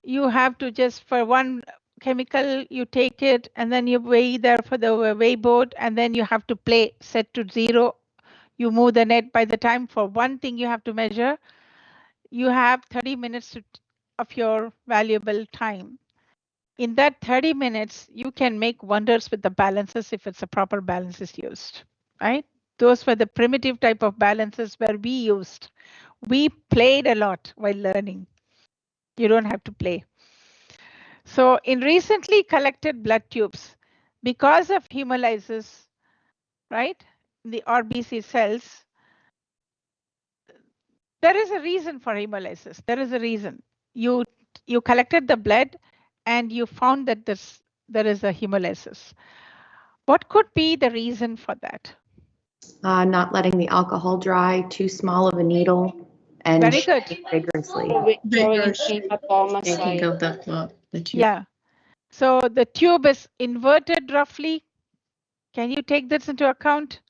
you have to just for one chemical, you take it and then you weigh there for the weigh board and then you have to play set to 0. You move the net. By the time for one thing you have to measure, you have 30 minutes of your valuable time. In that 30 minutes, you can make wonders with the balances if it's a proper balance is used, right? Those were the primitive type of balances where we used. We played a lot while learning. You don't have to play. So in recently collected blood tubes, because of hemolysis, right, the RBC cells, There is a reason for hemolysis. There is a reason. You collected the blood and you found that there is a hemolysis. What could be the reason for that? Not letting the alcohol dry, too small of a needle, and Very good. vigorously. Taking of the cloth. Yeah. So the tube is inverted roughly. Can you take this into account?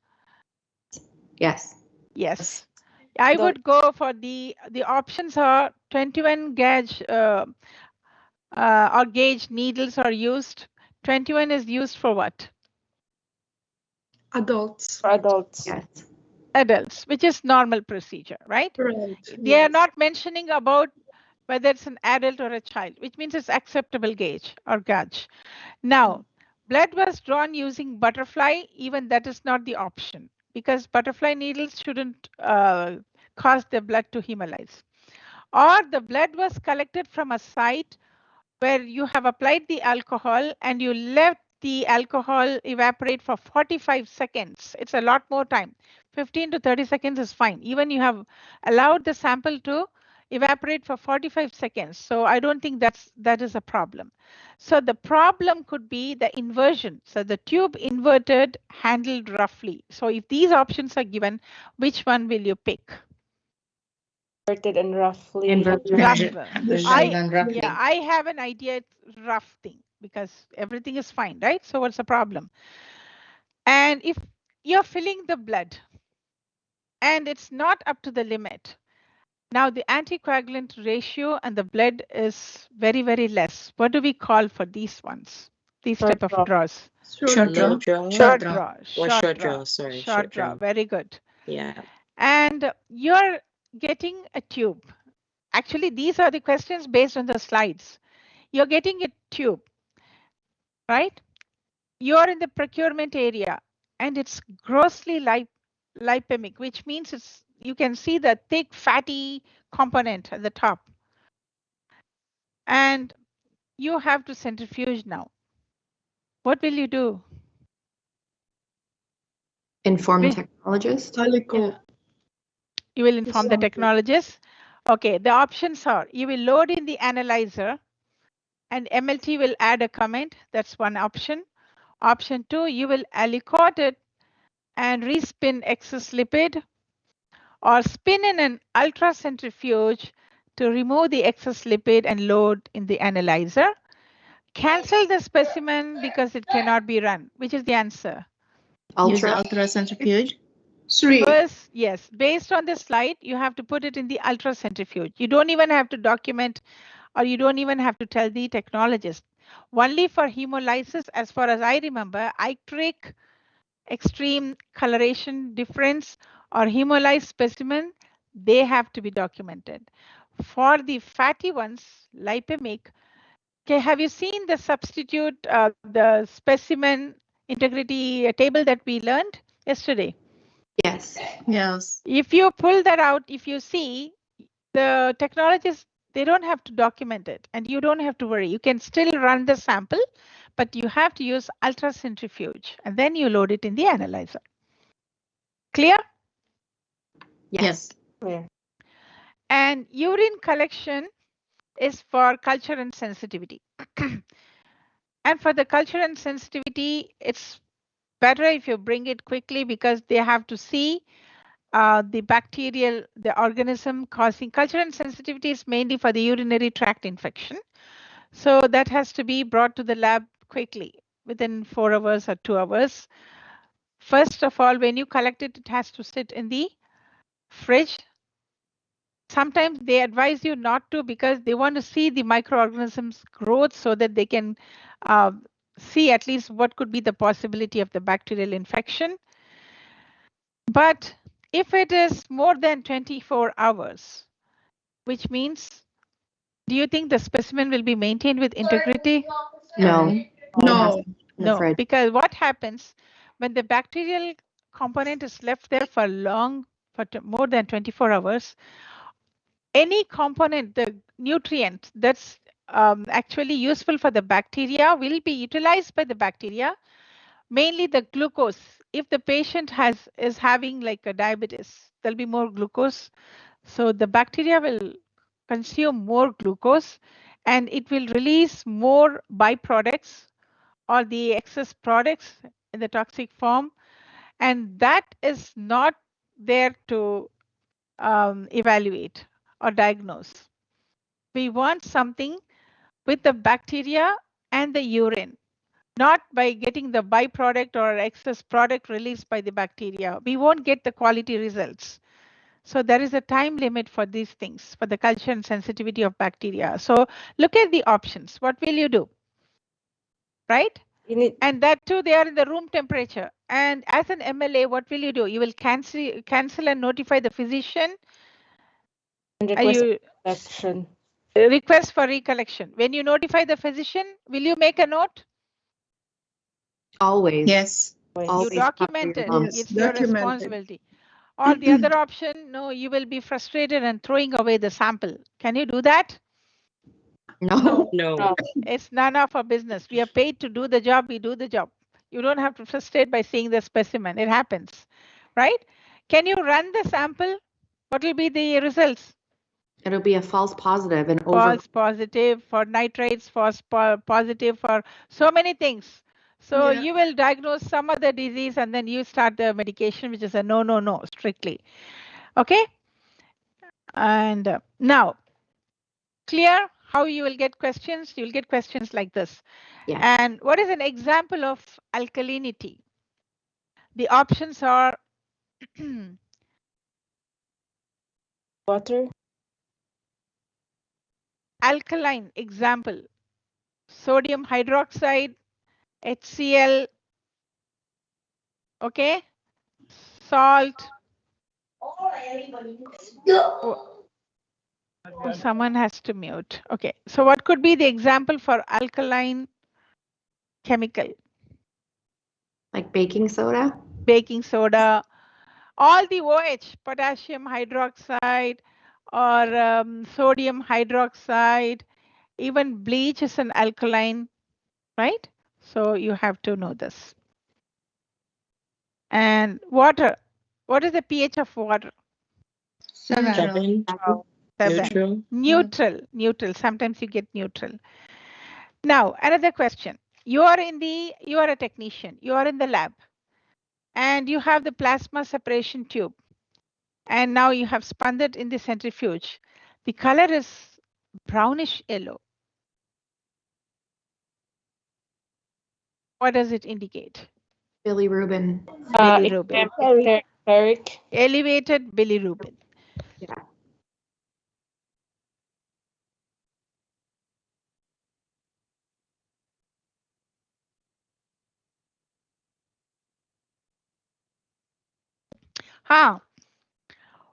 Yes. Yes. I would go for the options are 21 gauge or gauge needles are used. 21 is used for what? Adults. For adults. Yes. Adults, which is normal procedure, right? Right. They are not mentioning about whether it's an adult or a child, which means it's acceptable gauge or gauge. Now, blood was drawn using butterfly, even that is not the option because butterfly needles shouldn't cause the blood to hemolyze. Or the blood was collected from a site where you have applied the alcohol and you let the alcohol evaporate for 45 seconds. It's a lot more time. 15 to 30 seconds is fine. Even you have allowed the sample to evaporate for 45 seconds. So I don't think that is a problem. So the problem could be the inversion. So the tube inverted, handled roughly. So if these options are given, which one will you pick? Inverted and roughly. I have an idea. It's rough thing because everything is fine, right? So what's the problem? And if you're filling the blood and it's not up to the limit, now the anticoagulant ratio and the blood is very, very less. What do we call for these ones? These type of draws? Short draw. Short draw. Short draw. Sorry. Short draw. Very good. Yeah. And you're getting a tube. Actually, these are the questions based on the slides. You're getting a tube, right? You're in the procurement area and it's grossly lipemic, which means you can see the thick fatty component at the top. And you have to centrifuge now. What will you do? Inform the technologist. Yeah. You will inform the technologist. Okay, the options are you will load in the analyzer and MLT will add a comment. That's one option. Option 2, you will aliquot it and respin excess lipid or spin in an ultracentrifuge to remove the excess lipid and load in the analyzer. Cancel the specimen because it cannot be run. Which is the answer? Use ultracentrifuge. First, yes, based on the slide, you have to put it in the ultracentrifuge. You don't even have to document or you don't even have to tell the technologist. Only for hemolysis, as far as I remember, icteric extreme coloration difference or hemolyzed specimen, they have to be documented. For the fatty ones, lipemic, okay, have you seen the substitute, the specimen integrity table that we learned yesterday? Yes. Yes. If you pull that out, if you see the technologists, they don't have to document it and you don't have to worry. You can still run the sample, but you have to use ultracentrifuge and then you load it in the analyzer. Clear? Yes. Clear. And urine collection is for culture and sensitivity. And for the culture and sensitivity, it's better if you bring it quickly because they have to see the bacterial, the organism causing culture and sensitivity is mainly for the urinary tract infection. So that has to be brought to the lab quickly within 4 hours or 2 hours. First of all, when you collect it, it has to sit in the fridge. Sometimes they advise you not to because they want to see the microorganisms growth so that they can see at least what could be the possibility of the bacterial infection. But if it is more than 24 hours, which means, do you think the specimen will be maintained with integrity? No. No, because what happens when the bacterial component is left there for more than 24 hours, any component, the nutrient that's actually useful for the bacteria will be utilized by the bacteria, mainly the glucose. If the patient is having like a diabetes, there'll be more glucose. So the bacteria will consume more glucose and it will release more byproducts or the excess products in the toxic form. And that is not there to evaluate or diagnose. We want something with the bacteria and the urine, not by getting the byproduct or excess product released by the bacteria. We won't get the quality results. So there is a time limit for these things, for the culture and sensitivity of bacteria. So look at the options. What will you do? Right? And that too, they are in the room temperature. And as an MLA, what will you do? You will cancel and notify the physician. Request for recollection. When you notify the physician, will you make a note? Always. Yes. Always You document it. Yes, It's your responsibility. Or the other option, no, you will be frustrated and throwing away the sample. Can you do that? No. No. It's none of our business. We are paid to do the job. We do the job. You don't have to frustrate by seeing the specimen. It happens, right? Can you run the sample? What will be the results? It'll be a false positive and False positive for nitrates, false positive for so many things. So you will diagnose some other disease and then you start the medication, which is a no, strictly. Okay. And now, clear how you will get questions? You will get questions like this. Yes. And what is an example of alkalinity? The options are Water. Alkaline, example, sodium hydroxide, HCl, okay, salt. Oh, someone has to mute. Okay, so what could be the example for alkaline chemical? Like baking soda? Baking soda, all the OH, potassium hydroxide or sodium hydroxide, even bleach is an alkaline, right? So you have to know this. And water, what is the pH of water? 7. Neutral. Neutral. Sometimes you get neutral. Now, another question. You are a technician. You are in the lab and you have the plasma separation tube. And now you have spun it in the centrifuge. The color is brownish yellow. What does it indicate? Bilirubin. Bilirubin. Elevated bilirubin. Yeah.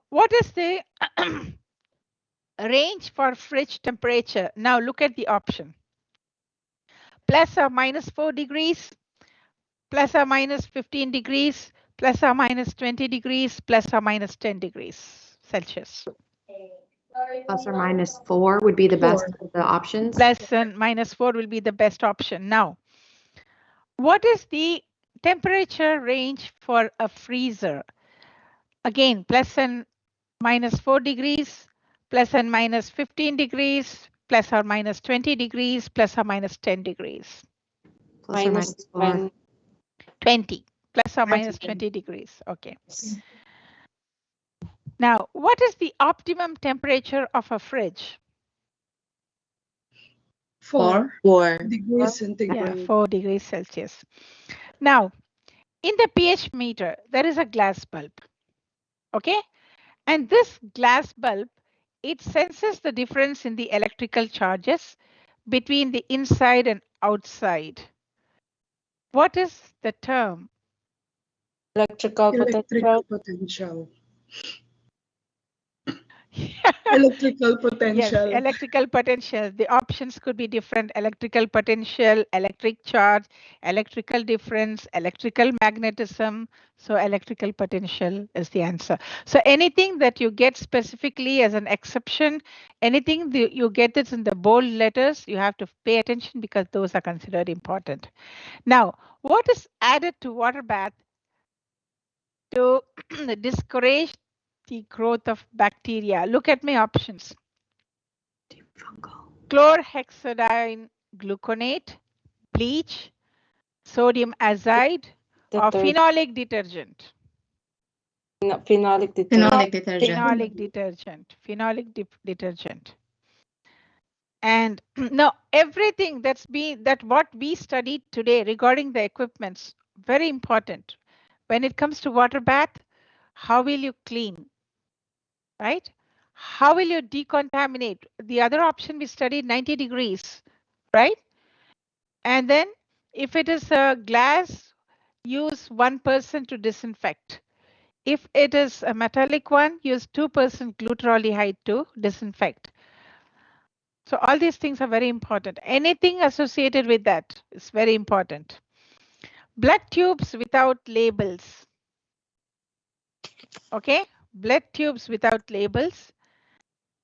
What is the range for fridge temperature? Now look at the option. Plus or minus 4 degrees, plus or minus 15 degrees, plus or minus 20 degrees, plus or minus 10 degrees Celsius. Plus or minus 4 would be the best of the options. Plus and minus 4 will be the best option. Now, what is the temperature range for a freezer? Again, plus and minus 4 degrees, plus and minus 15 degrees, plus or minus 20 degrees, plus or minus 10 degrees. Plus or minus 4. 20, plus or minus 20 degrees. Okay. Now, what is the optimum temperature of a fridge? 4 4 degrees centigrade. Yeah, 4 degrees Celsius. Now, in the pH meter, there is a glass bulb. Okay. And this glass bulb, it senses the difference in the electrical charges between the inside and outside. What is the term? Electrical potential. Electrical potential. Yes, electrical potential. The options could be different: electrical potential, electric charge, electrical difference, electrical magnetism. So electrical potential is the answer. So anything that you get specifically as an exception, anything that you get it in the bold letters, you have to pay attention because those are considered important. Now, what is added to water bath to discourage the growth of bacteria. Look at my options. Chlorhexidine gluconate, bleach, sodium azide, or phenolic detergent. Phenolic detergent. Phenolic detergent. Phenolic detergent. Phenolic detergent. And now everything that what we studied today regarding the equipments, very important. When it comes to water bath, how will you clean, right? How will you decontaminate? The other option we studied 90 degrees, right? And then if it is a glass, use 1% to disinfect. If it is a metallic one, use 2% glutaraldehyde to disinfect. So all these things are very important. Anything associated with that is very important. Blood tubes without labels. Okay, blood tubes without labels.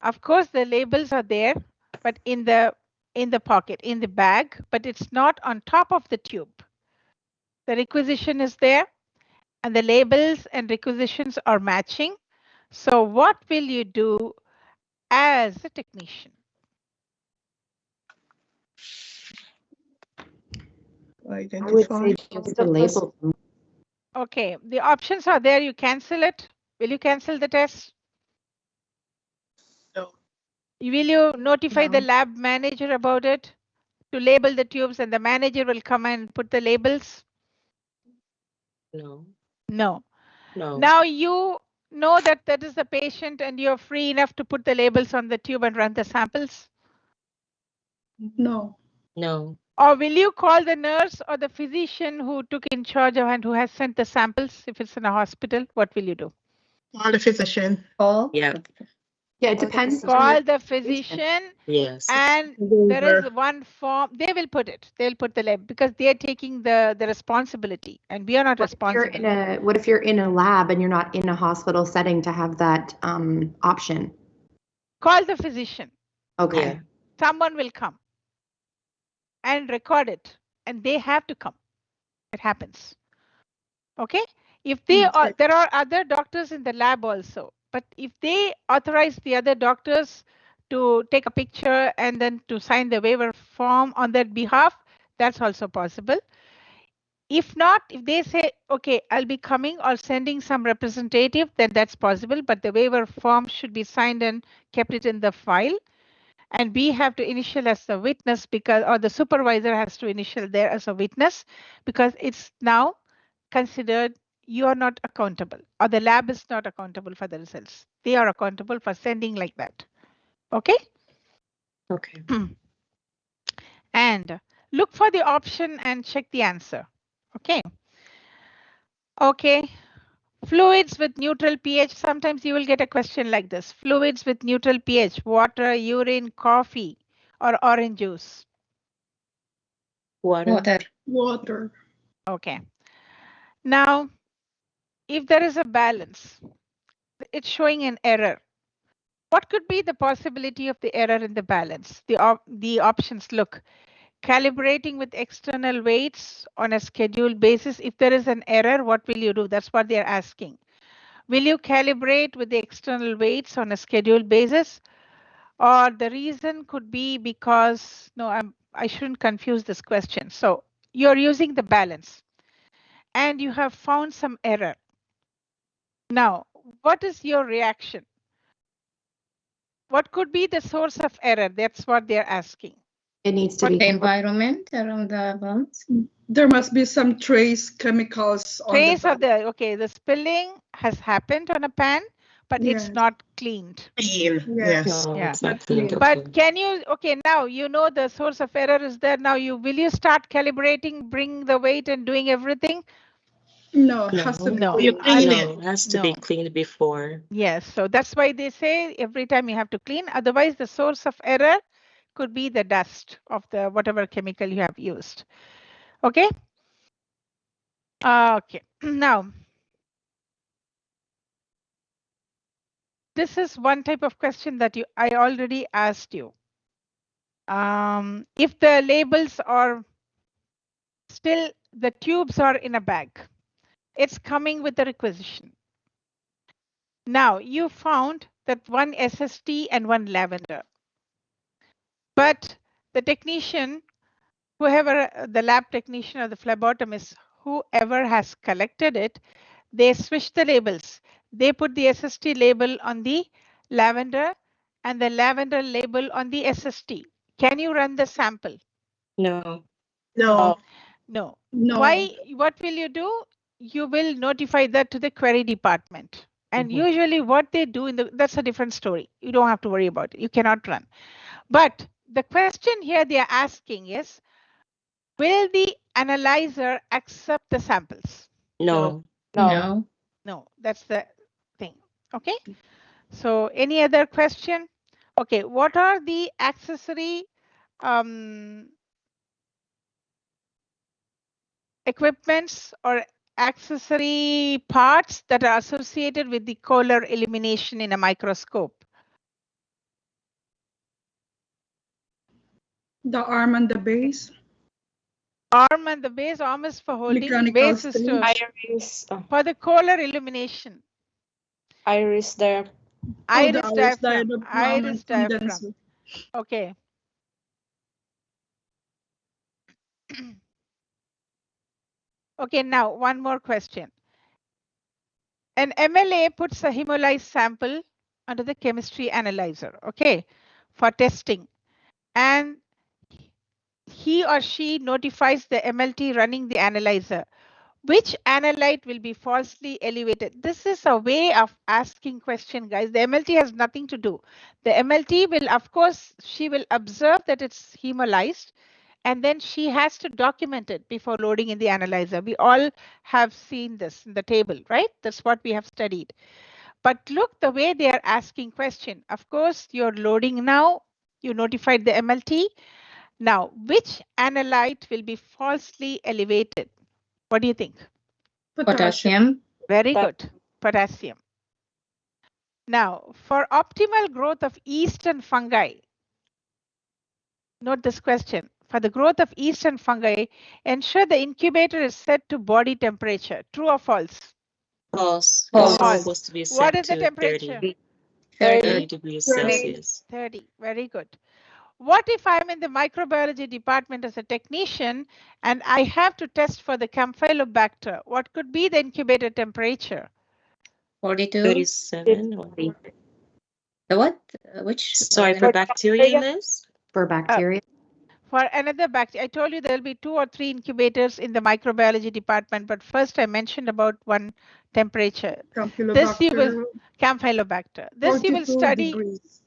Of course, the labels are there, but in the pocket, in the bag, but it's not on top of the tube. The requisition is there, and the labels and requisitions are matching. So what will you do as a technician? I would say just the label. Okay, the options are there. You cancel it. Will you cancel the test? No. Will you notify the lab manager about it to label the tubes, and the manager will come and put the labels? No. No. No. Now you know that that is the patient and you're free enough to put the labels on the tube and run the samples? No. No. Or will you call the nurse or the physician who took in charge of and who has sent the samples if it's in a hospital? What will you do? Call the physician. Call. Yeah. Yeah, it depends. Call the physician. Yes. And there is one form, they will put it. They'll put the label because they're taking the responsibility and we are not responsible. What if you're in a lab and you're not in a hospital setting to have that option? Call the physician. Okay. Yeah. Someone will come and record it, and they have to come. It happens. Okay? If they are, there are other doctors in the lab also, but if they authorize the other doctors to take a picture and then to sign the waiver form on their behalf, that's also possible. If not, if they say, okay, I'll be coming or sending some representative, then that's possible, but the waiver form should be signed and kept it in the file. And we have to initial as the witness because, or the supervisor has to initial there as a witness because it's now considered you are not accountable or the lab is not accountable for the results. They are accountable for sending like that. Okay? Okay. And look for the option and check the answer. Okay. Okay. Fluids with neutral pH. Sometimes you will get a question like this. Fluids with neutral pH, water, urine, coffee, or orange juice. Water. Water. Okay. Now, if there is a balance, it's showing an error. What could be the possibility of the error in the balance? The options look. Calibrating with external weights on a scheduled basis. If there is an error, what will you do? That's what they're asking. Will you calibrate with the external weights on a scheduled basis? Or the reason could be because, no, I shouldn't confuse this question. So you're using the balance and you have found some error. Now, what is your reaction? What could be the source of error? That's what they're asking. It needs to be the environment around the balance. There must be some trace chemicals on the trace of the, okay, the spilling has happened on a pan, but Yes. it's not cleaned. Clean. Yes. Yes. No, Yeah. it's not clean. But can you, okay, now you know the source of error is there. Now will you start calibrating, bring the weight and doing everything? No, it has to be No. You clean. clean No, it. it has to be cleaned before. Yes, so that's why they say every time you have to clean. Otherwise, the source of error could be the dust of the whatever chemical you have used. Okay. Okay. Now, this is one type of question that I already asked you. If the labels are still, the tubes are in a bag, it's coming with the requisition. Now you found that one SST and one lavender. But the technician, whoever the lab technician or the phlebotomist, whoever has collected it, they switch the labels. They put the SST label on the lavender and the lavender label on the SST. Can you run the sample? No. No. No. No. Why? What will you do? You will notify that to the query department. And usually what they do that's a different story. You don't have to worry about it. You cannot run. But the question here they are asking is, will the analyzer accept the samples? No. No. No, that's the thing. Okay. So any other question? Okay, what are the accessory equipments or accessory parts that are associated with the color illumination in a microscope? The arm and the base. Arm and the base. Arm is for holding. Mechanical Base is to Iris. for the color illumination. Iris there. Iris the diaphragm. diaphragm Iris and diaphragm. condenser. Okay. Okay, now one more question. An MLA puts a hemolyzed sample under the chemistry analyzer, okay, for testing. And he or she notifies the MLT running the analyzer. Which analyte will be falsely elevated? This is a way of asking question, guys. The MLT has nothing to do. The MLT will, of course, she will observe that it's hemolyzed, and then she has to document it before loading in the analyzer. We all have seen this in the table, right? That's what we have studied. But look the way they are asking question. Of course, you're loading now. You notified the MLT. Now, which analyte will be falsely elevated? What do you think? Potassium. Very good. Potassium. Now, for optimal growth of yeast and fungi, note this question. For the growth of yeast and fungi, ensure the incubator is set to body temperature. True or false? False. False. It's supposed to be set What is the to temperature? 30 degrees Celsius. 30. Very good. What if I'm in the microbiology department as a technician and I have to test for the Campylobacter? What could be the incubator temperature? 42. 37. The what? Which? Sorry, for bacteria, Liz? For bacteria. For another bacteria, I told you there will be 2 or 3 incubators in the microbiology department, but first I mentioned about one temperature. This you will, Campylobacter. This you will study. Degrees.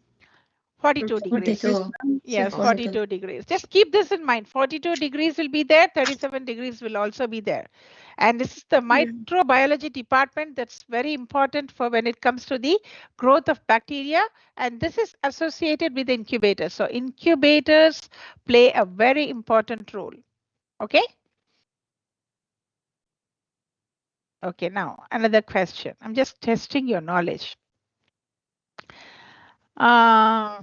42 degrees. 42. Yes, 42. 42 degrees. Just keep this in mind. 42 degrees will be there. 37 degrees will also be there. And this is the microbiology department that's very important for when it comes to the growth of bacteria. And this is associated with incubators. So incubators play a very important role. Okay. Okay, now another question. I'm just testing your knowledge. Now,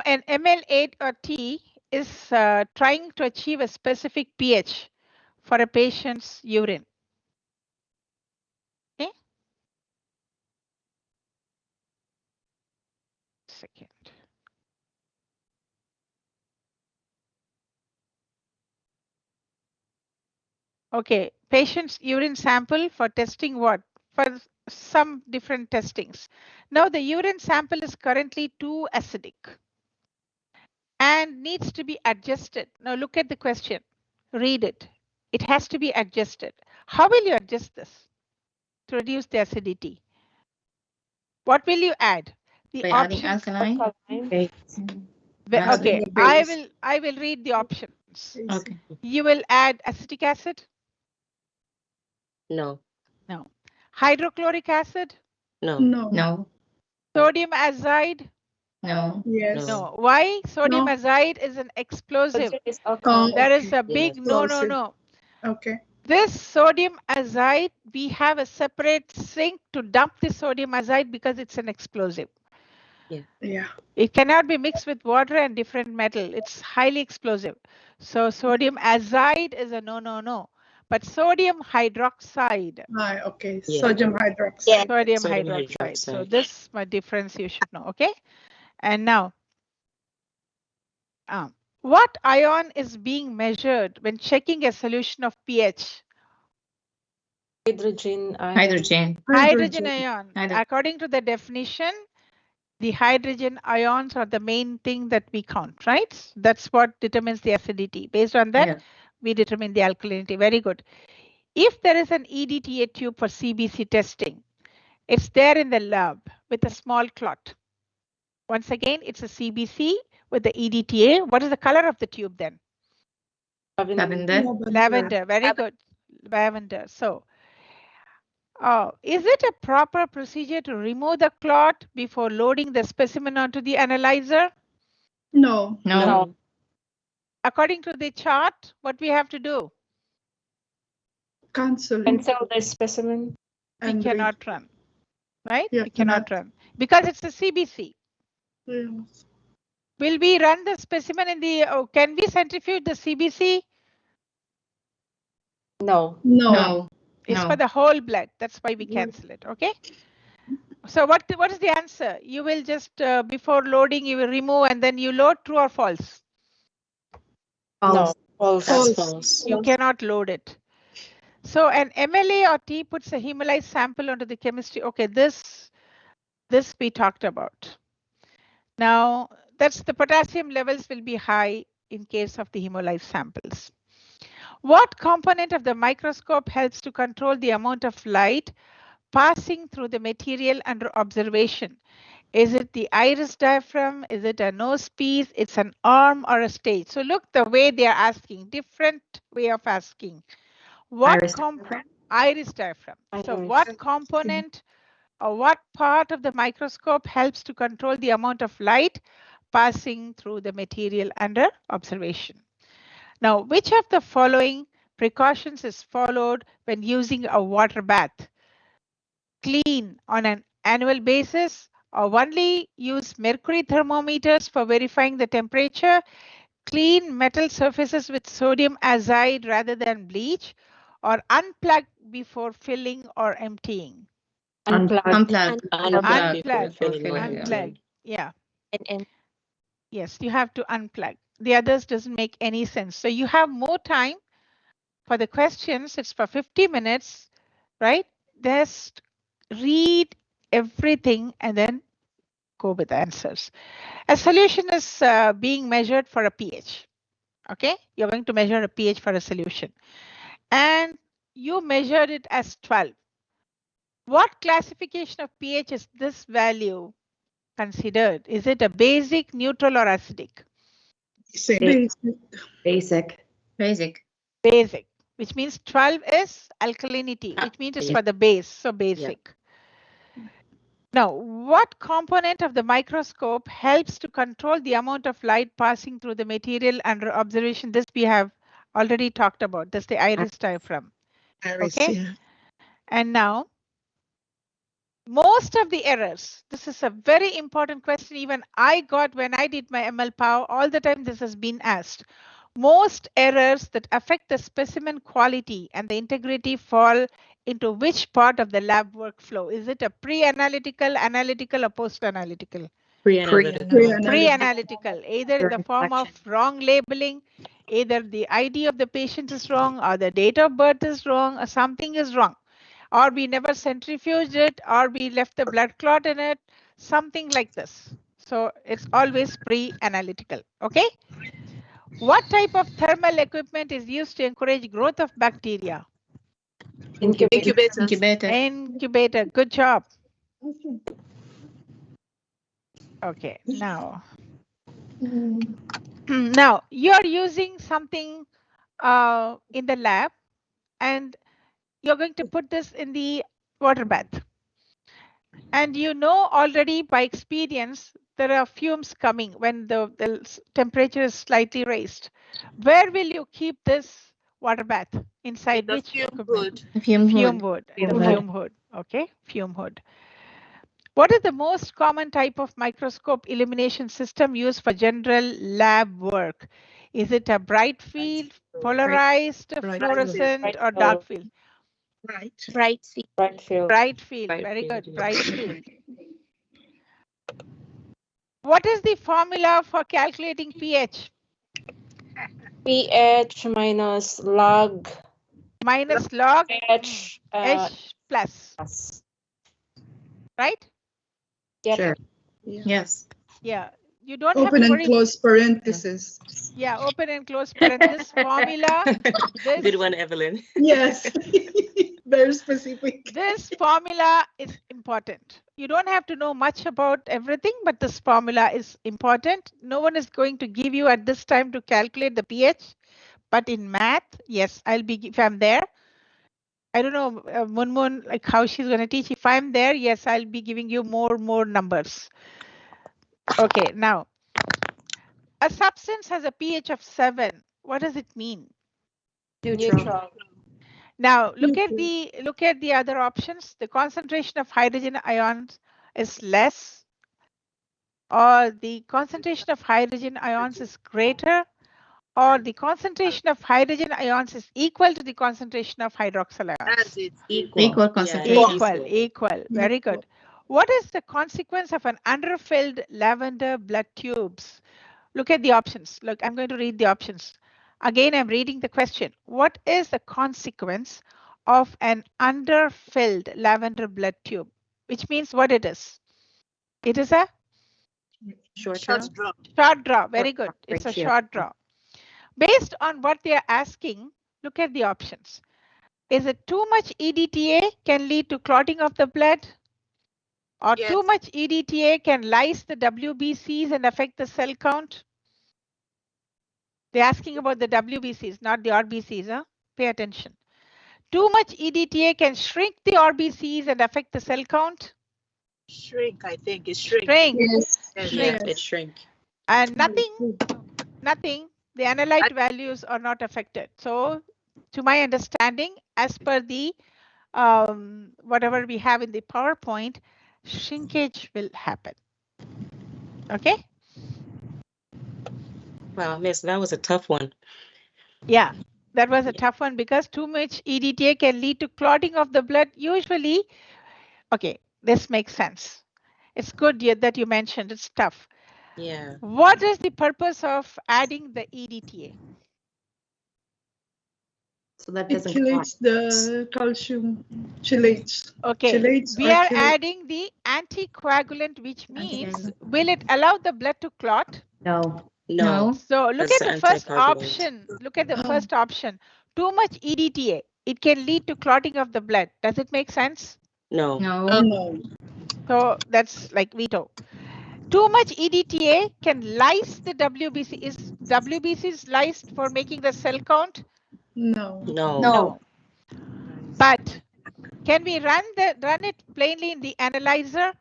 an ML8 or T is trying to achieve a specific pH for a patient's urine. Okay. Second. Okay, patient's urine sample for testing what? For some different testings. Now, the urine sample is currently too acidic and needs to be adjusted. Now, look at the question. Read it. It has to be adjusted. How will you adjust this to reduce the acidity? What will you add? The By options. adding alkaline. Okay. Okay, I will read the options. Okay. You will add acetic acid? No. No. Hydrochloric acid? No. No. No. Sodium azide? No. Yes. No. Why? Sodium No. azide is an explosive. Oh, There is okay. a big Explosive. no. Okay. This sodium azide, we have a separate sink to dump the sodium azide because it's an explosive. Yeah. It cannot be mixed with water and different metal. It's highly explosive. So sodium azide is a no. but sodium hydroxide. Okay, Yeah. sodium hydroxide. Yeah. Sodium Sodium hydroxide. So hydroxide. this my difference you should know. Okay. And now, what ion is being measured when checking a solution of pH? Hydrogen ion. Hydrogen ion. According to the definition, the hydrogen ions are the main thing that we count, right? That's what determines the acidity. Based on that, we determine the alkalinity. Very good. If there is an EDTA tube for CBC testing, it's there in the lab with a small clot. Once again, it's a CBC with the EDTA. What is the color of the tube then? Lavender. Lavender. Very good. Lavender. So, is it a proper procedure to remove the clot before loading the specimen onto the analyzer? No. No. According to the chart, what we have to do? Cancel the specimen. We cannot run, right? Yeah, We cannot run because it's a CBC. Yes. Will we run the specimen in the, can we centrifuge the CBC? No. It's for the whole blood. That's why we cancel it. Okay. So what is the answer? You will just, before loading, you will remove and then you load, true or false? False. That's false. You cannot load it. So an MLA or T puts a hemolyzed sample onto the chemistry. Okay, this we talked about. Now, that's the potassium levels will be high in case of the hemolyzed samples. What component of the microscope helps to control the amount of light passing through the material under observation? Is it the iris diaphragm? Is it a nose piece? It's an arm or a stage? So look the way they are asking, different way of asking. What iris diaphragm. So what component or what part of the microscope helps to control the amount of light passing through the material under observation? Now, which of the following precautions is followed when using a water bath? Clean on an annual basis, or only use mercury thermometers for verifying the temperature, clean metal surfaces with sodium azide rather than bleach, or unplug before filling or emptying? Unplug. Unplug. Yeah. Yes, you have to unplug. The others doesn't make any sense. So you have more time for the questions. It's for 50 minutes, right? Just read everything and then go with the answers. A solution is being measured for a pH. Okay, you're going to measure a pH for a solution. And you measured it as 12. What classification of pH is this value considered? Is it a basic, neutral, or acidic? Basic, which means 12 is alkalinity, which means it's for the base, so basic. Now, what component of the microscope helps to control the amount of light passing through the material under observation? This we have already talked about. That's the iris diaphragm. Okay. And now, most of the errors, this is a very important question. Even I got when I did my ML POW, all the time this has been asked. Most errors that affect the specimen quality and the integrity fall into which part of the lab workflow? Is it a pre-analytical, analytical, or post-analytical? Pre-analytical, either in the form of wrong labeling, either the ID of the patient is wrong, or the date of birth is wrong, or something is wrong, or we never centrifuged it, or we left the blood clot in it, something like this. So it's always pre-analytical. Okay. What type of thermal equipment is used to encourage growth of bacteria? Incubator. Good job. Okay, now you are using something in the lab and you're going to put this in the water bath. And you know already by experience there are fumes coming when the temperature is slightly raised. Where will you keep this water bath? Inside which equipment? Fume hood. Fume hood. Okay, fume hood. What is the most common type of microscope illumination system used for general lab work? Is it a bright field, polarized, fluorescent, or dark field? Bright field. Bright field. Bright field. Very good. Bright field. What is the formula for calculating pH? pH minus log. Minus log H. H plus. Right? Yep. Sure. Yeah. Yes. Yeah. You don't Open have to and worry. close parentheses. Yeah, open and close parenthesis. This formula. Good one, Evelyn. Yes. Very specific. This formula is important. You don't have to know much about everything, but this formula is important. No one is going to give you at this time to calculate the pH, but in math, yes, I'll be, if I'm there. I don't know, Munmun, like how she's going to teach. If I'm there, yes, I'll be giving you more numbers. Okay, now, a substance has a pH of 7. What does it mean? Neutral. Now look at the other options. The concentration of hydrogen ions is less, or the concentration of hydrogen ions is greater, or the concentration of hydrogen ions is equal to the concentration of hydroxyl ions. Equal concentration. Equal. Very good. What is the consequence of an underfilled lavender blood tubes? Look at the options. Look, I'm going to read the options. Again, I'm reading the question. What is the consequence of an underfilled lavender blood tube? Which means what it is? It is a short draw. Short draw. Very good. It's a short draw. Based on what they are asking, look at the options. Is it too much EDTA can lead to clotting of the blood? Or too much EDTA can lyse the WBCs and affect the cell count? They're asking about the WBCs, not the RBCs. Huh? Pay attention. Too much EDTA can shrink the RBCs and affect the cell count? Shrink, I think. It shrink. Yes. Yeah, it shrink. And nothing, the analyte values are not affected. So to my understanding, as per the whatever we have in the PowerPoint, shrinkage will happen. Okay? Wow, Miss, that was a tough one. Yeah, that was a tough one because too much EDTA can lead to clotting of the blood. Usually, okay, this makes sense. It's good that you mentioned it's tough. Yeah. What is the purpose of adding the EDTA? So that It doesn't chelates the calcium. Chelates. Okay, Chelates we or are chelate. adding the anticoagulant, which means will it allow the blood to clot? No. No. So look That's at the the first anticoagulant. option. Look at the first option. Too much EDTA. It can lead to clotting of the blood. Does it make sense? No. No. So that's like veto. Too much EDTA can lyse the WBC. Is WBCs lysed for making the cell count? No. No. But can we run it plainly in the analyzer?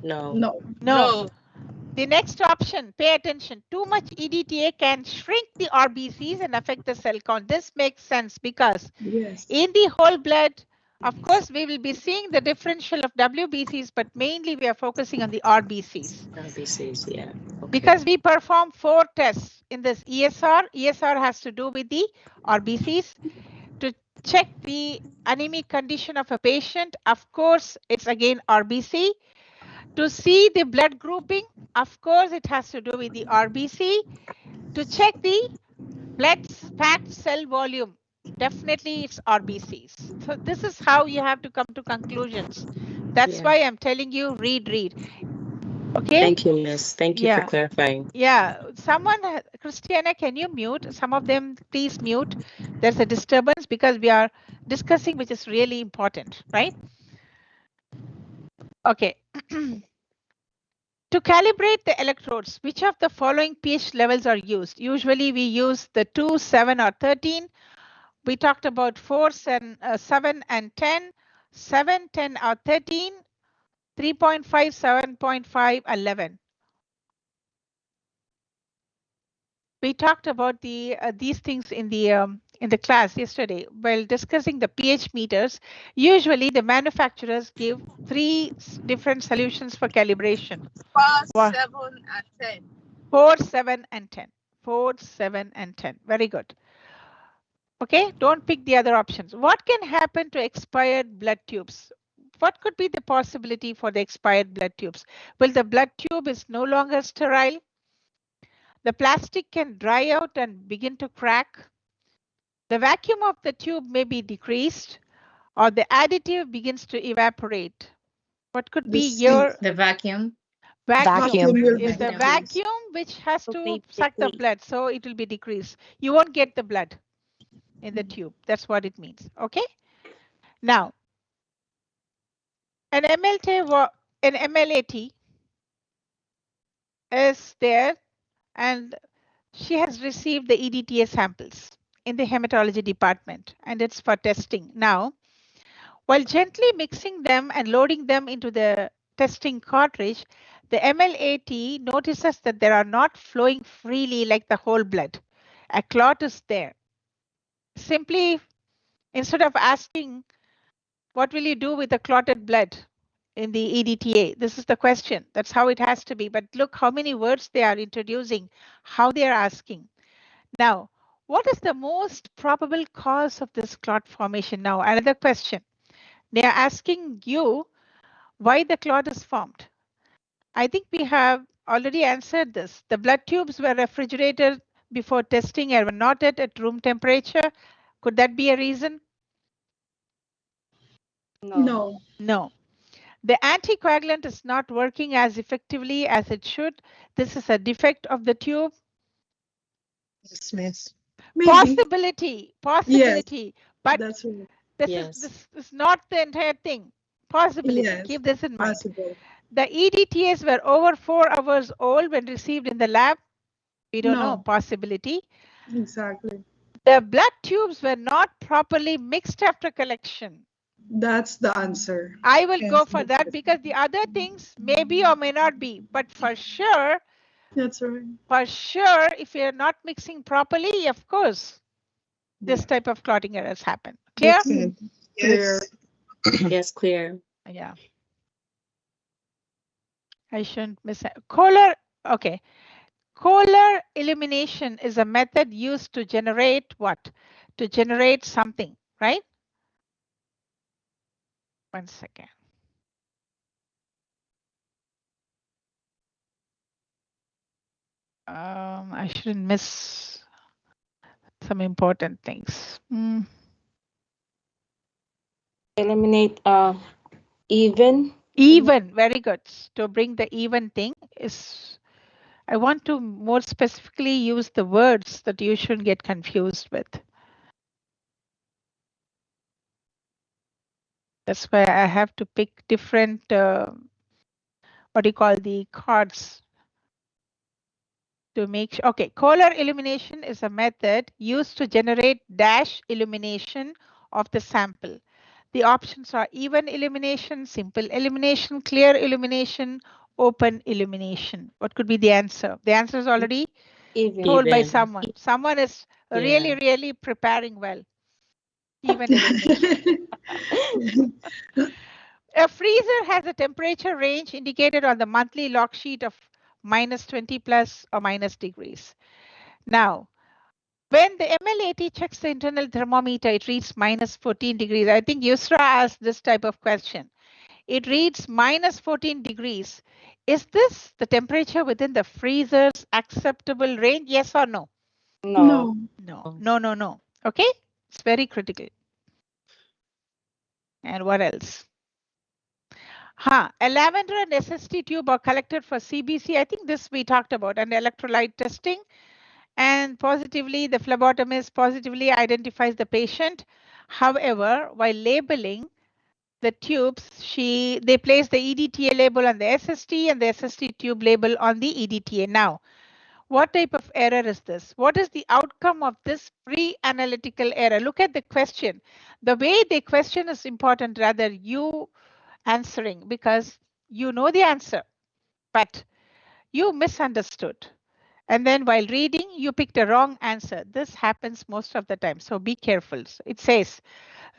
No. No. The next option, pay attention. Too much EDTA can shrink the RBCs and affect the cell count. This makes sense because in the whole blood, of course, we will be seeing the differential of WBCs, but mainly we are focusing on the RBCs. RBCs, yeah. Okay. Because we perform 4 tests in this ESR. ESR has to do with the RBCs. To check the anemic condition of a patient, of course, it's again RBC. To see the blood grouping, of course, it has to do with the RBC. To check the blood packed cell volume, definitely it's RBCs. So this is how you have to come to conclusions. That's why I'm telling you, read. Okay. Thank you, Miss. Thank you for clarifying. Yeah. Someone, Christiana, can you mute? Some of them, please mute. There's a disturbance because we are discussing, which is really important, right? Okay. To calibrate the electrodes, which of the following pH levels are used? Usually we use the 2, 7, or 13. We talked about 4, 7, and 10. 7, 10, or 13. 3.5, 7.5, 11. We talked about these things in the class yesterday while discussing the pH meters. Usually the manufacturers give 3 different solutions for calibration. 4, 7, and 10. 4, 7, and 10. 4, 7, and 10. Very good. Okay, don't pick the other options. What can happen to expired blood tubes? What could be the possibility for the expired blood tubes? Well, the blood tube is no longer sterile. The plastic can dry out and begin to crack. The vacuum of the tube may be decreased, or the additive begins to evaporate. What could be your the vacuum? Vacuum Vacuum. is the vacuum which has to suck the blood, so it will be decreased. You won't get the blood in the tube. That's what it means. Okay. Now, an MLAT is there, and she has received the EDTA samples in the hematology department, and it's for testing. Now, while gently mixing them and loading them into the testing cartridge, the MLAT notices that they are not flowing freely like the whole blood. A clot is there. Simply, instead of asking, what will you do with the clotted blood in the EDTA? This is the question. That's how it has to be. But look how many words they are introducing, how they are asking. Now, what is the most probable cause of this clot formation? Now, another question. They are asking you why the clot is formed. I think we have already answered this. The blood tubes were refrigerated before testing and were not at room temperature. Could that be a reason? No. No. The anticoagulant is not working as effectively as it should. This is a defect of the tube. Dismiss. Possibility. Yes, but that's right. this is not the entire thing. Possibility. Yes, Keep this in mind. possible. The EDTAs were over 4 hours old when received in the lab. We don't know. No. Possibility. Exactly. The blood tubes were not properly mixed after collection. That's the answer. I will go for that because the other things may be or may not be, but for sure. That's right. For sure, if you're not mixing properly, of course, this type of clotting errors happen. Clear? Clear. Yes, clear. Yeah. I shouldn't miss it. Kohler, okay. Kohler elimination is a method used to generate what? To generate something, right? 1 second. I shouldn't miss some important things. Eliminate even. Even, very good. To bring the even thing is, I want to more specifically use the words that you shouldn't get confused with. That's why I have to pick different, what do you call the cards to make sure. Okay, Kohler elimination is a method used to generate dash elimination of the sample. The options are even elimination, simple elimination, clear elimination, open elimination. What could be the answer? The answer is already told by someone. Someone is really, really preparing well. Even elimination. A freezer has a temperature range indicated on the monthly log sheet of -20 plus or minus degrees. Now, when the MLAT checks the internal thermometer, it reads -14 degrees. I think Yusra asked this type of question. It reads -14 degrees. Is this the temperature within the freezer's acceptable range? Yes or no? No. No. Okay, it's very critical. And what else? A lavender and SST tube are collected for CBC. I think this we talked about, and electrolyte testing. And positively, the phlebotomist positively identifies the patient. However, while labeling the tubes, they place the EDTA label on the SST and the SST tube label on the EDTA. Now, what type of error is this? What is the outcome of this pre-analytical error? Look at the question. The way the question is important, rather you answering, because you know the answer, but you misunderstood. And then while reading, you picked a wrong answer. This happens most of the time, so be careful. So it says,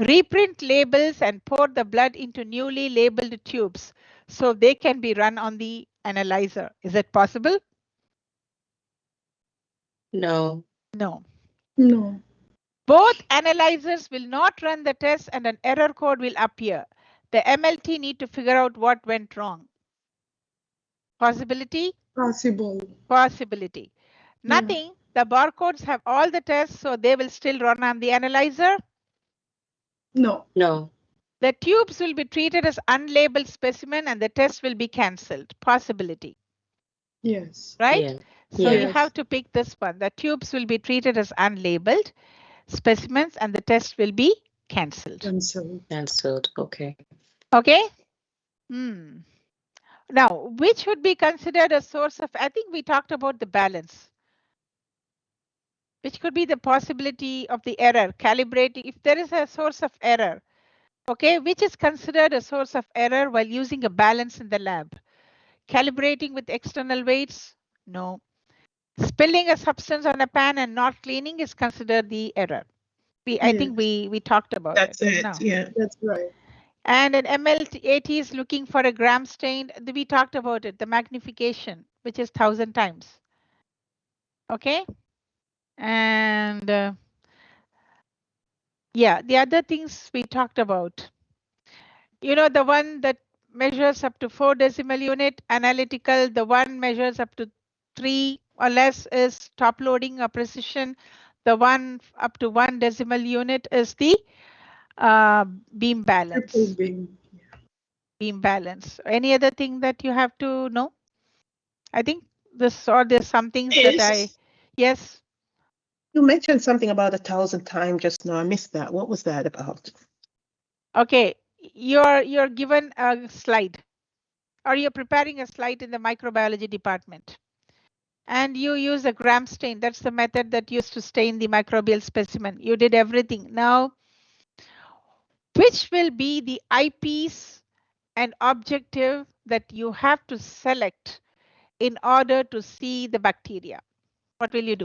reprint labels and pour the blood into newly labeled tubes so they can be run on the analyzer. Is it possible? No. No. No. Both analyzers will not run the test and an error code will appear. The MLT need to figure out what went wrong. Possibility? Possible. Possibility. Nothing. The barcodes have all the tests, so they will still run on the analyzer? No. No. The tubes will be treated as unlabeled specimen and the test will be cancelled. Possibility. Yes. Right? Yeah. So you Yes. have to pick this one. The tubes will be treated as unlabeled specimens and the test will be cancelled. Cancelled. Okay. Okay? Now, which would be considered a source of, I think we talked about the balance. Which could be the possibility of the error, calibrating, if there is a source of error, okay, which is considered a source of error while using a balance in the lab. Calibrating with external weights? No. Spilling a substance on a pan and not cleaning is considered the error. I think we talked about That's it. No. Yeah. That's right. And an MLT is looking for a gram stain. We talked about it, the magnification, which is 1,000 times. Okay. And yeah, the other things we talked about. You know, the one that measures up to 4 decimal unit, analytical, the one measures up to 3 or less is top loading or precision. The one up to 1 decimal unit is the beam balance. Beam balance. Any other thing that you have to know? I think there's some things that yes. You mentioned something about 1,000 times just now. I missed that. What was that about? Okay, you're given a slide, or you're preparing a slide in the microbiology department, and you use a gram stain. That's the method that used to stain the microbial specimen. You did everything. Now, which will be the eyepiece and objective that you have to select in order to see the bacteria? What will you do?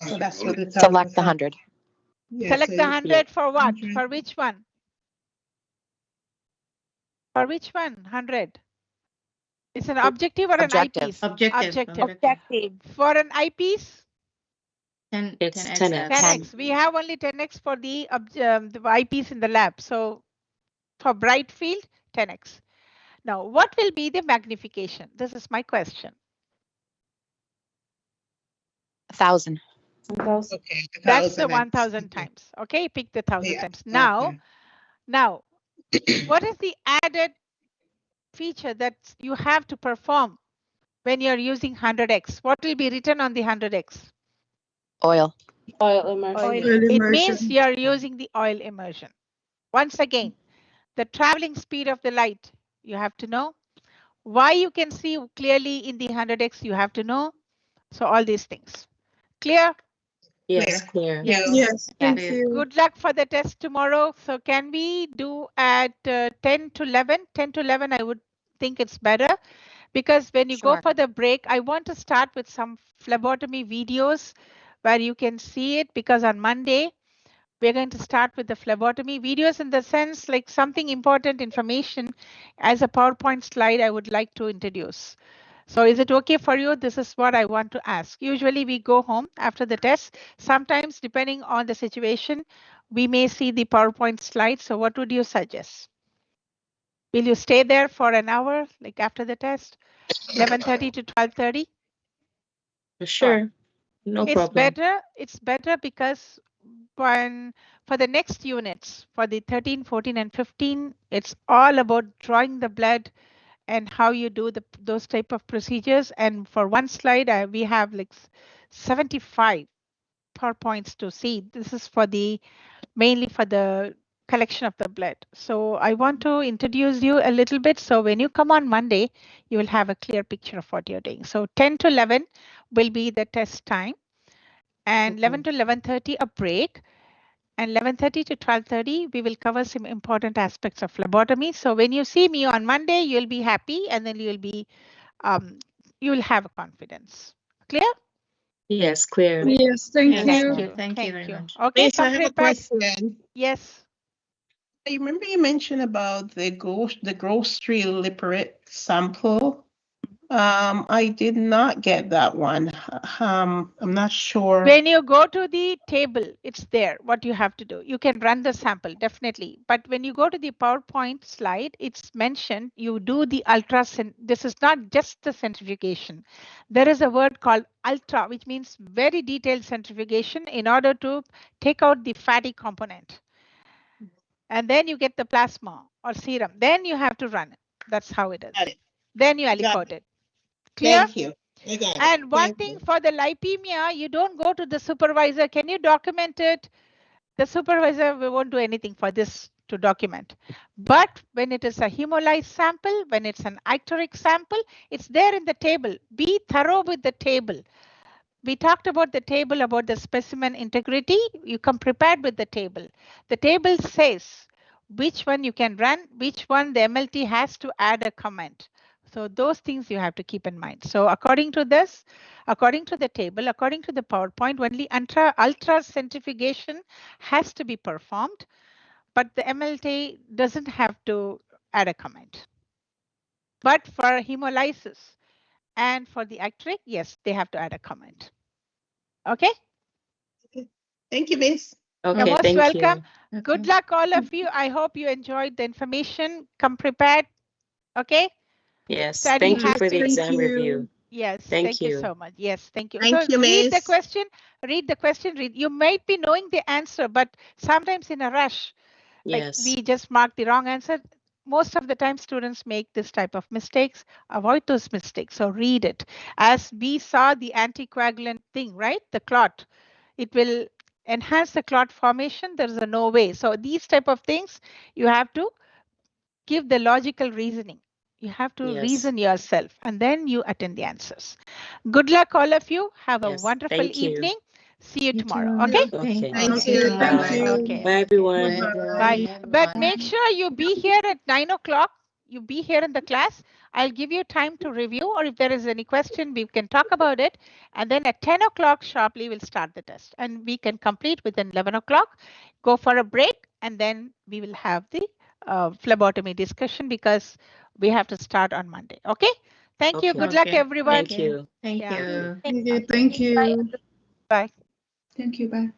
So that's what the Select the 100. Yeah, Select so the 100 for what? For which one? For which one? 100. It's an objective or Objective. an eyepiece? Objective. For an eyepiece? It's 10x. 10x. We have only 10x for the eyepiece in the lab. So for bright field, 10x. Now, what will be the magnification? This is my question. 1,000. Okay, That's the 1,000 times. Okay, pick the 1,000 times. Now, what is the added feature that you have to perform when you're using 100x? What will be written on the 100x? Oil immersion. It means you're using the oil immersion. Once again, the traveling speed of the light, you have to know. Why you can see clearly in the 100x, you have to know. So all these things. Clear? Yes, clear. Yes. Thank you. Good luck for the test tomorrow. So can we do at 10 to 11? 10 to 11, I would think it's better. Because when you go for the break, I want to start with some phlebotomy videos where you can see it, because on Monday, we're going to start with the phlebotomy videos, in the sense like something important information as a PowerPoint slide I would like to introduce. So is it okay for you? This is what I want to ask. Usually we go home after the test. Sometimes, depending on the situation, we may see the PowerPoint slide. So what would you suggest? Will you stay there for an hour, like after the test, 11:30 to 12:30? Sure. No problem. It's better because for the next units, for the 13, 14, and 15, it's all about drawing the blood and how you do those type of procedures. And for one slide, we have like 75 PowerPoints to see. This is for mainly for the collection of the blood. So I want to introduce you a little bit. So when you come on Monday, you will have a clear picture of what you're doing. So 10 to 11 will be the test time, and 11 to 11:30 a break, and 11:30 to 12:30 we will cover some important aspects of phlebotomy. So when you see me on Monday, you'll be happy, and then you will have a confidence. Clear? Yes, clear. Yes, thank you. Thank you very much. Okay, Miss, I have a question. Yes. I remember you mentioned about the grocery liparate sample. I did not get that one. I'm not sure. When you go to the table, it's there, what you have to do. You can run the sample, definitely. But when you go to the PowerPoint slide, it's mentioned you do the this is not just the centrifugation. There is a word called ultra, which means very detailed centrifugation in order to take out the fatty component. And then you get the plasma or serum. Then you have to run it. That's how it is. Got it. Then you aliquot it. Clear? Thank you. I got it. And one Thank thing you. for the lipemia, you don't go to the supervisor. Can you document it? The supervisor won't do anything for this to document. But when it is a hemolyzed sample, when it's an icteric sample, it's there in the table. Be thorough with the table. We talked about the table, about the specimen integrity. You come prepared with the table. The table says which one you can run, which one the MLT has to add a comment. So those things you have to keep in mind. So according to this, according to the table, according to the PowerPoint, only ultra centrifugation has to be performed, but the MLT doesn't have to add a comment. But for hemolysis and for the icteric, yes, they have to add a comment. Okay? Thank you, Miss. Okay, You're most thank welcome. you. Good luck, all of you. I hope you enjoyed the information. Come prepared. Okay? Yes, Study thank you has for the to be- exam review. Yes, Thank you you. so much. Yes, thank you. Thank So you, read the Miss. question, read. You might be knowing the answer, but sometimes in a rush, like Yes. we just mark the wrong answer. Most of the time students make this type of mistakes. Avoid those mistakes. So read it. As we saw the anticoagulant thing, right? The clot. It will enhance the clot formation. There's a no way. So these type of things, you have to give the logical reasoning. You have to Yes. reason yourself and then you attend the answers. Good luck, all of you. Have a Yes, wonderful thank you. evening. See you You tomorrow. too. Okay? Okay. Thank Okay, you. thank you. Okay. Bye, everyone. Bye. But make sure you be here at 9 o'clock. You be here in the class. I'll give you time to review, or if there is any question, we can talk about it. And then at 10 o'clock sharply, we'll start the test. And we can complete within 11 o'clock. Go for a break, and then we will have the phlebotomy discussion because we have to start on Monday. Okay? Thank you. Okay. Good luck, Okay. everyone. Thank you. Thank Yeah. you. Thank you. Thank you. Bye. Thank you. Bye.